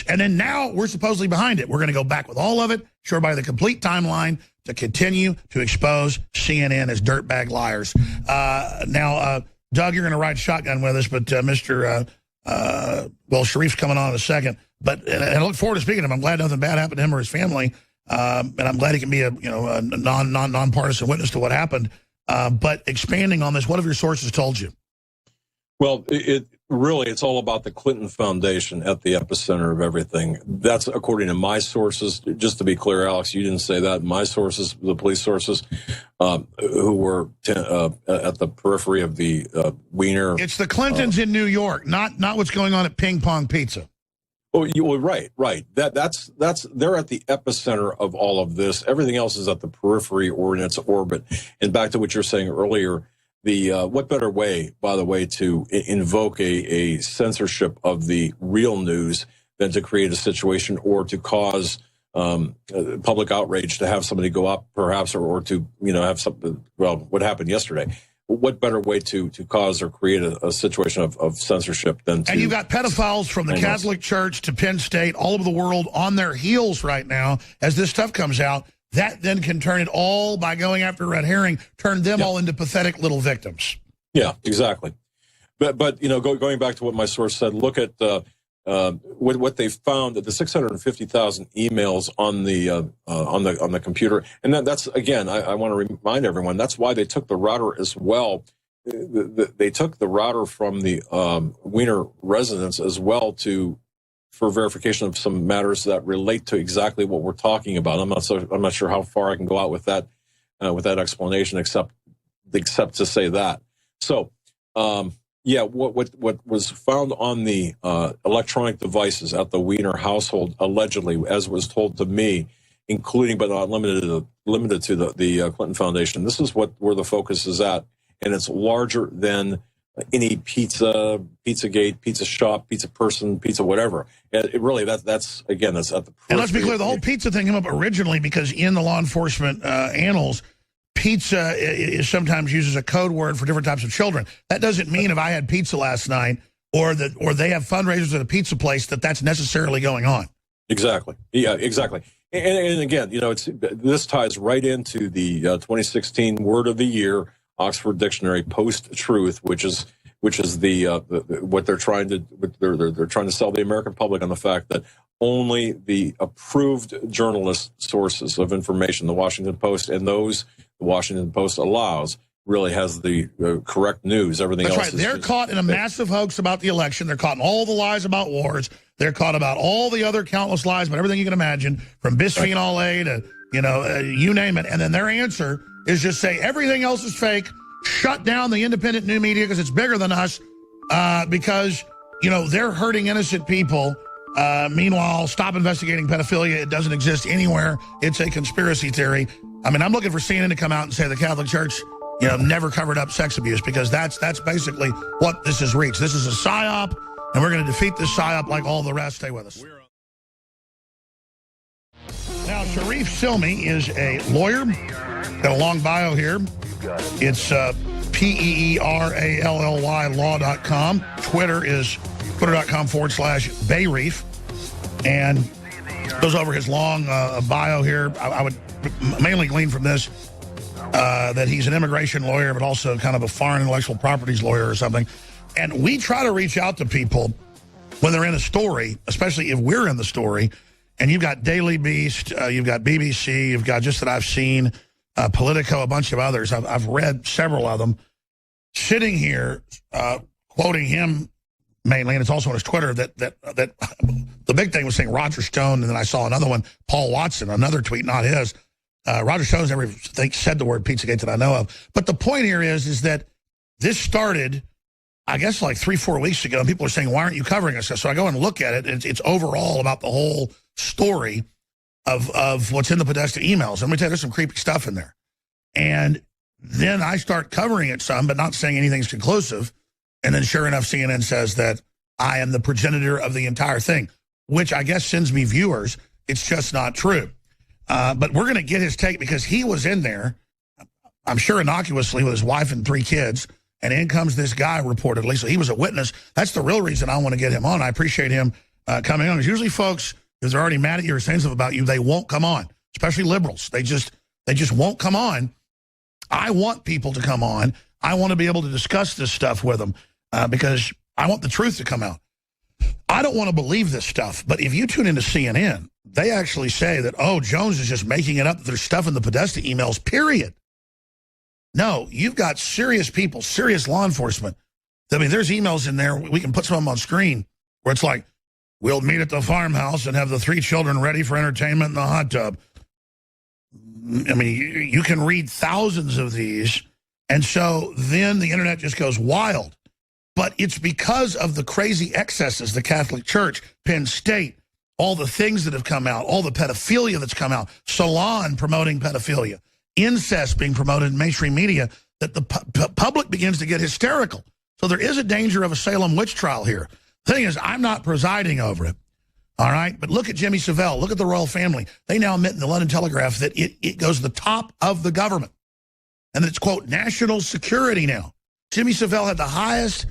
And then now we're supposedly behind it. We're going to go back with all of it, show everybody the complete timeline to continue to expose CNN as dirtbag liars. Now, Doug, you're going to ride shotgun with us, but Sharif's coming on in a second. But and I look forward to speaking to him. I'm glad nothing bad happened to him or his family, and I'm glad he can be a nonpartisan witness to what happened. But expanding on this, what have your sources told you? Well, it's all about the Clinton Foundation at the epicenter of everything. That's according to my sources. Just to be clear, Alex, you didn't say that. My sources, the police sources, who were at the periphery of the Wiener. It's the Clintons in New York, not what's going on at Ping Pong Pizza. Oh, you were right. That's they're at the epicenter of all of this. Everything else is at the periphery or in its orbit. And back to what you're saying earlier. What better way, by the way, to invoke a censorship of the real news than to create a situation or to cause public outrage, to have somebody go up, perhaps, or to have something. Well, what happened yesterday? What better way to cause or create a situation of censorship than to? And you've got pedophiles from the Catholic Church to Penn State, all over the world, on their heels right now as this stuff comes out. That then can turn it all, by going after red herring, turn them all into pathetic little victims. Yeah, exactly. But going back to what my source said, look at what they found, that the 650,000 emails on the computer, and that's again, I want to remind everyone, that's why they took the router as well, they took the router from the Wiener residence as well for verification of some matters that relate to exactly what we're talking about. I'm not sure how far I can go out with that explanation, except to say that. So, what was found on the electronic devices at the Wiener household, allegedly, as was told to me, including but not limited to the Clinton Foundation. This is where the focus is at, and it's larger than any Pizzagate, pizza shop, pizza person, pizza whatever. It really that's at the. And let's be clear, the whole pizza thing came up originally because in the law enforcement annals, pizza is sometimes used as a code word for different types of children. That doesn't mean if I had pizza last night or they have fundraisers at a pizza place that's necessarily going on. Exactly. Yeah, exactly. And again, this ties right into the 2016 Word of the Year, Oxford Dictionary, post-truth, which is what they're trying to sell the American public on the fact that only the approved journalist sources of information, the Washington Post, and those the Washington Post allows, really has the correct news. Everything else right. They're caught in a massive hoax about the election. They're caught in all the lies about wars. They're caught about all the other countless lies about everything you can imagine, from bisphenol A to, you name it. And then their answer is just say everything else is fake, shut down the independent new media because it's bigger than us, because, they're hurting innocent people. Meanwhile, stop investigating pedophilia. It doesn't exist anywhere. It's a conspiracy theory. I mean, I'm looking for CNN to come out and say the Catholic Church, never covered up sex abuse, because that's basically what this has reached. This is a psyop, and we're going to defeat this psyop like all the rest. Stay with us. Now, Sharif Silmi is a lawyer. Got a long bio here. It's PEERALLY law.com. Twitter is twitter.com/Bayreef. And goes over his long bio here. I would mainly glean from this that he's an immigration lawyer, but also kind of a foreign intellectual properties lawyer or something. And we try to reach out to people when they're in a story, especially if we're in the story. And you've got Daily Beast, you've got BBC, you've got Just That I've Seen, Politico, a bunch of others. I've read several of them. Sitting here, quoting him mainly, and it's also on his Twitter, that the big thing was saying Roger Stone, and then I saw another one, Paul Watson, another tweet, not his. Roger Stone's never said the word Pizzagate that I know of. But the point here is that this started, I guess, like 3-4 weeks ago, and people are saying, why aren't you covering us? So I go and look at it. It's overall about the whole story of what's in the Podesta emails. And let me tell you, there's some creepy stuff in there. And then I start covering it some, but not saying anything's conclusive. And then sure enough, CNN says that I am the progenitor of the entire thing, which I guess sends me viewers. It's just not true. But we're going to get his take because he was in there, I'm sure innocuously, with his wife and 3 kids. And in comes this guy, reportedly. So he was a witness. That's the real reason I want to get him on. I appreciate him coming on. Because usually folks, if they're already mad at you or saying stuff about you, they won't come on, especially liberals. They just won't come on. I want people to come on. I want to be able to discuss this stuff with them because I want the truth to come out. I don't want to believe this stuff, but if you tune into CNN, they actually say that, oh, Jones is just making it up. There's stuff in the Podesta emails, period. No, you've got serious people, serious law enforcement. I mean, there's emails in there. We can put some of them on screen where it's like, we'll meet at the farmhouse and have the 3 children ready for entertainment in the hot tub. I mean, you can read thousands of these. And so then the internet just goes wild. But it's because of the crazy excesses, the Catholic Church, Penn State, all the things that have come out, all the pedophilia that's come out, Salon promoting pedophilia, incest being promoted in mainstream media, that the public begins to get hysterical. So there is a danger of a Salem witch trial here. The thing is, I'm not presiding over it, all right? But look at Jimmy Savile. Look at the royal family. They now admit in the London Telegraph that it goes to the top of the government and that it's, quote, national security now. Jimmy Savile had the highest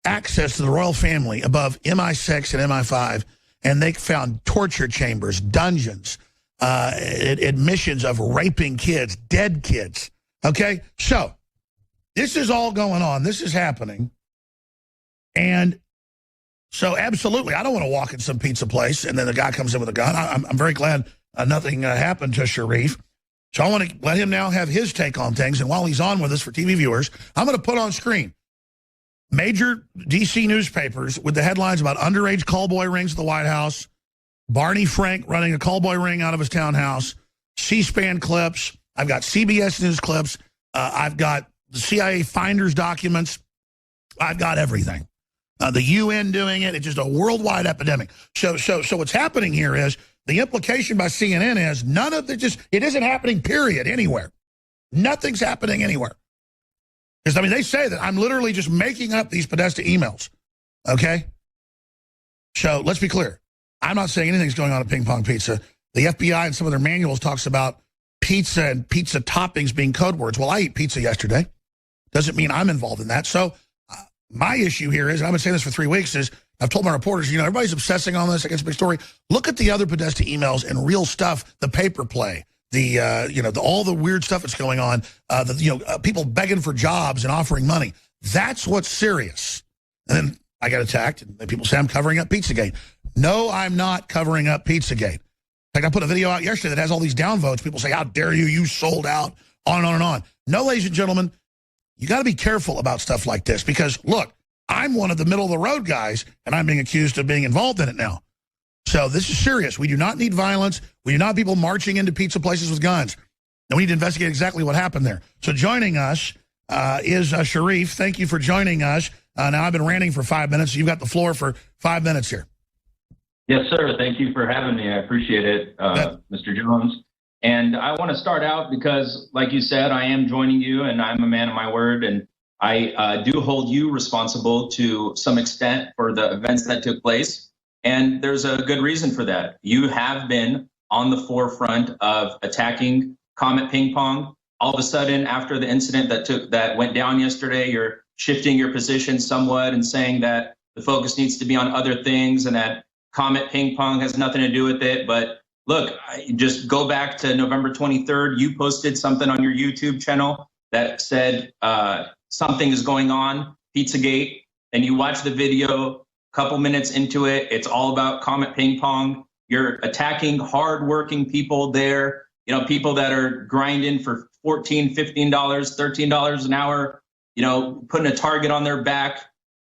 access to the royal family above MI6 and MI5, and they found torture chambers, dungeons, admissions of raping kids, dead kids, okay? So this is all going on. This is happening. And so absolutely, I don't want to walk in some pizza place and then the guy comes in with a gun. I'm very glad nothing happened to Sharif. So I want to let him now have his take on things. And while he's on with us for TV viewers, I'm going to put on screen major D.C. newspapers with the headlines about underage callboy rings at the White House, Barney Frank running a callboy ring out of his townhouse, C-SPAN clips. I've got CBS News clips. I've got the CIA finders documents. I've got everything. The UN doing it. It's just a worldwide epidemic. So what's happening here is the implication by CNN is none of it isn't happening, period, anywhere. Nothing's happening anywhere. Because, I mean, they say that I'm literally just making up these Podesta emails. Okay? So let's be clear. I'm not saying anything's going on at Ping Pong Pizza. The FBI and some of their manuals talks about pizza and pizza toppings being code words. Well, I ate pizza yesterday. Doesn't mean I'm involved in that. So my issue here is, and I've been saying this for 3 weeks, is I've told my reporters, everybody's obsessing on this against a big story. Look at the other Podesta emails and real stuff, the paper play, all the weird stuff that's going on, people begging for jobs and offering money. That's what's serious. And then I got attacked, and people say I'm covering up Pizzagate. No, I'm not covering up Pizzagate. In fact, I put a video out yesterday that has all these downvotes. People say, how dare you, you sold out, on and on and on. No, ladies and gentlemen, you got to be careful about stuff like this because, look, I'm one of the middle-of-the-road guys, and I'm being accused of being involved in it now. So this is serious. We do not need violence. We do not need people marching into pizza places with guns. And we need to investigate exactly what happened there. So joining us is Sharif. Thank you for joining us. Now, I've been ranting for 5 minutes. So you've got the floor for 5 minutes here. Yes, sir. Thank you for having me. I appreciate it, Mr. Jones. And I want to start out because, like you said, I am joining you, and I'm a man of my word, and I do hold you responsible to some extent for the events that took place. And there's a good reason for that. You have been on the forefront of attacking Comet Ping Pong. All of a sudden, after the incident that went down yesterday, you're shifting your position somewhat and saying that the focus needs to be on other things and that Comet Ping Pong has nothing to do with it. But look, just go back to November 23rd. You posted something on your YouTube channel that said something is going on, Pizzagate, and you watch the video. A couple minutes into it, it's all about Comet Ping Pong. You're attacking hardworking people there, people that are grinding for $14, $15, $13 an hour, putting a target on their back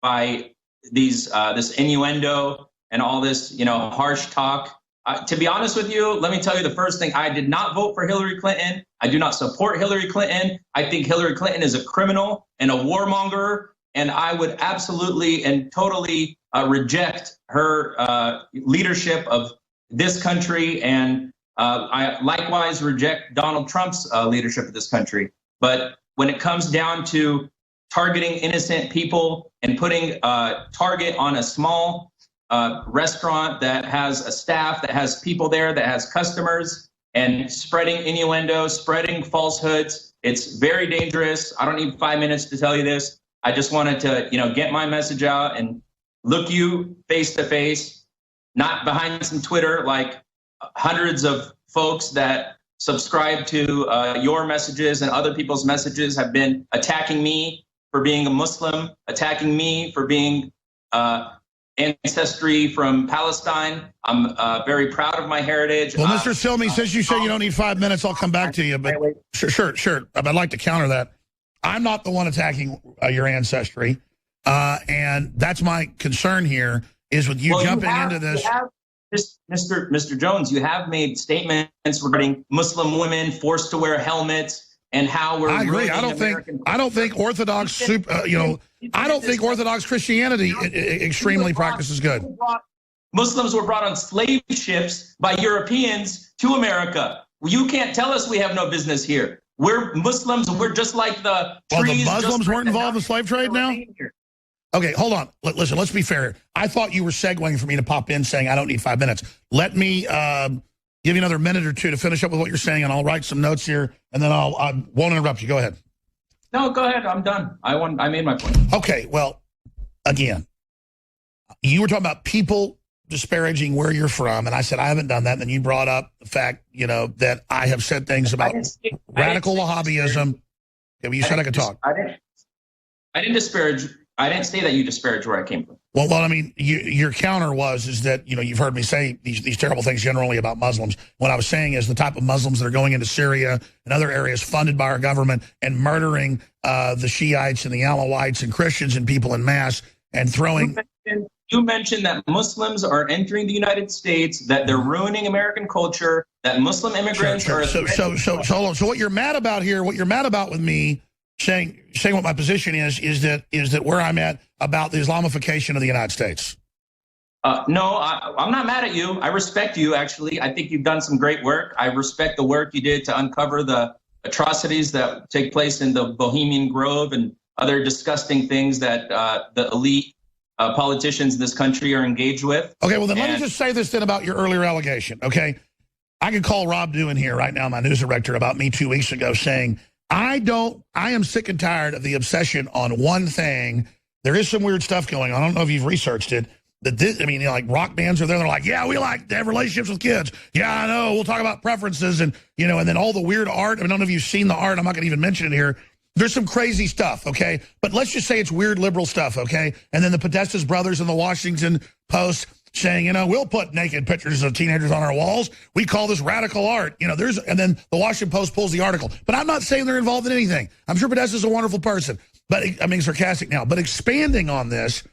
by this innuendo and all this, harsh talk. To be honest with you, let me tell you the first thing. I did not vote for Hillary Clinton. I do not support Hillary Clinton. I think Hillary Clinton is a criminal and a warmonger, and I would absolutely and totally reject her leadership of this country, and I likewise reject Donald Trump's leadership of this country. But when it comes down to targeting innocent people and putting a target on a small restaurant that has a staff, that has people there, that has customers, and spreading innuendo, spreading falsehoods, it's very dangerous. I don't need 5 minutes to tell you this. I just wanted to, get my message out and look you face to face, not behind some Twitter like hundreds of folks that subscribe to your messages and other people's messages have been attacking me for being a Muslim, attacking me for being ancestry from Palestine. I'm very proud of my heritage. Well, Mr. Silmy, since you say you don't need 5 minutes, I'll come back to you. But sure. I'd like to counter that. I'm not the one attacking your ancestry. And that's my concern here is with you jumping into this. Mr. Jones, you have made statements regarding Muslim women forced to wear helmets and how we're. I agree. I don't think Orthodox, I don't think Orthodox Christianity extremely practices good. Muslims were brought on slave ships by Europeans to America. You can't tell us we have no business here. We're Muslims. We're just like the trees. Well, the Muslims weren't involved in slave trade now? Okay, hold on. Listen, let's be fair. I thought you were segueing for me to pop in saying I don't need 5 minutes. Let me give you another minute or two to finish up with what you're saying, and I'll write some notes here, and then I won't interrupt you. Go ahead. No, go ahead. I'm done. I made my point. Okay, well, again, you were talking about people disparaging where you're from, and I said I haven't done that, and then you brought up the fact, that I have said things about radical Wahhabism. Okay, well, you said I could talk. I didn't disparage. I didn't say that you disparaged where I came from. Well, I mean, your counter is that, you've heard me say these terrible things generally about Muslims. What I was saying is the type of Muslims that are going into Syria and other areas funded by our government and murdering the Shiites and the Alawites and Christians and people in mass and throwing... You mentioned that Muslims are entering the United States, that they're ruining American culture, that Muslim immigrants are... So hold on. So what you're mad about here, what you're mad about with me saying what my position is that where I'm at about the Islamification of the United States. No, I'm not mad at you. I respect you, actually. I think you've done some great work. I respect the work you did to uncover the atrocities that take place in the Bohemian Grove and other disgusting things that the elite politicians in this country are engaged with. Okay, well, then let me just say this then about your earlier allegation, okay? I could call Rob Dewan here right now, my news director, about me 2 weeks ago saying, I am sick and tired of the obsession on one thing. There is some weird stuff going on. I don't know if you've researched it. Like rock bands are there. They're like, yeah, we like to have relationships with kids. Yeah, I know. We'll talk about preferences and then all the weird art. I don't know if you've seen the art. I'm not going to even mention it here. There's some crazy stuff, okay? But let's just say it's weird liberal stuff, okay? And then the Podesta's brothers in the Washington Post saying, we'll put naked pictures of teenagers on our walls. We call this radical art. And then the Washington Post pulls the article. But I'm not saying they're involved in anything. I'm sure Podesta's a wonderful person. But I mean, sarcastic now. But expanding on this,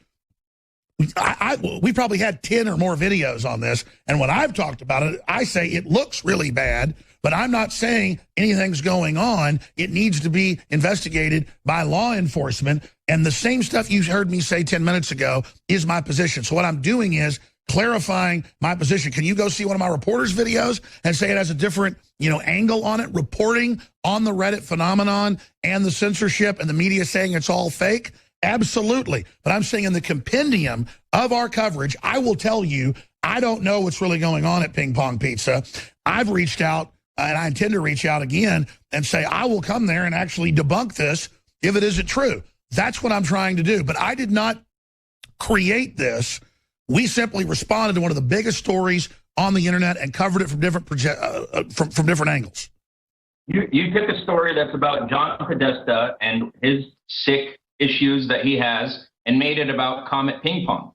we probably had 10 or more videos on this. And when I've talked about it, I say it looks really bad. But I'm not saying anything's going on. It needs to be investigated by law enforcement. And the same stuff you heard me say 10 minutes ago is my position. So what I'm doing is clarifying my position. Can you go see one of my reporters' videos and say it has a different, angle on it, reporting on the Reddit phenomenon and the censorship and the media saying it's all fake? Absolutely. But I'm saying in the compendium of our coverage, I will tell you, I don't know what's really going on at Ping Pong Pizza. I've reached out, and I intend to reach out again and say, I will come there and actually debunk this if it isn't true. That's what I'm trying to do. But I did not create this. We simply responded to one of the biggest stories on the internet and covered it from different from different angles. You took a story that's about John Podesta and his sick issues that he has and made it about Comet Ping Pong.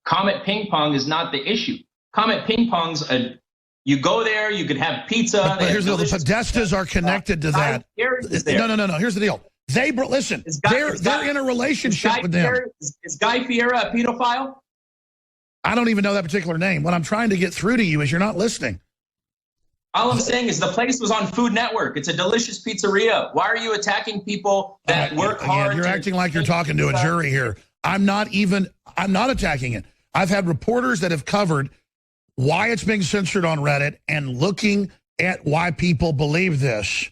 Comet Ping Pong is not the issue. Comet Ping Pong's you go there, you could have pizza. But here's the Podestas are connected to that. No. Here's the deal. They're in a relationship with them. Is Guy Fieri a pedophile? I don't even know that particular name. What I'm trying to get through to you is you're not listening. All I'm saying is the place was on Food Network. It's a delicious pizzeria. Why are you attacking people that work hard? You're acting like you're talking to a jury here. I'm not attacking it. I've had reporters that have covered why it's being censored on Reddit and looking at why people believe this.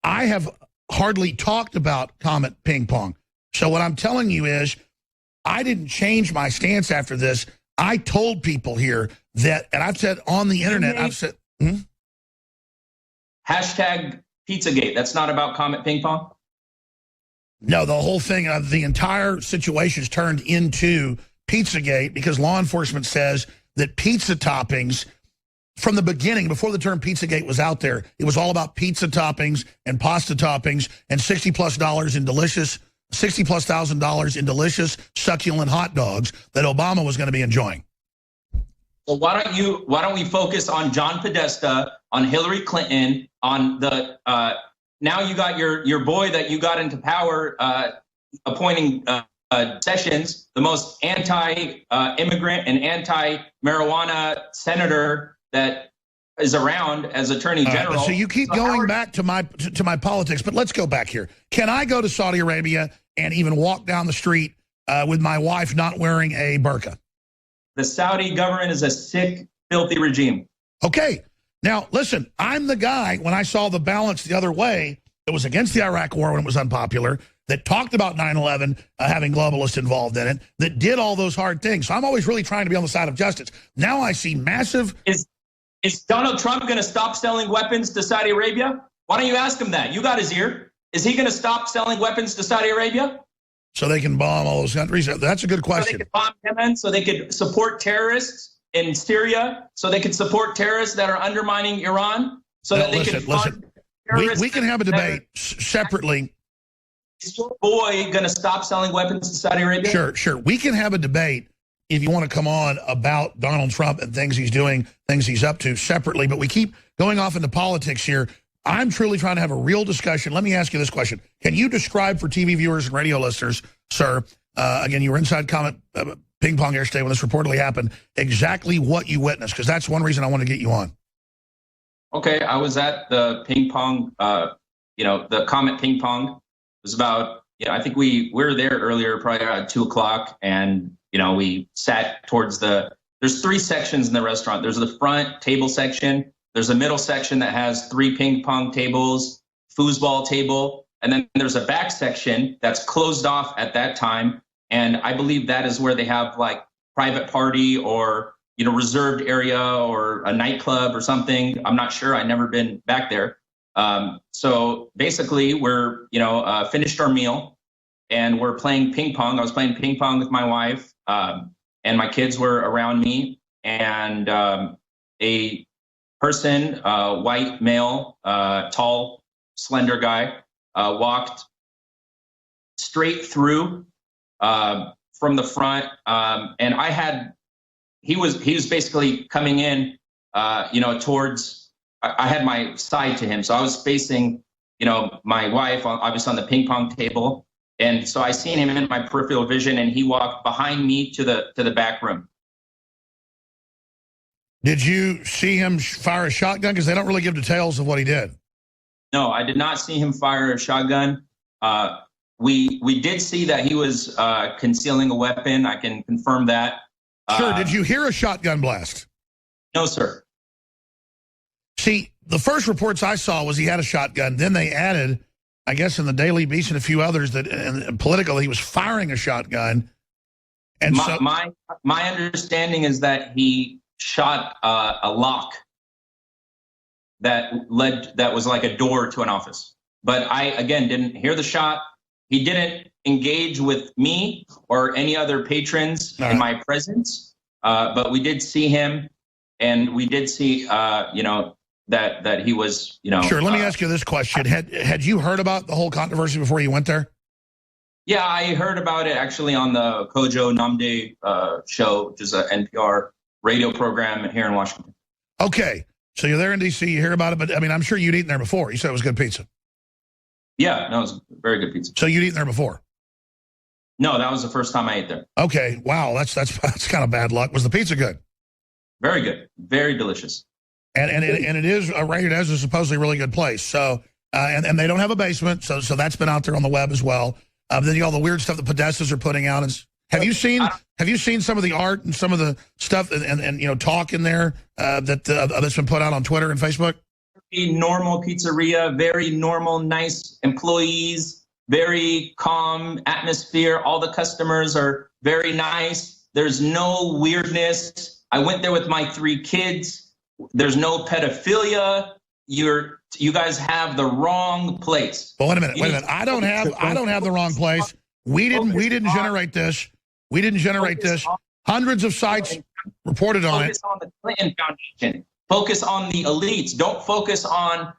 I have hardly talked about Comet Ping Pong. So what I'm telling you is I didn't change my stance after this. I told people here that, and I've said on the internet, I've said... Hashtag Pizzagate. That's not about Comet Ping Pong? No, the whole thing, the entire situation's turned into Pizzagate because law enforcement says that pizza toppings, from the beginning, before the term Pizzagate was out there, it was all about pizza toppings and pasta toppings and $60,000+ in delicious, succulent hot dogs that Obama was going to be enjoying. Well, why don't we focus on John Podesta, on Hillary Clinton, on the now you got your boy that you got into power appointing Sessions, the most anti-immigrant and anti-marijuana senator that is around as Attorney General. So you keep going back to my politics, but let's go back here. Can I go to Saudi Arabia and even walk down the street with my wife not wearing a burqa? The Saudi government is a sick, filthy regime. Okay. Now, listen, I'm the guy, when I saw the balance the other way, that was against the Iraq war when it was unpopular, that talked about 9/11 having globalists involved in it, that did all those hard things. So I'm always really trying to be on the side of justice. Now I see massive... Is Donald Trump going to stop selling weapons to Saudi Arabia? Why don't you ask him that? You got his ear. Is he going to stop selling weapons to Saudi Arabia? So they can bomb all those countries? That's a good question. So they could bomb Yemen, so they could support terrorists in Syria, so they could support terrorists that are undermining Iran, so that they can fund terrorists. We can have a debate separately. Is your boy going to stop selling weapons to Saudi Arabia? Sure. We can have a debate if you want to come on about Donald Trump and things he's doing, things he's up to separately. But we keep going off into politics here. I'm truly trying to have a real discussion. Let me ask you this question. Can you describe for TV viewers and radio listeners, sir, again, you were inside comment ping pong yesterday when this reportedly happened, exactly what you witnessed? Because that's one reason I want to get you on. Okay, I was at the ping pong, the Comet ping pong. It was about, I think we were there earlier, probably around 2 o'clock, and, we sat towards there's 3 sections in the restaurant. There's the front table section, there's a middle section that has 3 ping pong tables, foosball table, and then there's a back section that's closed off at that time, and I believe that is where they have, like, private party or reserved area or a nightclub or something. I'm not sure. I've never been back there. So basically we're, finished our meal and we're playing ping pong. I was playing ping pong with my wife, and my kids were around me, and a person, white male, tall, slender guy, walked straight through from the front, and he was basically coming in, towards, I had my side to him. So I was facing, my wife, obviously on the ping pong table. And so I seen him in my peripheral vision, and he walked behind me to the back room. Did you see him fire a shotgun? Because they don't really give details of what he did. No, I did not see him fire a shotgun. We did see that he was concealing a weapon. I can confirm that. Sure. Did you hear a shotgun blast? No, sir. See, the first reports I saw was he had a shotgun. Then they added, I guess in the Daily Beast and a few others, that and political, he was firing a shotgun. And my understanding is that he shot a lock that was like a door to an office. But I, again, didn't hear the shot. He didn't engage with me or any other patrons in my presence, but we did see him, and we did see, that he was, Sure. Let me ask you this question: Had you heard about the whole controversy before you went there? Yeah, I heard about it actually on the Kojo Namde show, which is an NPR radio program here in Washington. Okay, so you're there in D.C. You hear about it, but I mean, I'm sure you'd eaten there before. You said it was good pizza. Yeah, no, it was very good pizza. So you'd eaten there before? No, that was the first time I ate there. Okay, wow, that's kind of bad luck. Was the pizza good? Very good, very delicious. And it is rated as a supposedly really good place. So and they don't have a basement, so that's been out there on the web as well. Then you got all the weird stuff the Podestas are putting out. And have you seen some of the art and some of the stuff and talk in there that's been put out on Twitter and Facebook? Very normal pizzeria, very normal, nice employees, very calm atmosphere. All the customers are very nice. There's no weirdness. I went there with my 3 kids. There's no pedophilia. You guys have the wrong place. Well, wait a minute. I don't have the wrong place. We didn't generate this. We didn't generate this. Hundreds of sites reported on it. Focus on the Clinton Foundation. Focus on the elites. Don't focus on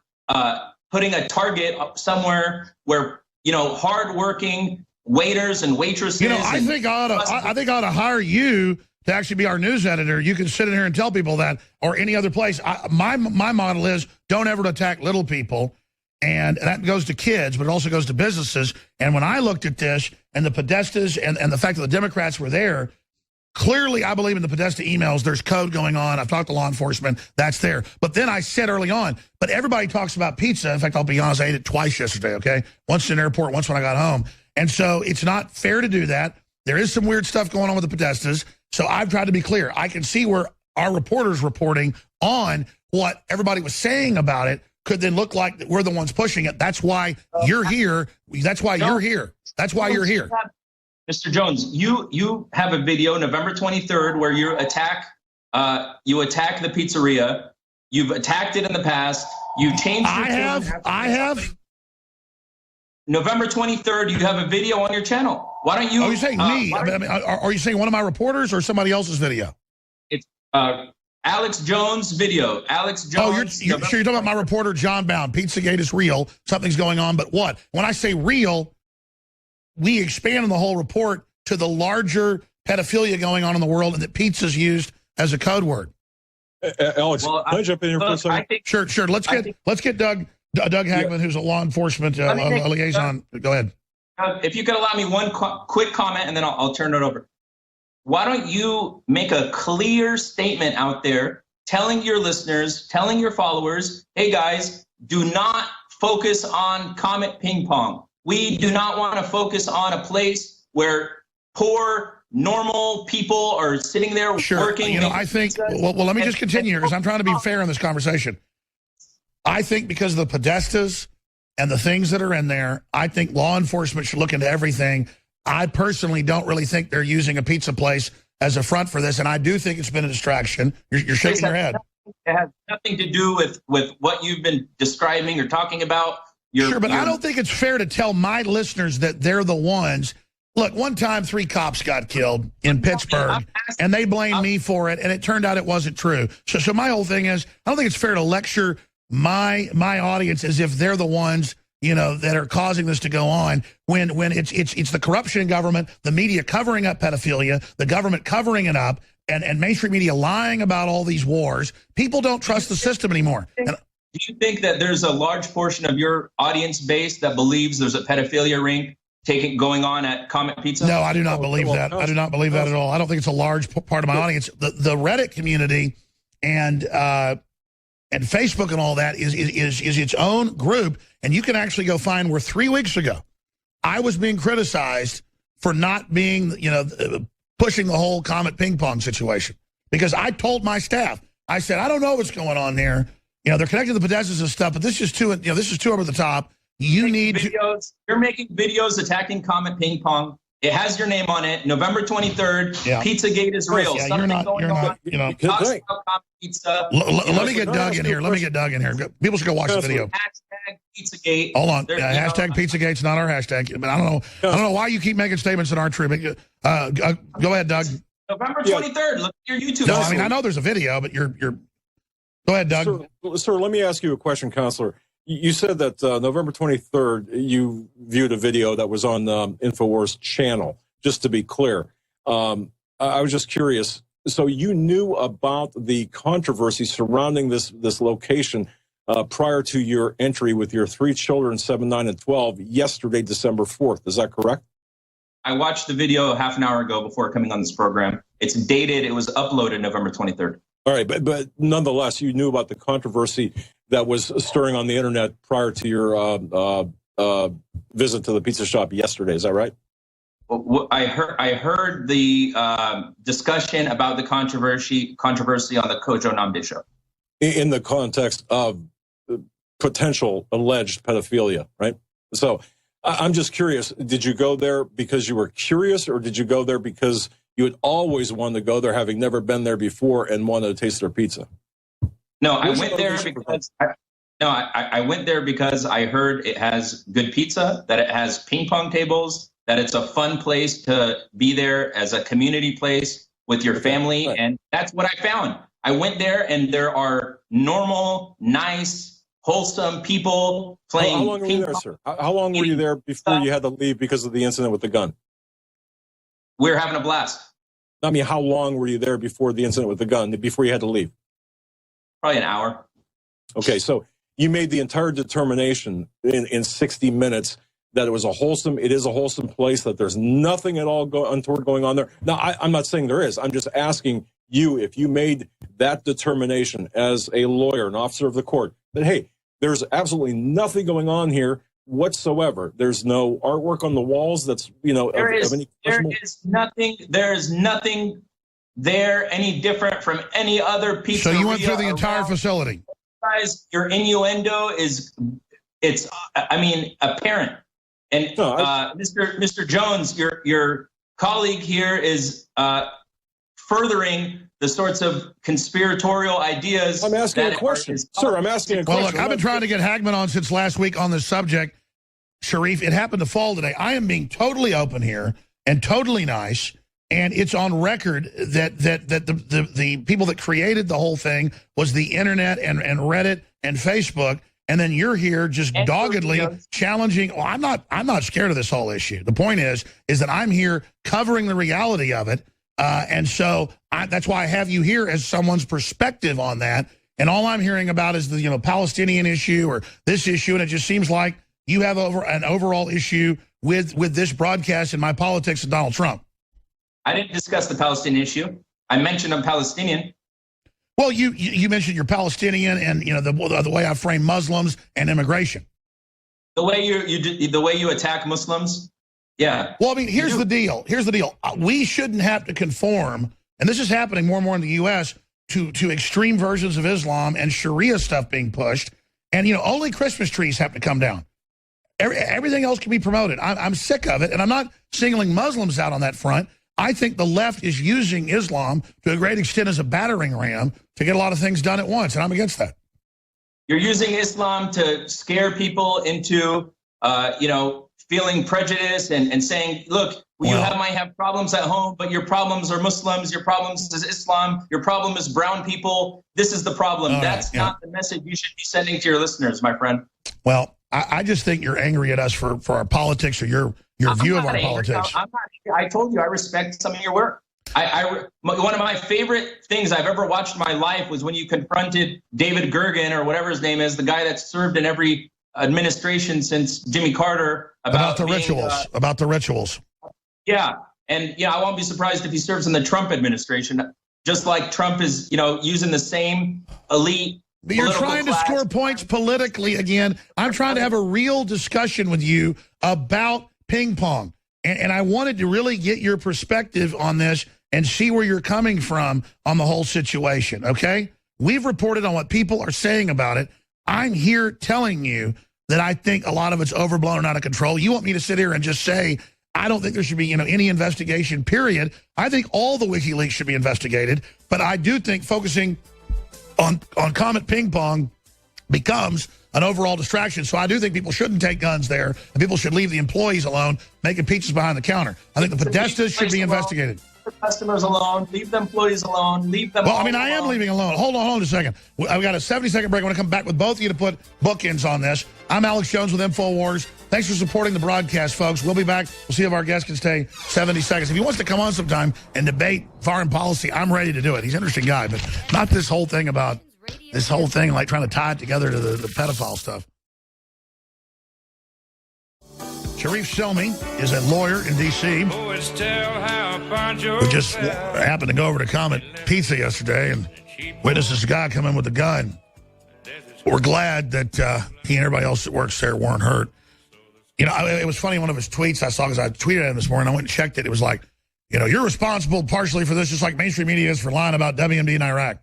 putting a target somewhere where hardworking waiters and waitresses. I think I ought to hire you to actually be our news editor. You can sit in here and tell people that, or any other place. My model is don't ever attack little people, and that goes to kids, but it also goes to businesses. And when I looked at this, and the Podestas, and the fact that the Democrats were there, clearly I believe in the Podesta emails. There's code going on. I've talked to law enforcement. That's there. But then I said early on, but everybody talks about pizza. In fact, I'll be honest, I ate it twice yesterday, okay? Once in the airport, once when I got home. And so it's not fair to do that. There is some weird stuff going on with the Podestas. So I've tried to be clear. I can see where our reporters reporting on what everybody was saying about it could then look like we're the ones pushing it. That's why you're here. That's why you're here. That's why you're here. Mr. Jones, you have a video November 23rd where you attack the pizzeria. You've attacked it in the past. You changed your I have. November 23rd, you have a video on your channel. Why don't you... Oh, you're saying me? Are you saying one of my reporters or somebody else's video? It's Alex Jones' video. Alex Jones... Oh, you're talking about my reporter, John Bound. Pizzagate is real. Something's going on, but what? When I say real, we expand on the whole report to the larger pedophilia going on in the world and that pizza's used as a code word. Alex, can I jump in here for a second? Sure. Let's get Doug Hagmann, who's a law enforcement liaison. Go ahead. If you could allow me one quick comment, and then I'll turn it over. Why don't you make a clear statement out there telling your listeners, telling your followers, hey, guys, do not focus on Comet Ping Pong. We do not want to focus on a place where poor, normal people are sitting there working. I think, well, let me just continue here because I'm trying to be fair in this conversation. I think because of the podestas and the things that are in there, I think law enforcement should look into everything. I personally don't really think they're using a pizza place as a front for this, and I do think it's been a distraction. You're shaking your head. It has nothing to do with what you've been describing or talking about. Sure, but I don't think it's fair to tell my listeners that they're the ones. Look, one time 3 cops got killed in Pittsburgh, and they blamed me for it, and it turned out it wasn't true. So my whole thing is, I don't think it's fair to lecture my audience as if they're the ones, that are causing this to go on when it's the corruption in government, the media covering up pedophilia, the government covering it up, and mainstream media lying about all these wars. People don't trust the system anymore. Do you think that there's a large portion of your audience base that believes there's a pedophilia ring going on at Comet Pizza? No, I do not believe that. I do not believe that at all. I don't think it's a large part of my audience. The Reddit community and Facebook and all that is its own group, and you can actually go find where 3 weeks ago I was being criticized for not being, pushing the whole Comet ping pong situation because I told my staff, I said, I don't know what's going on there. They're connecting the podestas and stuff, but this is too over the top. You're making videos attacking Comet Ping Pong. It has your name on it. November 23rd. Yeah. Pizzagate is real. Yeah, you're not. Pizza. Let me get Doug in here. People should go watch the video. Hashtag Pizzagate. Hold on. Hashtag Pizzagate's not our hashtag. But I don't know why you keep making statements that aren't true. Go ahead, Doug. November 23rd. Look at your YouTube. No, I know there's a video, but you're. Go ahead, Doug. Sir, let me ask you a question, Counselor. You said that November 23rd, you viewed a video that was on InfoWars channel, just to be clear. I was just curious. So you knew about the controversy surrounding this location prior to your entry with your 3 children, 7, 9, and 12, yesterday, December 4th. Is that correct? I watched the video half an hour ago before coming on this program. It's dated. It was uploaded November 23rd. All right, but nonetheless, you knew about the controversy that was stirring on the internet prior to your visit to the pizza shop yesterday. Is that right? Well, I heard the discussion about the controversy on the Kojo Namde show. In the context of potential alleged pedophilia, right? So I'm just curious, did you go there because you were curious, or did you go there because you had always wanted to go there, having never been there before and wanted to taste their pizza? No, I went there because I heard it has good pizza, that it has ping pong tables, that it's a fun place to be there as a community place with your family, and that's what I found. I went there, and there are normal, nice, wholesome people playing. How long were you there, sir? How long were you there before you had to leave because of the incident with the gun? We were having a blast. I mean, how long were you there before the incident with the gun, before you had to leave? Probably an hour. Okay, so you made the entire determination in 60 minutes that it is a wholesome place, that there's nothing at all untoward going on there. Now, I'm not saying there is. I'm just asking you if you made that determination as a lawyer, an officer of the court, that, hey, there's absolutely nothing going on here whatsoever. There's no artwork on the walls that's, there is nothing there any different from any other pizzeria. So you went through the entire facility. Guys, your innuendo is apparent. And Mr. Jones, your colleague here is furthering the sorts of conspiratorial ideas. I'm asking a question. Sir, I'm asking a question. Well, look, I've been trying to get Hagmann on since last week on this subject. Sharif, it happened to fall today. I am being totally open here and totally nice, and it's on record that the people that created the whole thing was the internet and Reddit and Facebook, and then you're here just doggedly challenging. Well, I'm not scared of this whole issue. The point is that I'm here covering the reality of it, And so that's why I have you here as someone's perspective on that. And all I'm hearing about is the Palestinian issue or this issue, and it just seems like you have an overall issue with this broadcast and my politics and Donald Trump. I didn't discuss the Palestinian issue. I mentioned I'm Palestinian. Well, you mentioned you're Palestinian, and the way I frame Muslims and immigration. The way you attack Muslims. Yeah. Well, I mean, here's the deal. We shouldn't have to conform, and this is happening more and more in the U.S., to extreme versions of Islam and Sharia stuff being pushed. And, only Christmas trees have to come down. Everything else can be promoted. I'm sick of it, and I'm not singling Muslims out on that front. I think the left is using Islam to a great extent as a battering ram to get a lot of things done at once, and I'm against that. You're using Islam to scare people into, feeling prejudice and saying, look, you might have problems at home, but your problems are Muslims, your problems is Islam, your problem is brown people. This is the problem. That's not the message you should be sending to your listeners, my friend. Well, I just think you're angry at us for our politics or your view of our politics. I told you I respect some of your work. One of my favorite things I've ever watched in my life was when you confronted David Gergen, or whatever his name is, the guy that's served in every administration since Jimmy Carter, about the rituals. Yeah, and I won't be surprised if he serves in the Trump administration, just like Trump is, using the same elite. But you're trying to score points politically again. I'm trying to have a real discussion with you about ping pong. And I wanted to really get your perspective on this and see where you're coming from on the whole situation, okay? We've reported on what people are saying about it. I'm here telling you that I think a lot of it's overblown and out of control. You want me to sit here and just say, I don't think there should be, any investigation, period. I think all the WikiLeaks should be investigated. But I do think focusing on Comet Ping Pong becomes an overall distraction. So I do think people shouldn't take guns there, and people should leave the employees alone making pizzas behind the counter. I think the Podestas should be investigated. The customers alone, leave the employees alone, leave them. Well, I mean, I am leaving alone. Hold on a second. I've got a 70-second break. I want to come back with both of you to put bookends on this. I'm Alex Jones with InfoWars. Thanks for supporting the broadcast, folks. We'll be back. We'll see if our guest can stay 70 seconds. If he wants to come on sometime and debate foreign policy, I'm ready to do it. He's an interesting guy, but not this whole thing like trying to tie it together to the pedophile stuff. Sharif Selmi is a lawyer in D.C. who just happened to go over to Comet Pizza yesterday and witnessed this guy come in with a gun. We're glad that he and everybody else that works there weren't hurt. It was funny, one of his tweets I saw, because I tweeted at him this morning. I went and checked it. It was like, you're responsible partially for this, just like mainstream media is for lying about WMD in Iraq.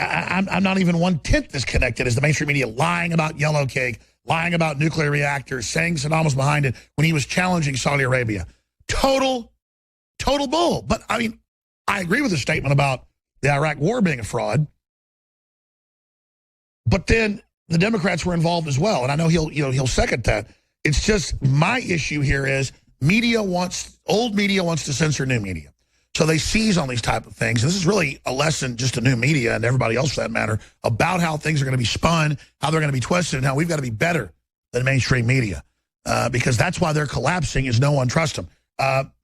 I'm not even 1/10 as connected as the mainstream media lying about yellow cake, lying about nuclear reactors, saying Saddam was behind it when he was challenging Saudi Arabia. Total bull. But, I mean, I agree with the statement about the Iraq war being a fraud. But then the Democrats were involved as well, and I know he'll second that. It's just my issue here is old media wants to censor new media. So they seize on these type of things. And this is really a lesson just to new media and everybody else for that matter about how things are going to be spun, how they're going to be twisted, and how we've got to be better than mainstream media because that's why they're collapsing is no one trusts them.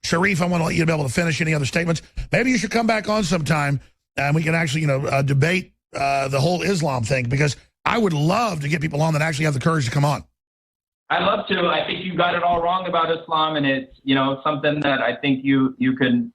Sharif, I want to let you be able to finish any other statements. Maybe you should come back on sometime and we can actually, debate the whole Islam thing, because I would love to get people on that actually have the courage to come on. I'd love to. I think you got it all wrong about Islam, and it's, something that I think you can,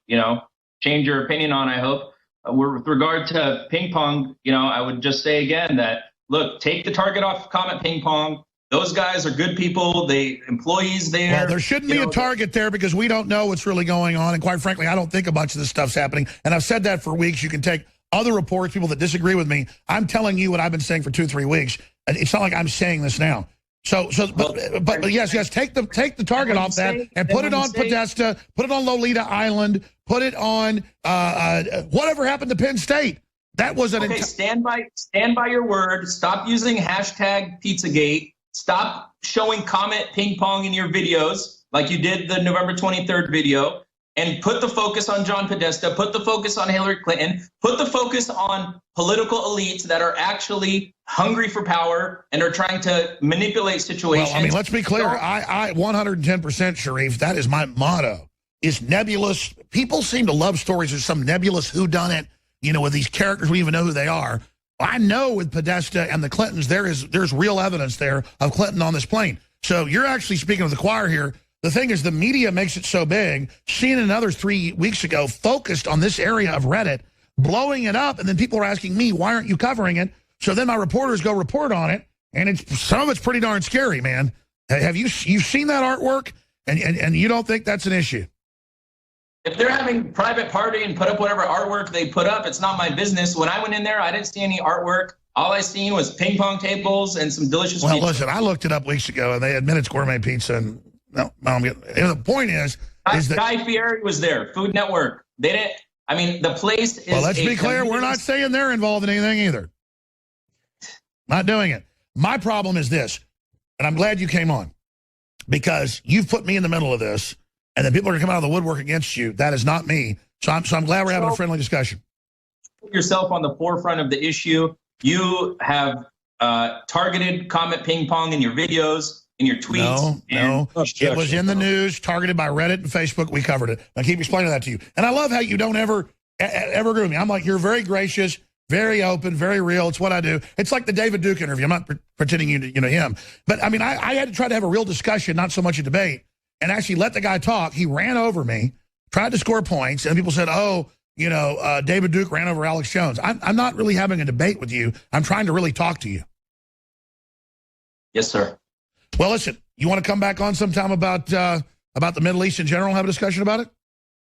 change your opinion on, I hope. With regard to ping pong, I would just say again that, look, take the target off Comet Ping Pong. Those guys are good people. Employees there. Well, there shouldn't be a target there because we don't know what's really going on. And quite frankly, I don't think a bunch of this stuff's happening. And I've said that for weeks. You can take other reports, people that disagree with me. I'm telling you what I've been saying for 2-3 weeks. And it's not like I'm saying this now. But yes, take the target off that and put it on Podesta, put it on Lolita Island, put it on whatever happened to Penn State. That was an stand by your word. Stop using hashtag Pizzagate. Stop showing Comet Ping Pong in your videos like you did the November 23rd video. And put the focus on John Podesta, put the focus on Hillary Clinton, put the focus on political elites that are actually hungry for power and are trying to manipulate situations. Well, I mean, let's be clear. I 110%, Sharif, that is my motto, is nebulous. People seem to love stories of some nebulous whodunit, with these characters we even know who they are. I know with Podesta and the Clintons, there's real evidence there of Clinton on this plane. So you're actually speaking of the choir here. The thing is, the media makes it so big. CNN and others 3 weeks ago focused on this area of Reddit, blowing it up, and then people are asking me, why aren't you covering it? So then my reporters go report on it, and some of it's pretty darn scary, man. Have you've seen that artwork, and you don't think that's an issue? If they're having private party and put up whatever artwork they put up, it's not my business. When I went in there, I didn't see any artwork. All I seen was ping pong tables and some delicious pizza. Well, listen, I looked it up weeks ago, and they admitted it's gourmet pizza. And the point is that Guy Fieri was there. Food Network. They didn't. I mean, the place is. Well, let's be clear. We're not saying they're involved in anything either. Not doing it. My problem is this, and I'm glad you came on, because you've put me in the middle of this. And then people are going to come out of the woodwork against you. That is not me. So I'm glad we're having a friendly discussion. Put yourself on the forefront of the issue. You have targeted Comet Ping Pong in your videos, in your tweets. No. It was in the news, targeted by Reddit and Facebook. We covered it. I keep explaining that to you. And I love how you don't ever agree with me. I'm like, you're very gracious, very open, very real. It's what I do. It's like the David Duke interview. I'm not pretending you know him. But, I mean, I had to try to have a real discussion, not so much a debate. And actually let the guy talk. He ran over me, tried to score points, and people said, David Duke ran over Alex Jones. I'm not really having a debate with you. I'm trying to really talk to you. Yes, sir. Well, listen, you want to come back on sometime about the Middle East in general and have a discussion about it?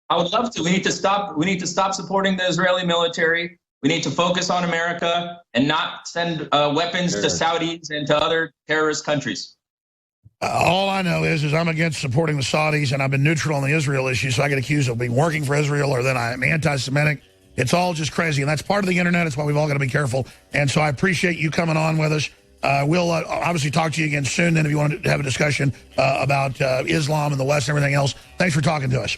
I would love to. We need to stop supporting the Israeli military. We need to focus on America and not send weapons to Saudis and to other terrorist countries. All I know is I'm against supporting the Saudis, and I've been neutral on the Israel issue, so I get accused of being working for Israel, or then I'm anti-Semitic. It's all just crazy, and that's part of the internet. It's why we've all got to be careful. And so I appreciate you coming on with us. We'll obviously talk to you again soon, then, if you want to have a discussion about Islam and the West and everything else. Thanks for talking to us.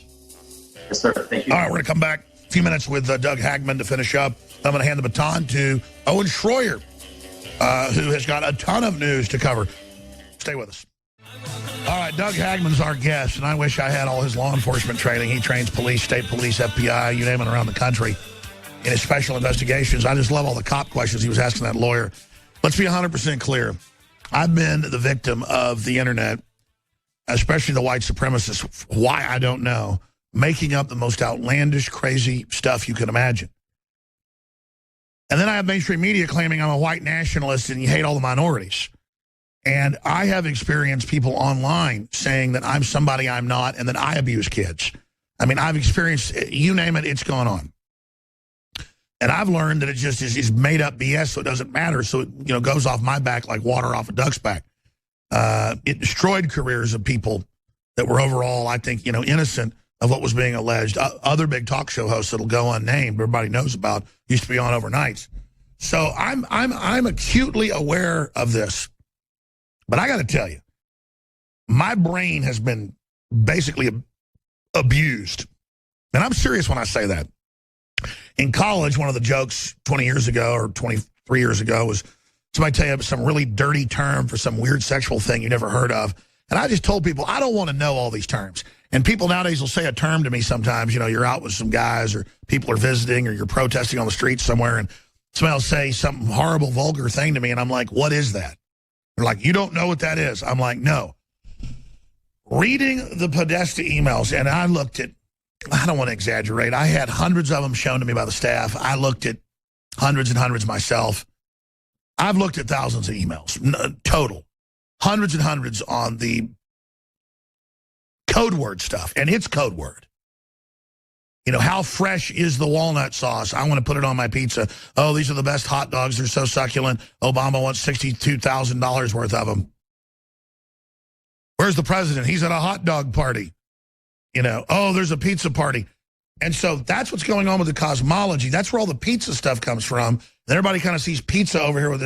Yes, sir. Thank you. All right, we're going to come back a few minutes with Doug Hagmann to finish up. I'm going to hand the baton to Owen Schroyer, who has got a ton of news to cover. Stay with us. All right, Doug Hagmann's our guest, and I wish I had all his law enforcement training. He trains police, state police, FBI, you name it, around the country in his special investigations. I just love all the cop questions he was asking that lawyer. Let's be 100% clear. I've been the victim of the internet, especially the white supremacists, why I don't know, making up the most outlandish, crazy stuff you can imagine. And then I have mainstream media claiming I'm a white nationalist and you hate all the minorities. And I have experienced people online saying that I'm somebody I'm not and that I abuse kids. I mean, I've experienced, you name it, it's gone on. And I've learned that it just is made up BS, so it doesn't matter. So it goes off my back like water off a duck's back. It destroyed careers of people that were overall, I think, innocent of what was being alleged. Other big talk show hosts that'll go unnamed, everybody knows about, used to be on overnights. So I'm acutely aware of this. But I got to tell you, my brain has been basically abused. And I'm serious when I say that. In college, one of the jokes 20 years ago or 23 years ago was somebody tell you some really dirty term for some weird sexual thing you never heard of. And I just told people, I don't want to know all these terms. And people nowadays will say a term to me sometimes. You're out with some guys or people are visiting or you're protesting on the street somewhere and somebody will say some horrible, vulgar thing to me. And I'm like, what is that? They're like, you don't know what that is. I'm like, no. Reading the Podesta emails, and I looked at, I don't want to exaggerate, I had hundreds of them shown to me by the staff. I looked at hundreds and hundreds myself. I've looked at thousands of emails, total. Hundreds and hundreds on the code word stuff, and it's code word. How fresh is the walnut sauce? I want to put it on my pizza. Oh, these are the best hot dogs. They're so succulent. Obama wants $62,000 worth of them. Where's the president? He's at a hot dog party. Oh, there's a pizza party. And so that's what's going on with the cosmology. That's where all the pizza stuff comes from. And everybody kind of sees pizza over here with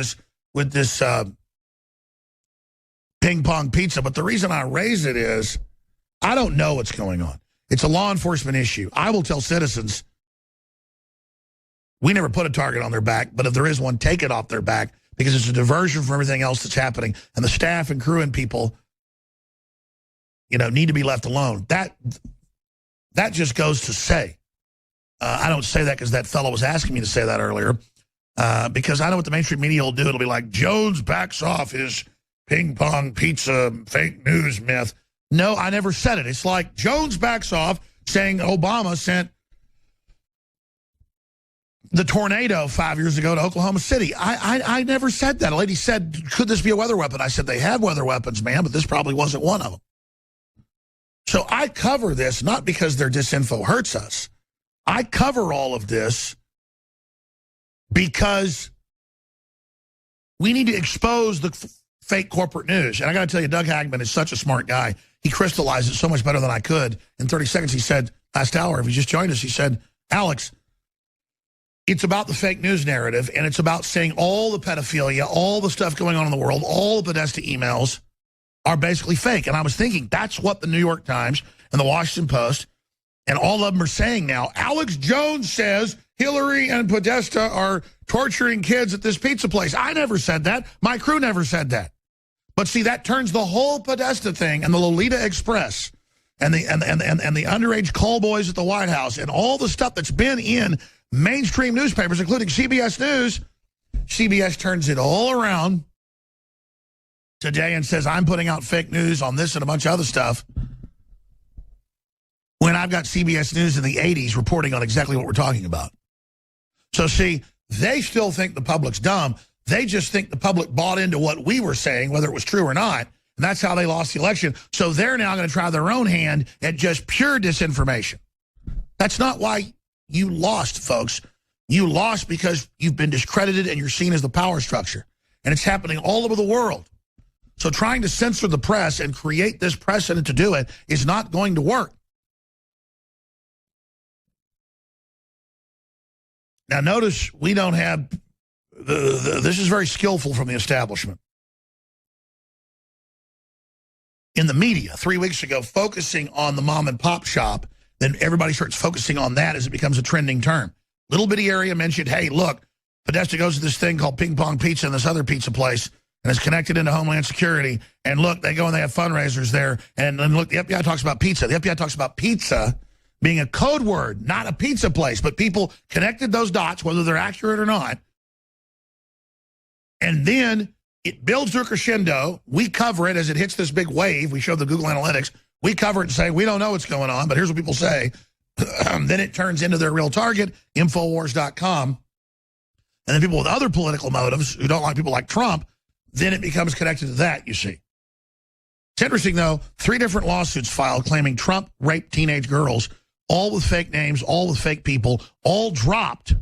this ping pong pizza. But the reason I raise it is I don't know what's going on. It's a law enforcement issue. I will tell citizens, we never put a target on their back, but if there is one, take it off their back because it's a diversion from everything else that's happening. And the staff and crew and people, need to be left alone. that just goes to say, I don't say that because that fellow was asking me to say that earlier, because I know what the mainstream media will do. It'll be like, Jones backs off his ping pong pizza fake news myth. No, I never said it. It's like Jones backs off saying Obama sent the tornado 5 years ago to Oklahoma City. I never said that. A lady said, could this be a weather weapon? I said, they have weather weapons, man, but this probably wasn't one of them. So I cover this not because their disinfo hurts us. I cover all of this because we need to expose the fake corporate news. And I got to tell you, Doug Hagmann is such a smart guy. He crystallized it so much better than I could. In 30 seconds, he said, last hour, if you just joined us, he said, Alex, it's about the fake news narrative, and it's about saying all the pedophilia, all the stuff going on in the world, all the Podesta emails are basically fake. And I was thinking, that's what the New York Times and the Washington Post and all of them are saying now. Alex Jones says Hillary and Podesta are torturing kids at this pizza place. I never said that. My crew never said that. But see, that turns the whole Podesta thing and the Lolita Express and the underage call boys at the White House and all the stuff that's been in mainstream newspapers, including CBS News. CBS turns it all around today and says, I'm putting out fake news on this and a bunch of other stuff, when I've got CBS News in the 80s reporting on exactly what we're talking about. So see, they still think the public's dumb. They just think the public bought into what we were saying, whether it was true or not. And that's how they lost the election. So they're now going to try their own hand at just pure disinformation. That's not why you lost, folks. You lost because you've been discredited and you're seen as the power structure. And it's happening all over the world. So trying to censor the press and create this precedent to do it is not going to work. Now, notice we don't have, this is very skillful from the establishment. In the media, 3 weeks ago, focusing on the mom and pop shop, then everybody starts focusing on that as it becomes a trending term. Little bitty area mentioned, hey, look, Podesta goes to this thing called Ping Pong Pizza and this other pizza place, and it's connected into Homeland Security. And look, they go and they have fundraisers there. And then look, the FBI talks about pizza. The FBI talks about pizza being a code word, not a pizza place. But people connected those dots, whether they're accurate or not. And then it builds to a crescendo. We cover it as it hits this big wave. We show the Google Analytics. We cover it and say, we don't know what's going on, but here's what people say. Then it turns into their real target, Infowars.com. And then people with other political motives who don't like people like Trump, then it becomes connected to that, you see. It's interesting, though, 3 different lawsuits filed claiming Trump raped teenage girls, all with fake names, all with fake people, all dropped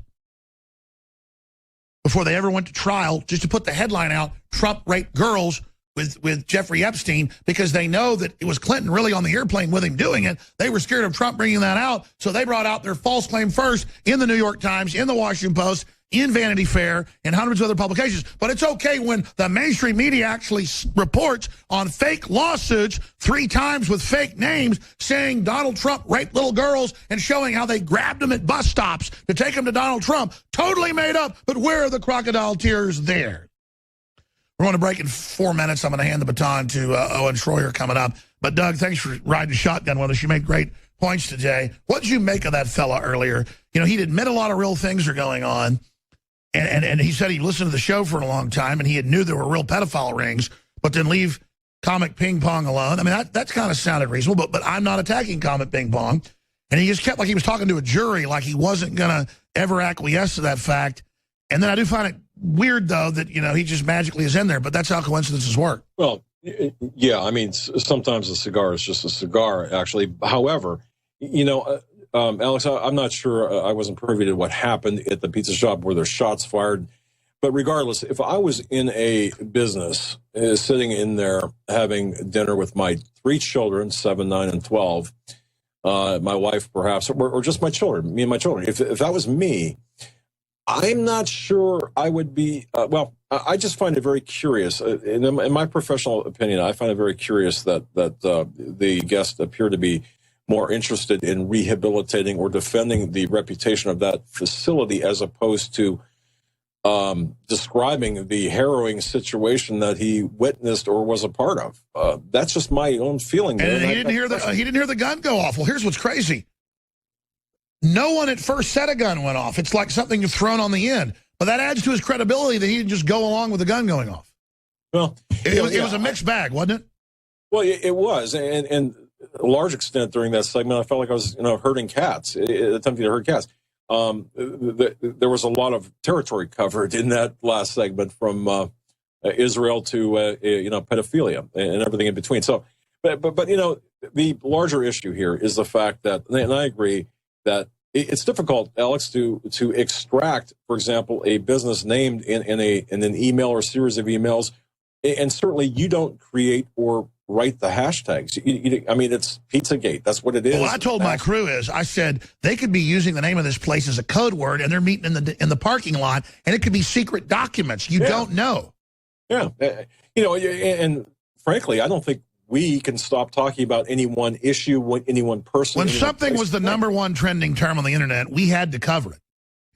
before they ever went to trial, just to put the headline out, Trump raped girls with Jeffrey Epstein, because they know that it was Clinton really on the airplane with him doing it. They were scared of Trump bringing that out, so they brought out their false claim first in the New York Times, in the Washington Post, in Vanity Fair, and hundreds of other publications. But it's okay when the mainstream media actually reports on fake lawsuits 3 times with fake names saying Donald Trump raped little girls and showing how they grabbed them at bus stops to take them to Donald Trump. Totally made up, but where are the crocodile tears there? We're going to break in 4 minutes. I'm going to hand the baton to Owen Schroyer coming up. But, Doug, thanks for riding shotgun with us. You made great points today. What did you make of that fella earlier? You know, he'd admit a lot of real things are going on. And he said he listened to the show for a long time, and he had knew there were real pedophile rings, but then leave Comic Ping Pong alone. I mean, that's kind of sounded reasonable, but I'm not attacking Comic Ping Pong. And he just kept like he was talking to a jury, like he wasn't going to ever acquiesce to that fact. And then I do find it weird, though, that, you know, he just magically is in there, but that's how coincidences work. Well, yeah, I mean, sometimes a cigar is just a cigar, actually. However, you know, Alex, I'm not sure. I wasn't privy to what happened at the pizza shop where there's shots fired. But regardless, if I was in a business, sitting in there having dinner with my 3 children, 7, 9, and 12, my wife perhaps, or just my children, me and my children, if that was me, I'm not sure I would be, well, I just find it very curious. In my professional opinion, I find it very curious that the guests appear to be more interested in rehabilitating or defending the reputation of that facility as opposed to describing the harrowing situation that he witnessed or was a part of. That's just my own feeling. And he didn't hear the gun go off. Well, here's what's crazy. no one at first said a gun went off. It's like something you've thrown on the end. But that adds to his credibility that he didn't just go along with the gun going off. Well, it was a mixed bag, wasn't it? Well, it was, and a large extent during that segment, I felt like I was, herding cats, attempting to herd cats. There was a lot of territory covered in that last segment, from Israel to pedophilia and everything in between. So, but the larger issue here is the fact that, and I agree that it's difficult, Alex, to extract, for example, a business named in an email or series of emails, and certainly you don't create or write the hashtags. I mean, it's Pizzagate. That's what it is. Well, I told my crew I said they could be using the name of this place as a code word, and they're meeting in the parking lot, and it could be secret documents. You don't know. Yeah, and frankly, I don't think we can stop talking about any one issue, any one person. When something was the #1 trending term on the internet, we had to cover it.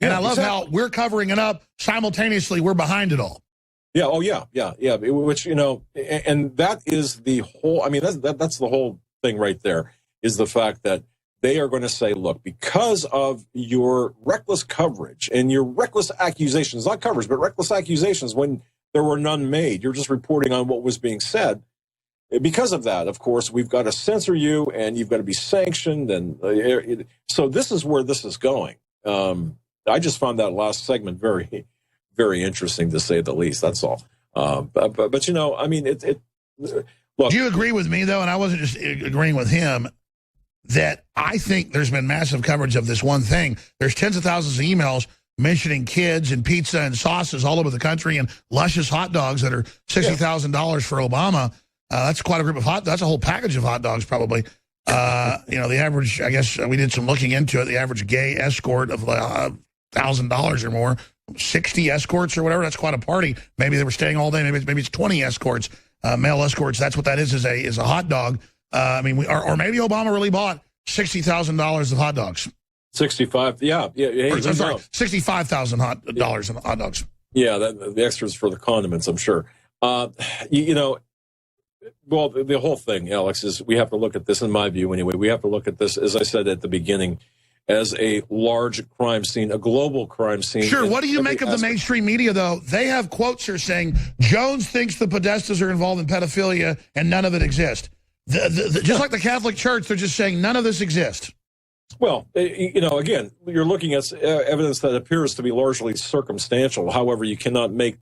And I love how we're covering it up simultaneously. We're behind it all. Yeah. Oh, yeah. Which, and that is the whole. I mean, that's the whole thing right there. Is the fact that they are going to say, look, because of your reckless coverage and your reckless accusations, not coverage, but reckless accusations when there were none made. You're just reporting on what was being said. Because of that, of course, we've got to censor you, and you've got to be sanctioned. And so this is where this is going. I just found that last segment very, very interesting, to say the least. That's all. But I mean, look. Do you agree with me, though, and I wasn't just agreeing with him, that I think there's been massive coverage of this one thing. There's tens of thousands of emails mentioning kids and pizza and sauces all over the country, and luscious hot dogs that are $60,000 for Obama. That's quite a group of that's a whole package of hot dogs, probably. The average, I guess we did some looking into it, the average gay escort of $1,000 or more, 60 escorts or whatever, that's quite a party. Maybe they were staying all day, maybe it's 20 escorts, male escorts, that's what that is a hot dog. Or maybe Obama really bought $60,000 of hot dogs. 65, yeah. Hey, I'm sorry, $65,000 in hot dogs. Yeah, the extras for the condiments, I'm sure. Well, the whole thing, Alex, is we have to look at this, in my view anyway, we have to look at this, as I said at the beginning, as a large crime scene, a global crime scene. Sure, what do you make of the mainstream media, though? They have quotes here saying, Jones thinks the Podestas are involved in pedophilia and none of it exists. Just like the Catholic Church, they're just saying none of this exists. Well, again, you're looking at evidence that appears to be largely circumstantial. However, you cannot make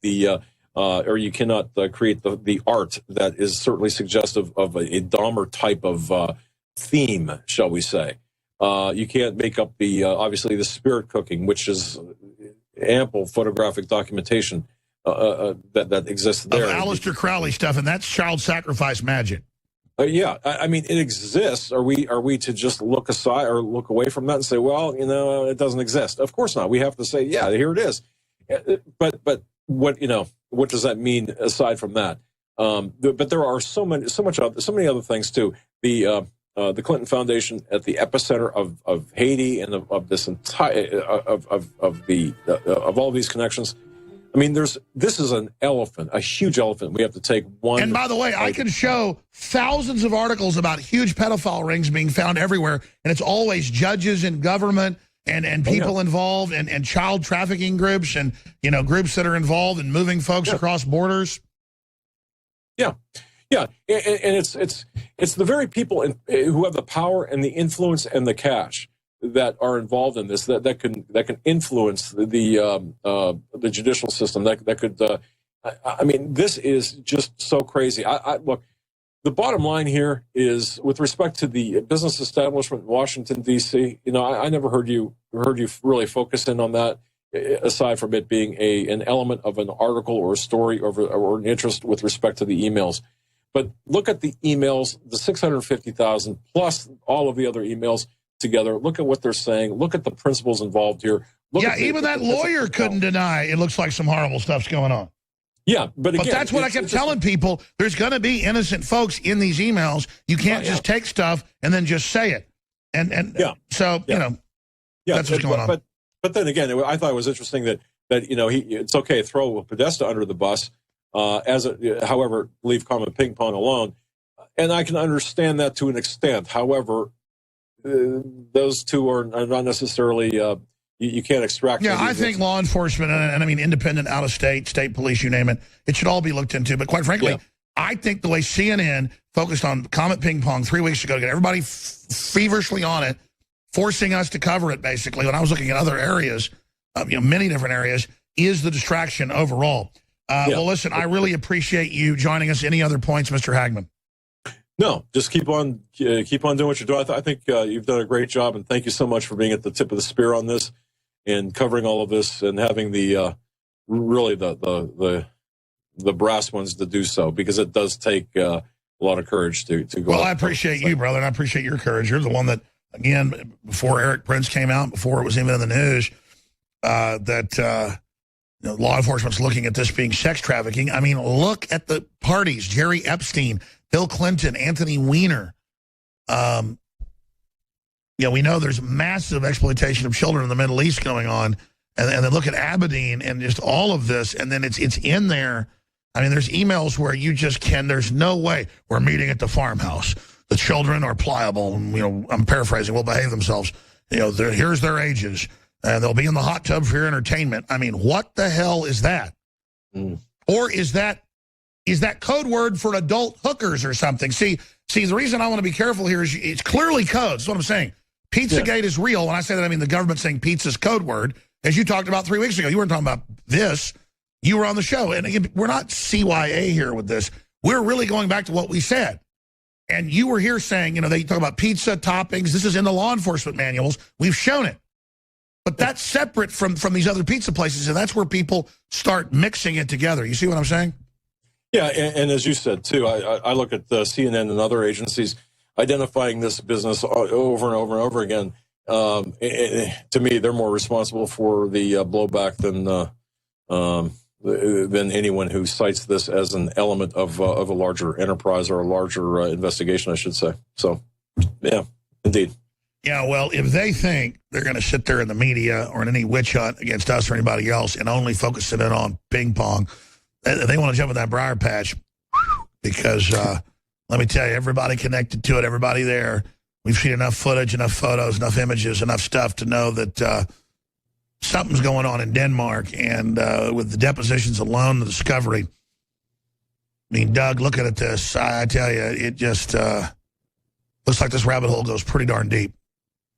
or you cannot create the art that is certainly suggestive of a Dahmer type of theme, shall we say. You can't make up obviously the spirit cooking, which is ample photographic documentation that exists there. Of Aleister Crowley stuff, and that's child sacrifice magic. Yeah, I mean, it exists. Are we to just look aside or look away from that and say, well, it doesn't exist? Of course not. We have to say, yeah, here it is. But what does that mean aside from that? But there are so many other things too. The Clinton Foundation at the epicenter of Haiti and of this entire of all these connections. I mean, this is an elephant, a huge elephant. We have to take one. And by the way, I can show thousands of articles about huge pedophile rings being found everywhere, and it's always judges and government and people involved and child trafficking groups and groups that are involved in moving folks across borders. Yeah, and it's the very people who have the power and the influence and the cash that are involved in this that can influence the judicial system that could. I mean, this is just so crazy. Look. The bottom line here is, with respect to the business establishment in Washington, D.C., I never heard you really focus in on that, aside from it being an element of an article or a story or an interest with respect to the emails. But look at the emails, the 650,000 plus all of the other emails together. Look at what they're saying. Look at the principles involved here. Even that lawyer couldn't deny it looks like some horrible stuff's going on. Yeah, but again, that's what I kept telling people. There's going to be innocent folks in these emails. You can't just take stuff and then just say it. So that's what's going on. But then again, I thought it was interesting that it's okay to throw a Podesta under the bus, however, leave common ping pong alone. And I can understand that to an extent. However, those two are not necessarily, you can't extract. Yeah, I think law enforcement, and I mean independent, out-of-state, state police, you name it, it should all be looked into. But quite frankly, I think the way CNN focused on Comet Ping Pong 3 weeks ago, to get everybody feverishly on it, forcing us to cover it, basically, when I was looking at other areas, many different areas, is the distraction overall. Well, listen, I really appreciate you joining us. Any other points, Mr. Hagmann? No, just keep on doing what you're doing. I think you've done a great job, and thank you so much for being at the tip of the spear on this and covering all of this and having the really the brass ones to do so, because it does take a lot of courage to go. Well, I appreciate you, brother, and I appreciate your courage. You're the one that, again, before Eric Prince came out, before it was even in the news, law enforcement's looking at this being sex trafficking. I mean, look at the parties: Jerry Epstein, Bill Clinton, Anthony Weiner. We know there's massive exploitation of children in the Middle East going on, and then look at Aberdeen and just all of this, and then it's in there. I mean, there's emails where you just there's no way. We're meeting at the farmhouse. The children are pliable, and, I'm paraphrasing, will behave themselves. Here's their ages. They'll be in the hot tub for your entertainment. I mean, what the hell is that? Or is that code word for adult hookers or something? See, the reason I want to be careful here is it's clearly code. That's what I'm saying. Pizzagate is real. When I say that, I mean the government saying pizza's code word. As you talked about 3 weeks ago, you weren't talking about this. You were on the show. And again, we're not CYA here with this. We're really going back to what we said. And you were here saying, they talk about pizza toppings. This is in the law enforcement manuals. We've shown it. But that's separate from these other pizza places, and that's where people start mixing it together. You see what I'm saying? Yeah, and as you said, too, I look at CNN and other agencies identifying this business over and over and over again. To me, they're more responsible for the blowback than anyone who cites this as an element of a larger enterprise or a larger investigation, I should say. So, yeah, indeed. Yeah, well, if they think they're going to sit there in the media or in any witch hunt against us or anybody else and only focus it in on ping pong, they want to jump in that briar patch, because let me tell you, everybody connected to it, everybody there, we've seen enough footage, enough photos, enough images, enough stuff to know that something's going on in Denmark. And with the depositions alone, the discovery, I mean, Doug, looking at this, I tell you, it just looks like this rabbit hole goes pretty darn deep.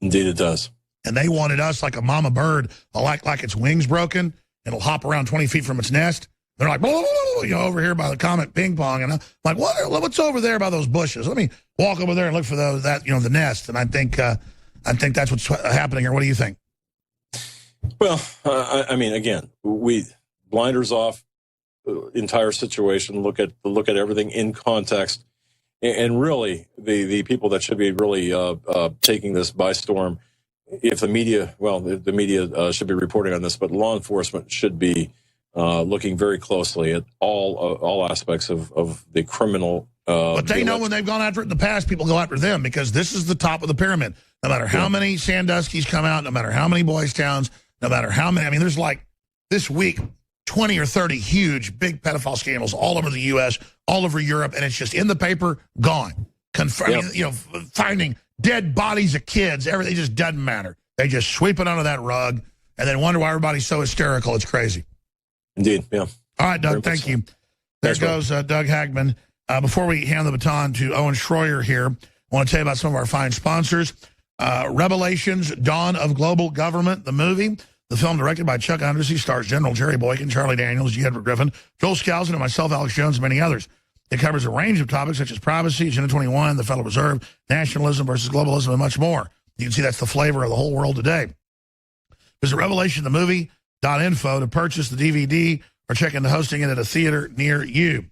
Indeed it does. And they wanted us like a mama bird, like its wings broken, and it'll hop around 20 feet from its nest. They're like, over here by the Comet Ping Pong. And I'm like, what's over there by those bushes? Let me walk over there and look for the nest. And I think that's what's happening here. What do you think? Well, I mean, again, we blinders off the entire situation, look at everything in context. And really, the people that should be really taking this by storm, if the media, the media should be reporting on this, but law enforcement should be looking very closely at all aspects of the criminal. But they know when they've gone after it in the past, people go after them, because this is the top of the pyramid. No matter how many Sandusky's come out, no matter how many Boys Towns, no matter how many. I mean, there's like this week 20 or 30 huge, big pedophile scandals all over the U.S., all over Europe, and it's just in the paper, gone. Finding dead bodies of kids, everything just doesn't matter. They just sweep it under that rug and then wonder why everybody's so hysterical. It's crazy. Indeed, yeah. All right, Doug, thank you. There goes Doug Hagmann. Before we hand the baton to Owen Schroyer here, I want to tell you about some of our fine sponsors. Revelations, Dawn of Global Government, the movie. The film, directed by Chuck Undersea, stars General Jerry Boykin, Charlie Daniels, G. Edward Griffin, Joel Skousen, and myself, Alex Jones, and many others. It covers a range of topics such as privacy, Agenda 21, the Federal Reserve, nationalism versus globalism, and much more. You can see that's the flavor of the whole world today. Visit revelationthemovie.info to purchase the DVD or check into hosting it at a theater near you.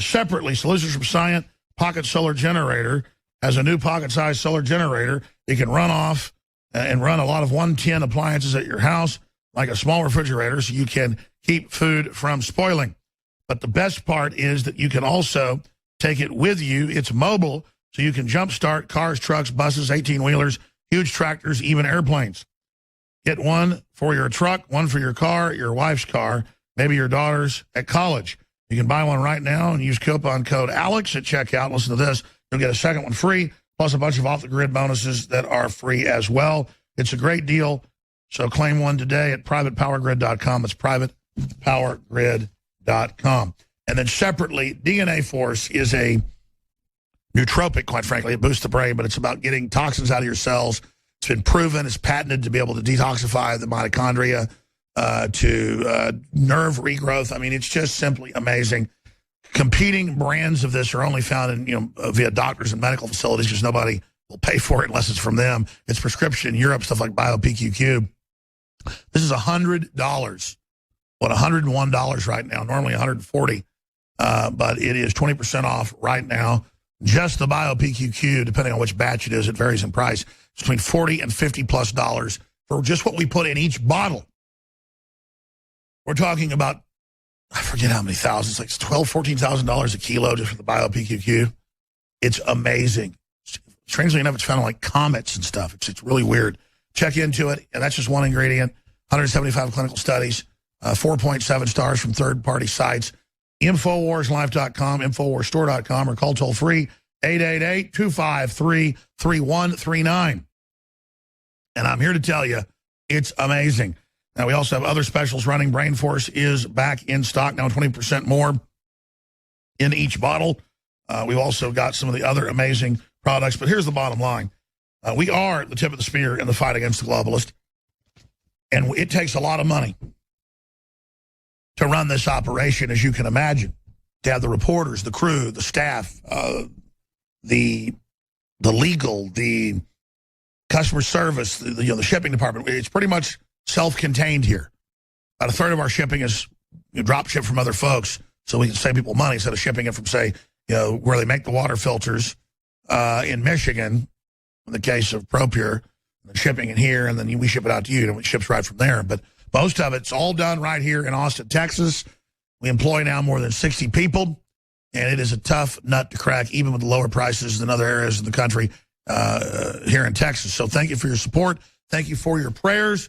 Separately, Solutions from Scient Pocket Solar Generator has a new pocket-sized solar generator. It can run off and run a lot of 110 appliances at your house, like a small refrigerator, so you can keep food from spoiling. But the best part is that you can also take it with you. It's mobile, so you can jumpstart cars, trucks, buses, 18-wheelers, huge tractors, even airplanes. Get one for your truck, one for your car, your wife's car, maybe your daughter's at college. You can buy one right now and use coupon code ALEX at checkout. Listen to this. You'll get a second one free. plus a bunch of off-the-grid bonuses that are free as well. It's a great deal, so claim one today at privatepowergrid.com. It's privatepowergrid.com. And then separately, DNA Force is a nootropic, quite frankly. It boosts the brain, but it's about getting toxins out of your cells. It's been proven, it's patented to be able to detoxify the mitochondria, to nerve regrowth. I mean, it's just simply amazing. Competing brands of this are only found in, via doctors and medical facilities because nobody will pay for it unless it's from them. It's prescription in Europe, stuff like BioPQQ. This is $100. What, $101 right now, normally $140, but it is 20% off right now. Just the BioPQQ, depending on which batch it is, it varies in price. It's between $40 and $50+ for just what we put in each bottle. We're talking about, I forget how many thousands, like $12,000, $14,000 a kilo just for the BioPQQ. It's amazing. Strangely enough, it's found on like comets and stuff. It's really weird. Check into it, and that's just one ingredient. 175 clinical studies, 4.7 stars from third-party sites. InfoWarsLife.com, InfoWarsStore.com, or call toll-free 888-253-3139. And I'm here to tell you, it's amazing. Now, we also have other specials running. Brain Force is back in stock, now 20% more in each bottle. We've also got some of the other amazing products. But here's the bottom line. We are the tip of the spear in the fight against the globalist. And it takes a lot of money to run this operation, as you can imagine. To have the reporters, the crew, the staff, the legal, the customer service, the shipping department. It's pretty much self-contained here. About a third of our shipping is drop ship from other folks, so we can save people money instead of shipping it from, say, where they make the water filters in Michigan, in the case of ProPure, and shipping it here, and then we ship it out to you, and it ships right from there. But most of it's all done right here in Austin, Texas. We employ now more than 60 people, and it is a tough nut to crack, even with the lower prices than other areas of the country here in Texas. So thank you for your support. Thank you for your prayers.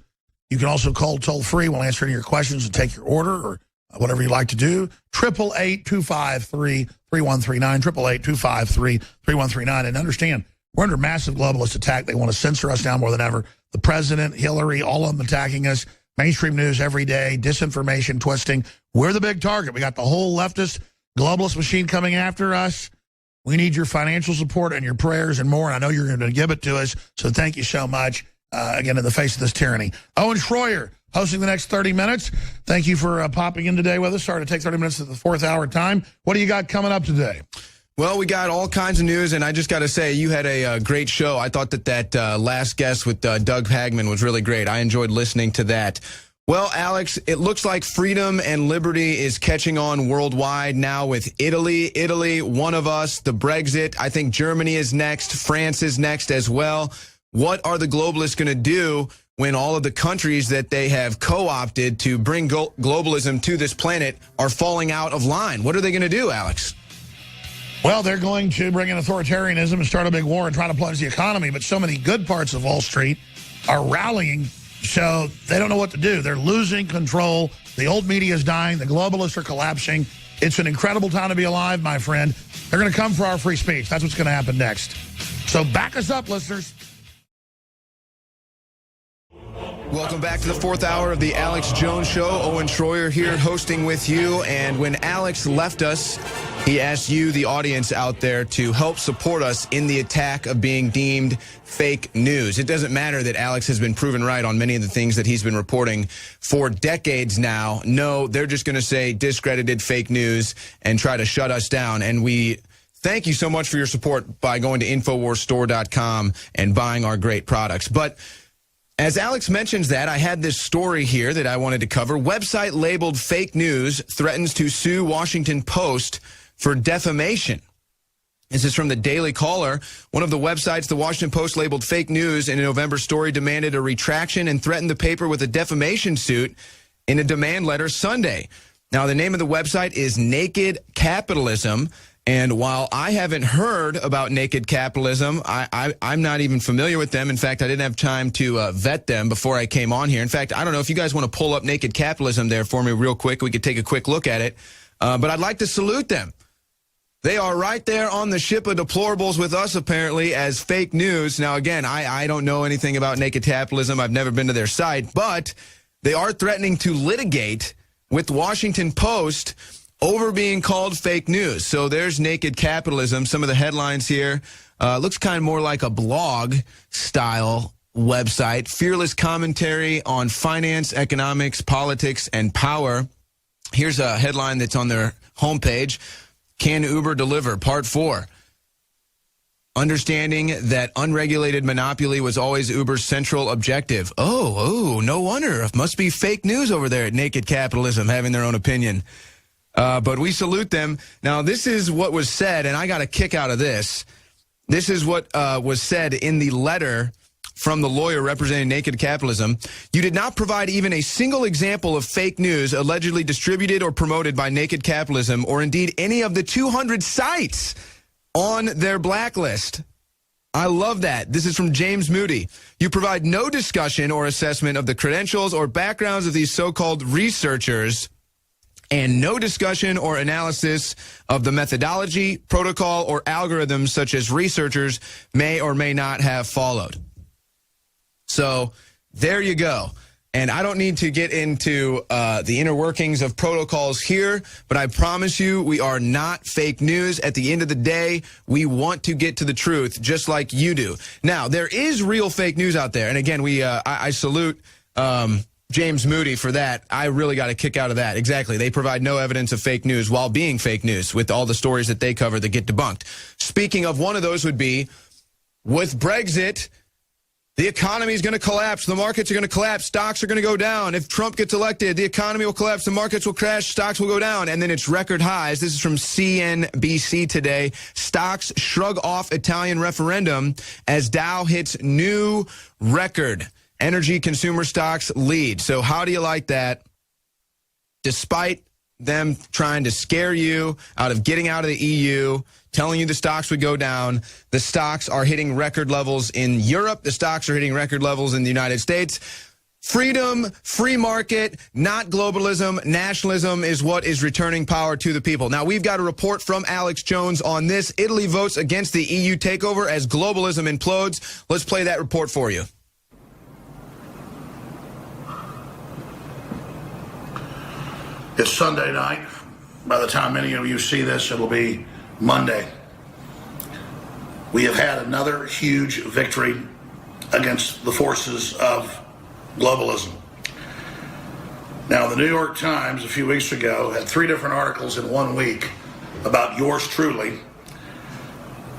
You can also call toll-free. We'll answer any of your questions and take your order or whatever you'd like to do. 888-253-3139, 888-253-3139. And understand, we're under massive globalist attack. They want to censor us now more than ever. The president, Hillary, all of them attacking us. Mainstream news every day, disinformation, twisting. We're the big target. We got the whole leftist globalist machine coming after us. We need your financial support and your prayers and more. And I know you're going to give it to us. So thank you so much, again, in the face of this tyranny. Owen Schroyer hosting the next 30 minutes. Thank you for popping in today with us. Sorry to take 30 minutes at the 4th hour time. What do you got coming up today? Well, we got all kinds of news, and I just got to say, you had a great show. I thought that last guest with Doug Hagmann was really great. I enjoyed listening to that. Well, Alex, it looks like freedom and liberty is catching on worldwide now with Italy. Italy, one of us, the Brexit. I think Germany is next. France is next as well. What are the globalists going to do when all of the countries that they have co-opted to bring globalism to this planet are falling out of line? What are they going to do, Alex? Well, they're going to bring in authoritarianism and start a big war and try to plunge the economy, but so many good parts of Wall Street are rallying, so they don't know what to do. They're losing control. The old media is dying. The globalists are collapsing. It's an incredible time to be alive, my friend. They're going to come for our free speech. That's what's going to happen next. So back us up, listeners. Welcome back to the 4th hour of the Alex Jones Show. Owen Schroyer here hosting with you. And when Alex left us, he asked you, the audience out there, to help support us in the attack of being deemed fake news. It doesn't matter that Alex has been proven right on many of the things that he's been reporting for decades now. No, they're just going to say discredited fake news and try to shut us down. And we thank you so much for your support by going to InfoWarsStore.com and buying our great products. But as Alex mentions that, I had this story here that I wanted to cover. Website labeled fake news threatens to sue Washington Post for defamation. This is from the Daily Caller. One of the websites the Washington Post labeled fake news in a November story demanded a retraction and threatened the paper with a defamation suit in a demand letter Sunday. Now, the name of the website is Naked Capitalism. And while I haven't heard about Naked Capitalism, I'm not even familiar with them. In fact, I didn't have time to vet them before I came on here. In fact, I don't know if you guys want to pull up Naked Capitalism there for me real quick. We could take a quick look at it. But I'd like to salute them. They are right there on the ship of deplorables with us, apparently, as fake news. Now, again, I don't know anything about naked capitalism. I've never been to their site, but they are threatening to litigate with the Washington Post over being called fake news. So there's naked capitalism. Some of the headlines here looks kind of more like a blog-style website. Fearless commentary on finance, economics, politics, and power. Here's a headline that's on their homepage. Can Uber deliver? Part 4. Understanding that unregulated monopoly was always Uber's central objective. Oh, no wonder. It must be fake news over there at Naked Capitalism having their own opinion. But we salute them. Now, this is what was said, and I got a kick out of this. This is what was said in the letter from the lawyer representing Naked Capitalism. You did not provide even a single example of fake news allegedly distributed or promoted by Naked Capitalism, or indeed any of the 200 sites on their blacklist. I love that. This is from James Moody. You provide no discussion or assessment of the credentials or backgrounds of these so-called researchers, and no discussion or analysis of the methodology, protocol, or algorithms such as researchers may or may not have followed. So there you go. And I don't need to get into the inner workings of protocols here, but I promise you we are not fake news. At the end of the day, we want to get to the truth just like you do. Now, there is real fake news out there. And again, I salute James Moody for that. I really got a kick out of that. Exactly. They provide no evidence of fake news while being fake news with all the stories that they cover that get debunked. Speaking of, one of those would be with Brexit, the economy is going to collapse. The markets are going to collapse. Stocks are going to go down. If Trump gets elected, the economy will collapse. The markets will crash. Stocks will go down. And then it's record highs. This is from CNBC today. Stocks shrug off Italian referendum as Dow hits new record. Energy consumer stocks lead. So how do you like that? Despite them trying to scare you out of getting out of the EU, telling you the stocks would go down, the stocks are hitting record levels in Europe. The stocks are hitting record levels in the United States. Freedom, free market, not globalism. Nationalism is what is returning power to the people. Now, we've got a report from Alex Jones on this. Italy votes against the EU takeover as globalism implodes. Let's play that report for you. It's Sunday night. By the time many of you see this, it'll be Monday. We have had another huge victory against the forces of globalism. Now, the New York Times a few weeks ago had 3 different articles in 1 week about yours truly,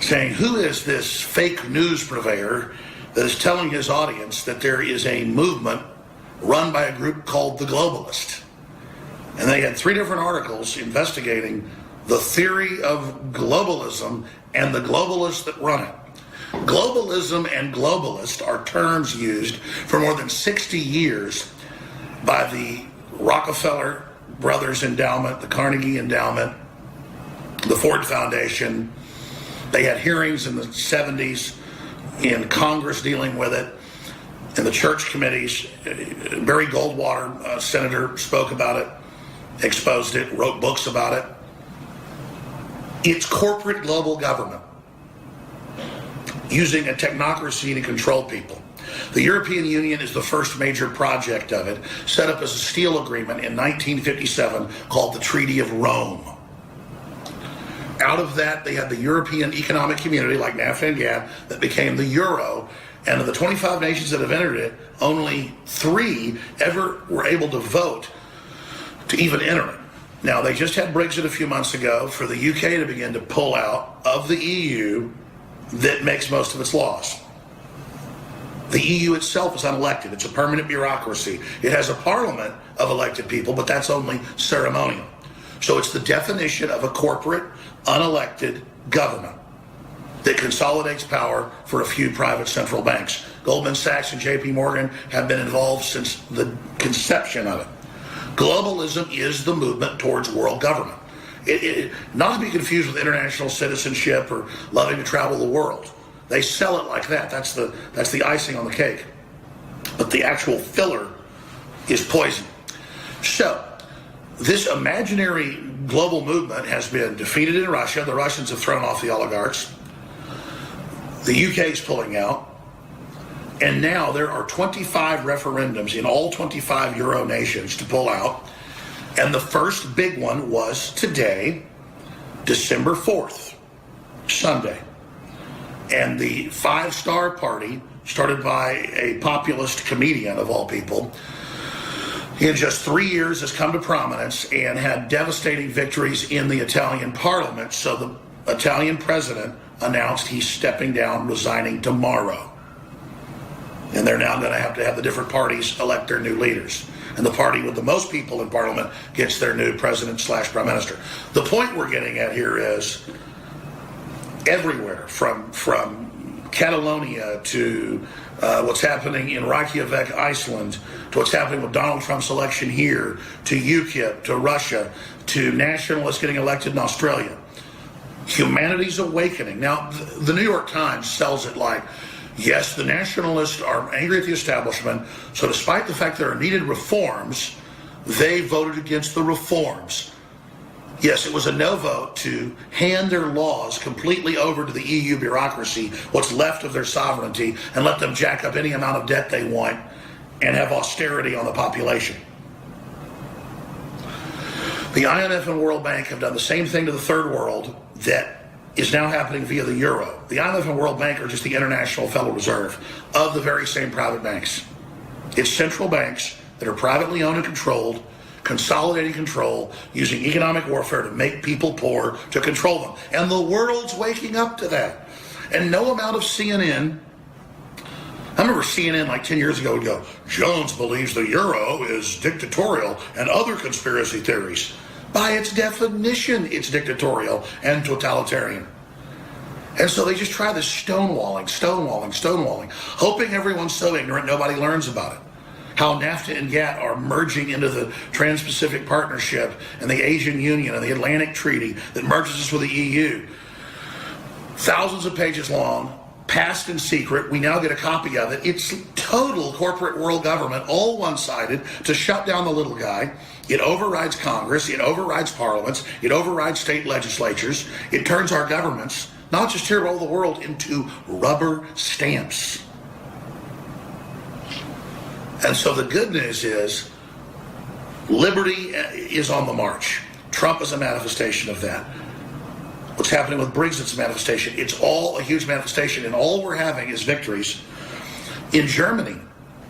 saying, who is this fake news purveyor that is telling his audience that there is a movement run by a group called the Globalist? And they had 3 different articles investigating the theory of globalism and the globalists that run it. Globalism and globalist are terms used for more than 60 years by the Rockefeller Brothers Endowment, the Carnegie Endowment, the Ford Foundation. They had hearings in the 70s in Congress dealing with it, in the church committees. Barry Goldwater, senator, spoke about it, exposed it, wrote books about it. It's corporate global government using a technocracy to control people. The European Union is the first major project of it, set up as a steel agreement in 1957 called the Treaty of Rome. Out of that, they had the European Economic Community, like NAFTA and GATT, that became the Euro. And of the 25 nations that have entered it, only 3 ever were able to vote to even enter it. Now, they just had Brexit a few months ago for the UK to begin to pull out of the EU that makes most of its laws. The EU itself is unelected. It's a permanent bureaucracy. It has a parliament of elected people, but that's only ceremonial. So it's the definition of a corporate, unelected government that consolidates power for a few private central banks. Goldman Sachs and JP Morgan have been involved since the conception of it. Globalism is the movement towards world government. Not to be confused with international citizenship or loving to travel the world. They sell it like that. That's the icing on the cake. But the actual filler is poison. So, this imaginary global movement has been defeated in Russia. The Russians have thrown off the oligarchs. The UK is pulling out. And now there are 25 referendums in all 25 Euro nations to pull out. And the first big one was today, December 4th, Sunday. And the Five Star Party, started by a populist comedian of all people, in just 3 years has come to prominence and had devastating victories in the Italian parliament. So the Italian president announced he's stepping down, resigning tomorrow. And they're now going to have the different parties elect their new leaders. And the party with the most people in parliament gets their new president/prime minister. The point we're getting at here is everywhere, from Catalonia to what's happening in Reykjavik, Iceland, to what's happening with Donald Trump's election here, to UKIP, to Russia, to nationalists getting elected in Australia. Humanity's awakening. Now, the New York Times sells it like, yes, the nationalists are angry at the establishment, so despite the fact there are needed reforms, they voted against the reforms. Yes, it was a no vote to hand their laws completely over to the EU bureaucracy, what's left of their sovereignty, and let them jack up any amount of debt they want and have austerity on the population. The IMF and World Bank have done the same thing to the third world that is now happening via the euro. The IMF and World Bank are just the International Federal Reserve of the very same private banks. It's central banks that are privately owned and controlled, consolidating control, using economic warfare to make people poor, to control them. And the world's waking up to that. And no amount of CNN, I remember CNN like 10 years ago would go, Jones believes the euro is dictatorial and other conspiracy theories. By its definition, it's dictatorial and totalitarian. And so they just try this stonewalling, hoping everyone's so ignorant nobody learns about it. How NAFTA and GATT are merging into the Trans-Pacific Partnership and the Asian Union and the Atlantic Treaty that merges us with the EU. Thousands of pages long, passed in secret. We now get a copy of it. It's total corporate world government, all one-sided, to shut down the little guy. It overrides Congress. It overrides parliaments. It overrides state legislatures. It turns our governments, not just here but all the world, into rubber stamps. And so the good news is liberty is on the march. Trump is a manifestation of that. What's happening with Brexit's a manifestation. It's all a huge manifestation, and all we're having is victories. In Germany,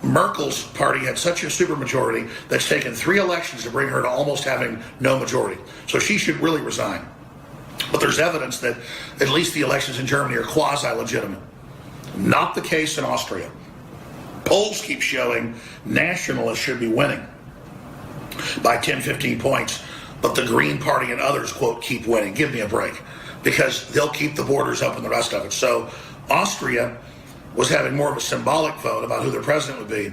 Merkel's party had such a supermajority that's taken 3 elections to bring her to almost having no majority. So she should really resign. But there's evidence that at least the elections in Germany are quasi-legitimate. Not the case in Austria. Polls keep showing nationalists should be winning by 10, 15 points, but the Green Party and others, quote, keep winning. Give me a break, because they'll keep the borders up and the rest of it. So Austria was having more of a symbolic vote about who their president would be,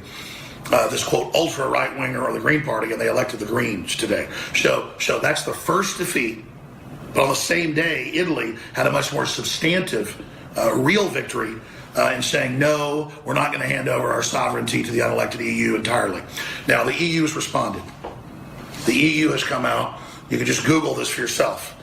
this, quote, ultra right-winger or the Green Party, and they elected the Greens today. So that's the first defeat. But on the same day, Italy had a much more substantive, real victory in saying, no, we're not going to hand over our sovereignty to the unelected EU entirely. Now, the EU has responded. The EU has come out. You can just Google this for yourself.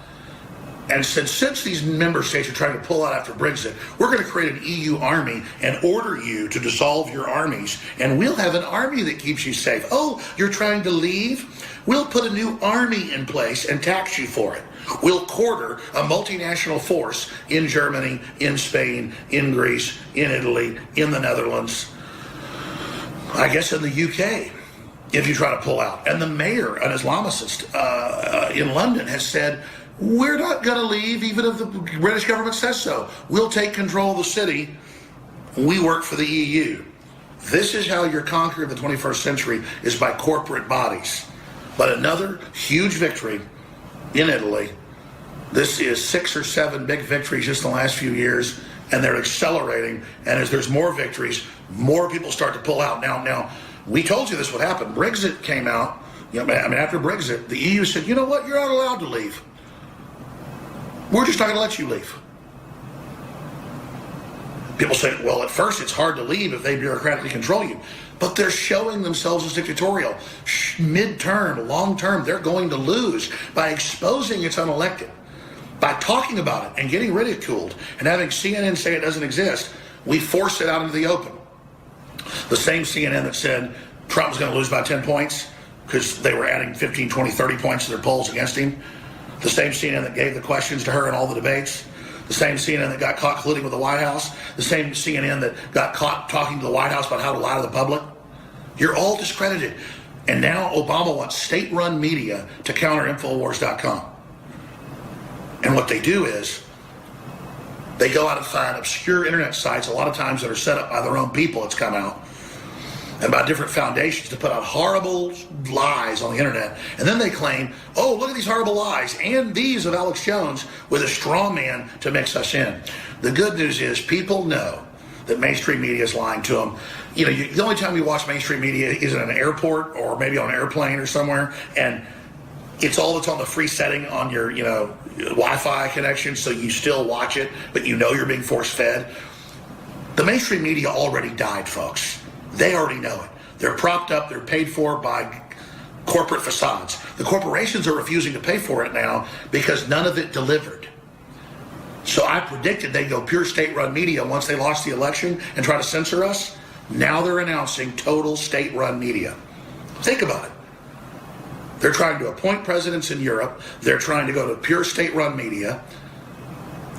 And since these member states are trying to pull out after Brexit, we're going to create an EU army and order you to dissolve your armies. And we'll have an army that keeps you safe. Oh, you're trying to leave? We'll put a new army in place and tax you for it. We'll quarter a multinational force in Germany, in Spain, in Greece, in Italy, in the Netherlands, I guess in the UK, if you try to pull out. And the mayor, an Islamicist in London, has said, we're not going to leave even if the British government says so. We'll take control of the city. We work for the EU. This is how you're conquering the 21st century, is by corporate bodies. But another huge victory in Italy. This is 6 or 7 big victories just in the last few years, and they're accelerating. And as there's more victories, more people start to pull out. Now, we told you this would happen. Brexit came out. After Brexit, the EU said, you know what? You're not allowed to leave. We're just not going to let you leave. People say, well, at first it's hard to leave if they bureaucratically control you. but they're showing themselves as dictatorial. Midterm, long-term, they're going to lose by exposing it's unelected. By talking about it and getting ridiculed and having CNN say it doesn't exist, we force it out into the open. The same CNN that said Trump was going to lose by 10 points because they were adding 15, 20, 30 points to their polls against him. The same CNN that gave the questions to her in all the debates. The same CNN that got caught colluding with the White House. The same CNN that got caught talking to the White House about how to lie to the public. You're all discredited. And now Obama wants state-run media to counter Infowars.com. And what they do is they go out and find obscure internet sites, a lot of times that are set up by their own people, it's come out, and by different foundations to put out horrible lies on the internet. And then they claim, oh, look at these horrible lies, and these of Alex Jones with a straw man to mix us in. The good news is people know that mainstream media is lying to them. You know, the only time we watch mainstream media is in an airport or maybe on an airplane or somewhere, and it's all that's on the free setting on your, Wi-Fi connection, so you still watch it, but you know you're being force-fed. The mainstream media already died, folks. They already know it. They're propped up, they're paid for by corporate facades. The corporations are refusing to pay for it now because none of it delivered. So I predicted they'd go pure state-run media once they lost the election and try to censor us. Now they're announcing total state-run media. Think about it. They're trying to appoint presidents in Europe. They're trying to go to pure state-run media.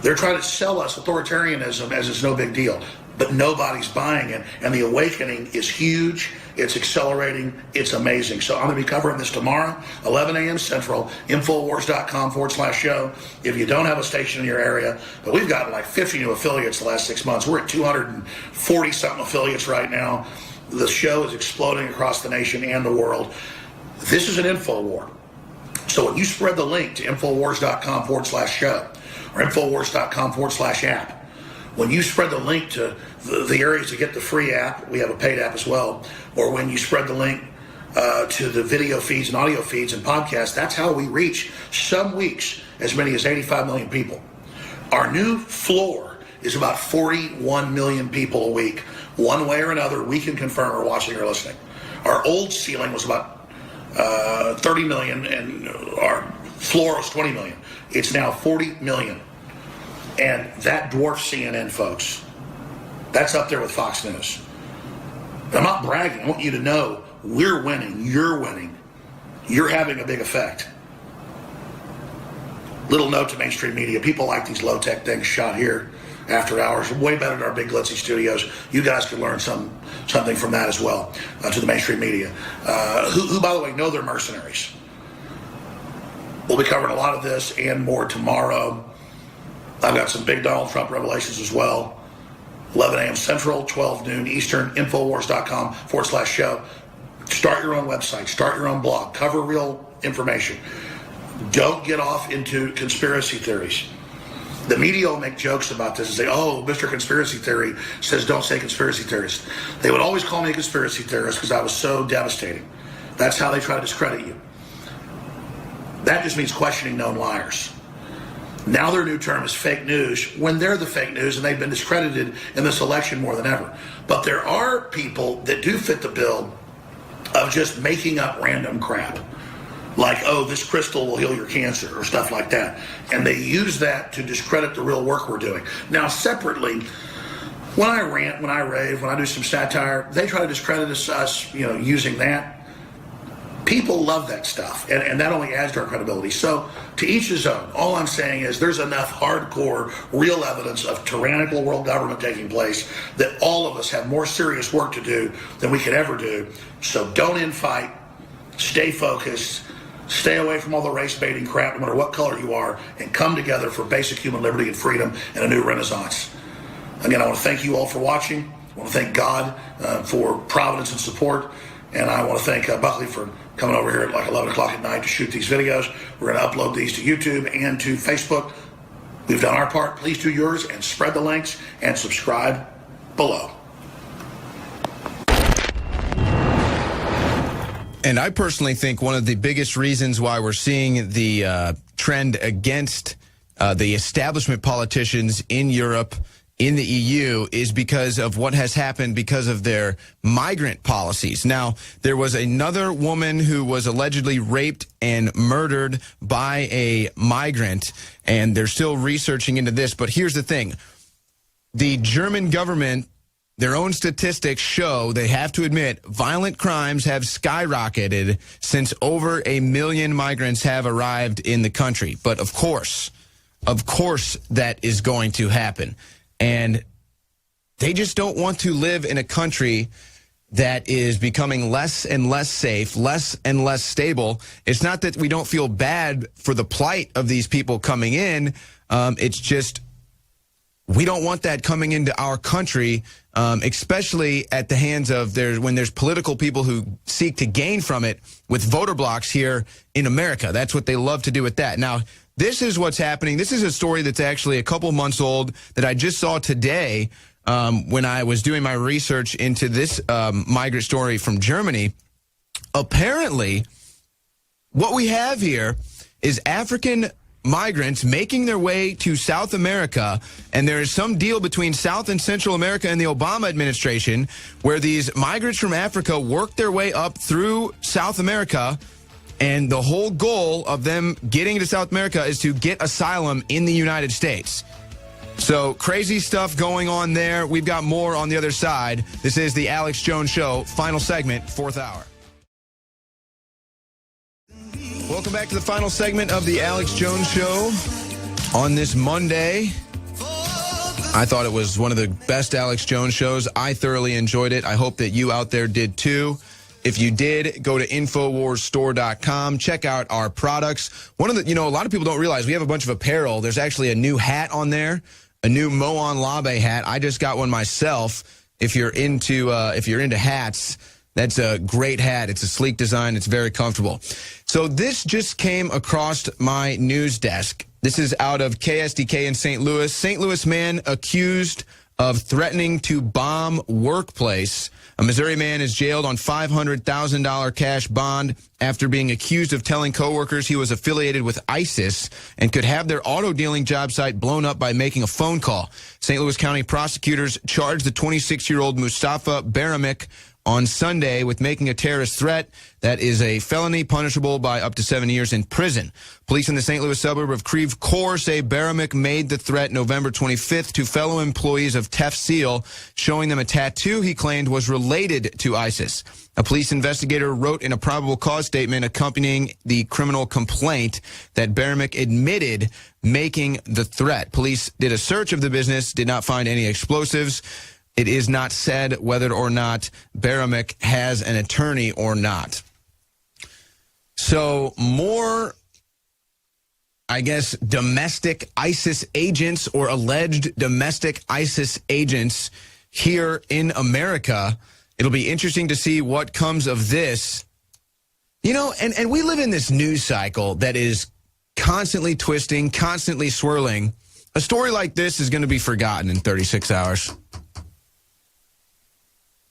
They're trying to sell us authoritarianism as it's no big deal. But nobody's buying it. And the awakening is huge. It's accelerating. It's amazing. So I'm going to be covering this tomorrow, 11 a.m. Central, Infowars.com/show. If you don't have a station in your area, but we've gotten like 50 new affiliates the last 6 months. We're at 240-something affiliates right now. The show is exploding across the nation and the world. This is an info war. So when you spread the link to Infowars.com/show or Infowars.com/app, when you spread the link to the areas to get the free app, we have a paid app as well, or when you spread the link to the video feeds and audio feeds and podcasts, that's how we reach some weeks as many as 85 million people. Our new floor is about 41 million people a week. One way or another, we can confirm are watching or listening. Our old ceiling was about 30 million, and our floor was 20 million. It's now 40 million. And that dwarfs CNN, folks. That's up there with Fox News. I'm not bragging. I want you to know we're winning. You're winning. You're having a big effect. Little note to mainstream media. People like these low-tech things shot here after hours. Way better than our big glitzy studios. You guys can learn something from that as well, to the mainstream media, who, by the way, know they're mercenaries. We'll be covering a lot of this and more tomorrow. I've got some big Donald Trump revelations as well. 11 a.m. Central, 12 noon Eastern, Infowars.com/show. Start your own website. Start your own blog. Cover real information. Don't get off into conspiracy theories. The media will make jokes about this and say, oh, Mr. Conspiracy Theory says don't say conspiracy theorist. They would always call me a conspiracy theorist because I was so devastating. That's how they try to discredit you. That just means questioning known liars. Now their new term is fake news when they're the fake news and they've been discredited in this election more than ever. But there are people that do fit the bill of just making up random crap. Like, oh, this crystal will heal your cancer or stuff like that. And they use that to discredit the real work we're doing. Now, separately, when I rant, when I rave, when I do some satire, they try to discredit us, using that. People love that stuff, and that only adds to our credibility. So, to each his own. All I'm saying is there's enough hardcore, real evidence of tyrannical world government taking place that all of us have more serious work to do than we could ever do. So don't infight, stay focused, stay away from all the race-baiting crap, no matter what color you are, and come together for basic human liberty and freedom and a new renaissance. Again, I want to thank you all for watching. I want to thank God for providence and support. And I want to thank Buckley for coming over here at like 11 o'clock at night to shoot these videos. We're going to upload these to YouTube and to Facebook. We've done our part. Please do yours and spread the links and subscribe below. And I personally think one of the biggest reasons why we're seeing the trend against the establishment politicians in Europe in the EU is because of what has happened because of their migrant policies. Now, there was another woman who was allegedly raped and murdered by a migrant, and they're still researching into this. But here's the thing. The German government, their own statistics show, they have to admit, violent crimes have skyrocketed since over 1 million migrants have arrived in the country. But of course that is going to happen. And they just don't want to live in a country that is becoming less and less safe, less and less stable. It's not that we don't feel bad for the plight of these people coming in. It's just we don't want that coming into our country, especially at the hands of when there's political people who seek to gain from it with voter blocks here in America. That's what they love to do with that. Now, this is what's happening. This is a story that's actually a couple months old that I just saw today when I was doing my research into this migrant story from Germany. Apparently, what we have here is African migrants making their way to South America, and there is some deal between South and Central America and the Obama administration where these migrants from Africa work their way up through South America. And the whole goal of them getting to South America is to get asylum in the United States. So crazy stuff going on there. We've got more on the other side. This is the Alex Jones Show, final segment, fourth hour. Welcome back to the final segment of the Alex Jones Show on this Monday. I thought it was one of the best Alex Jones shows. I thoroughly enjoyed it. I hope that you out there did too. If you did, go to InfoWarsStore.com. Check out our products. One of the, a lot of people don't realize we have a bunch of apparel. There's actually a new hat on there, a new Moan Labe hat. I just got one myself. If you're into hats, that's a great hat. It's a sleek design. It's very comfortable. So this just came across my news desk. This is out of KSDK in St. Louis. St. Louis man accused of threatening to bomb workplace. A Missouri man is jailed on $500,000 cash bond after being accused of telling coworkers he was affiliated with ISIS and could have their auto dealing job site blown up by making a phone call. St. Louis County prosecutors charged the 26-year-old Mustafa Baramik on Sunday with making a terrorist threat. That is a felony punishable by up to 7 years in prison. Police in the St. Louis suburb of Creve Coeur say Baramik made the threat November 25th to fellow employees of Tef Seal, showing them a tattoo he claimed was related to ISIS. A police investigator wrote in a probable cause statement accompanying the criminal complaint that Baramik admitted making the threat. Police did a search of the business, did not find any explosives. It is not said whether or not Baramik has an attorney or not. So more, I guess, domestic ISIS agents or alleged domestic ISIS agents here in America. It'll be interesting to see what comes of this. And we live in this news cycle that is constantly twisting, constantly swirling. A story like this is going to be forgotten in 36 hours.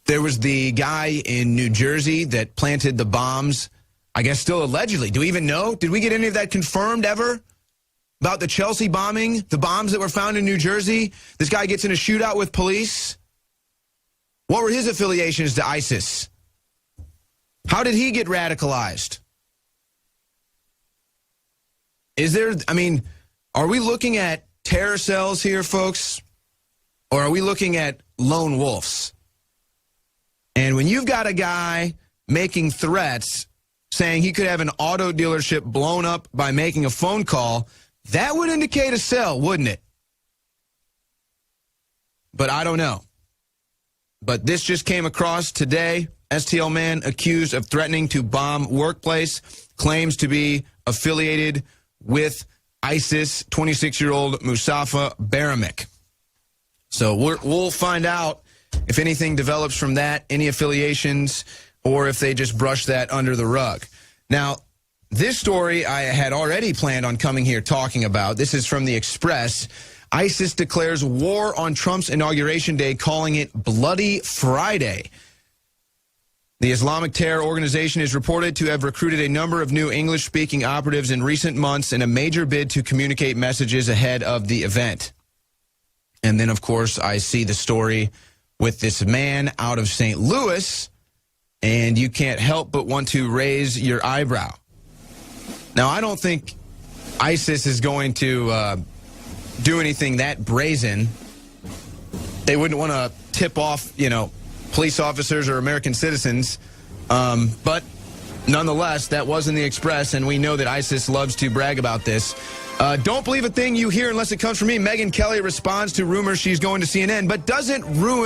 There was the guy in New Jersey that planted the bombs, I guess still allegedly. Do we even know? Did we get any of that confirmed ever? About the Chelsea bombing, the bombs that were found in New Jersey? This guy gets in a shootout with police. What were his affiliations to ISIS? How did he get radicalized? Are we looking at terror cells here, folks? Or are we looking at lone wolves? And when you've got a guy making threats, saying he could have an auto dealership blown up by making a phone call, that would indicate a cell, wouldn't it? But I don't know. But this just came across today. STL man accused of threatening to bomb workplace, claims to be affiliated with ISIS, 26-year-old Mustafa Baramik. So we'll find out if anything develops from that, any affiliations, or if they just brush that under the rug. Now, this story I had already planned on coming here talking about. This is from the Express. ISIS declares war on Trump's inauguration day, calling it Bloody Friday. The Islamic terror organization is reported to have recruited a number of new English-speaking operatives in recent months in a major bid to communicate messages ahead of the event. And then, of course, I see the story with this man out of St. Louis, and you can't help but want to raise your eyebrow. Now, I don't think ISIS is going to do anything that brazen. They wouldn't want to tip off, police officers or American citizens. But nonetheless, that was in the Express, and we know that ISIS loves to brag about this. Don't believe a thing you hear unless it comes from me. Megyn Kelly responds to rumors she's going to CNN, but doesn't rule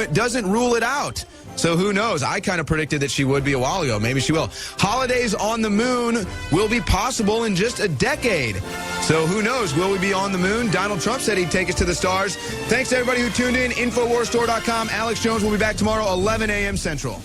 it out. So who knows? I kind of predicted that she would be a while ago. Maybe she will. Holidays on the moon will be possible in just a decade. So who knows? Will we be on the moon? Donald Trump said he'd take us to the stars. Thanks to everybody who tuned in. Infowarsstore.com. Alex Jones will be back tomorrow, 11 a.m. Central.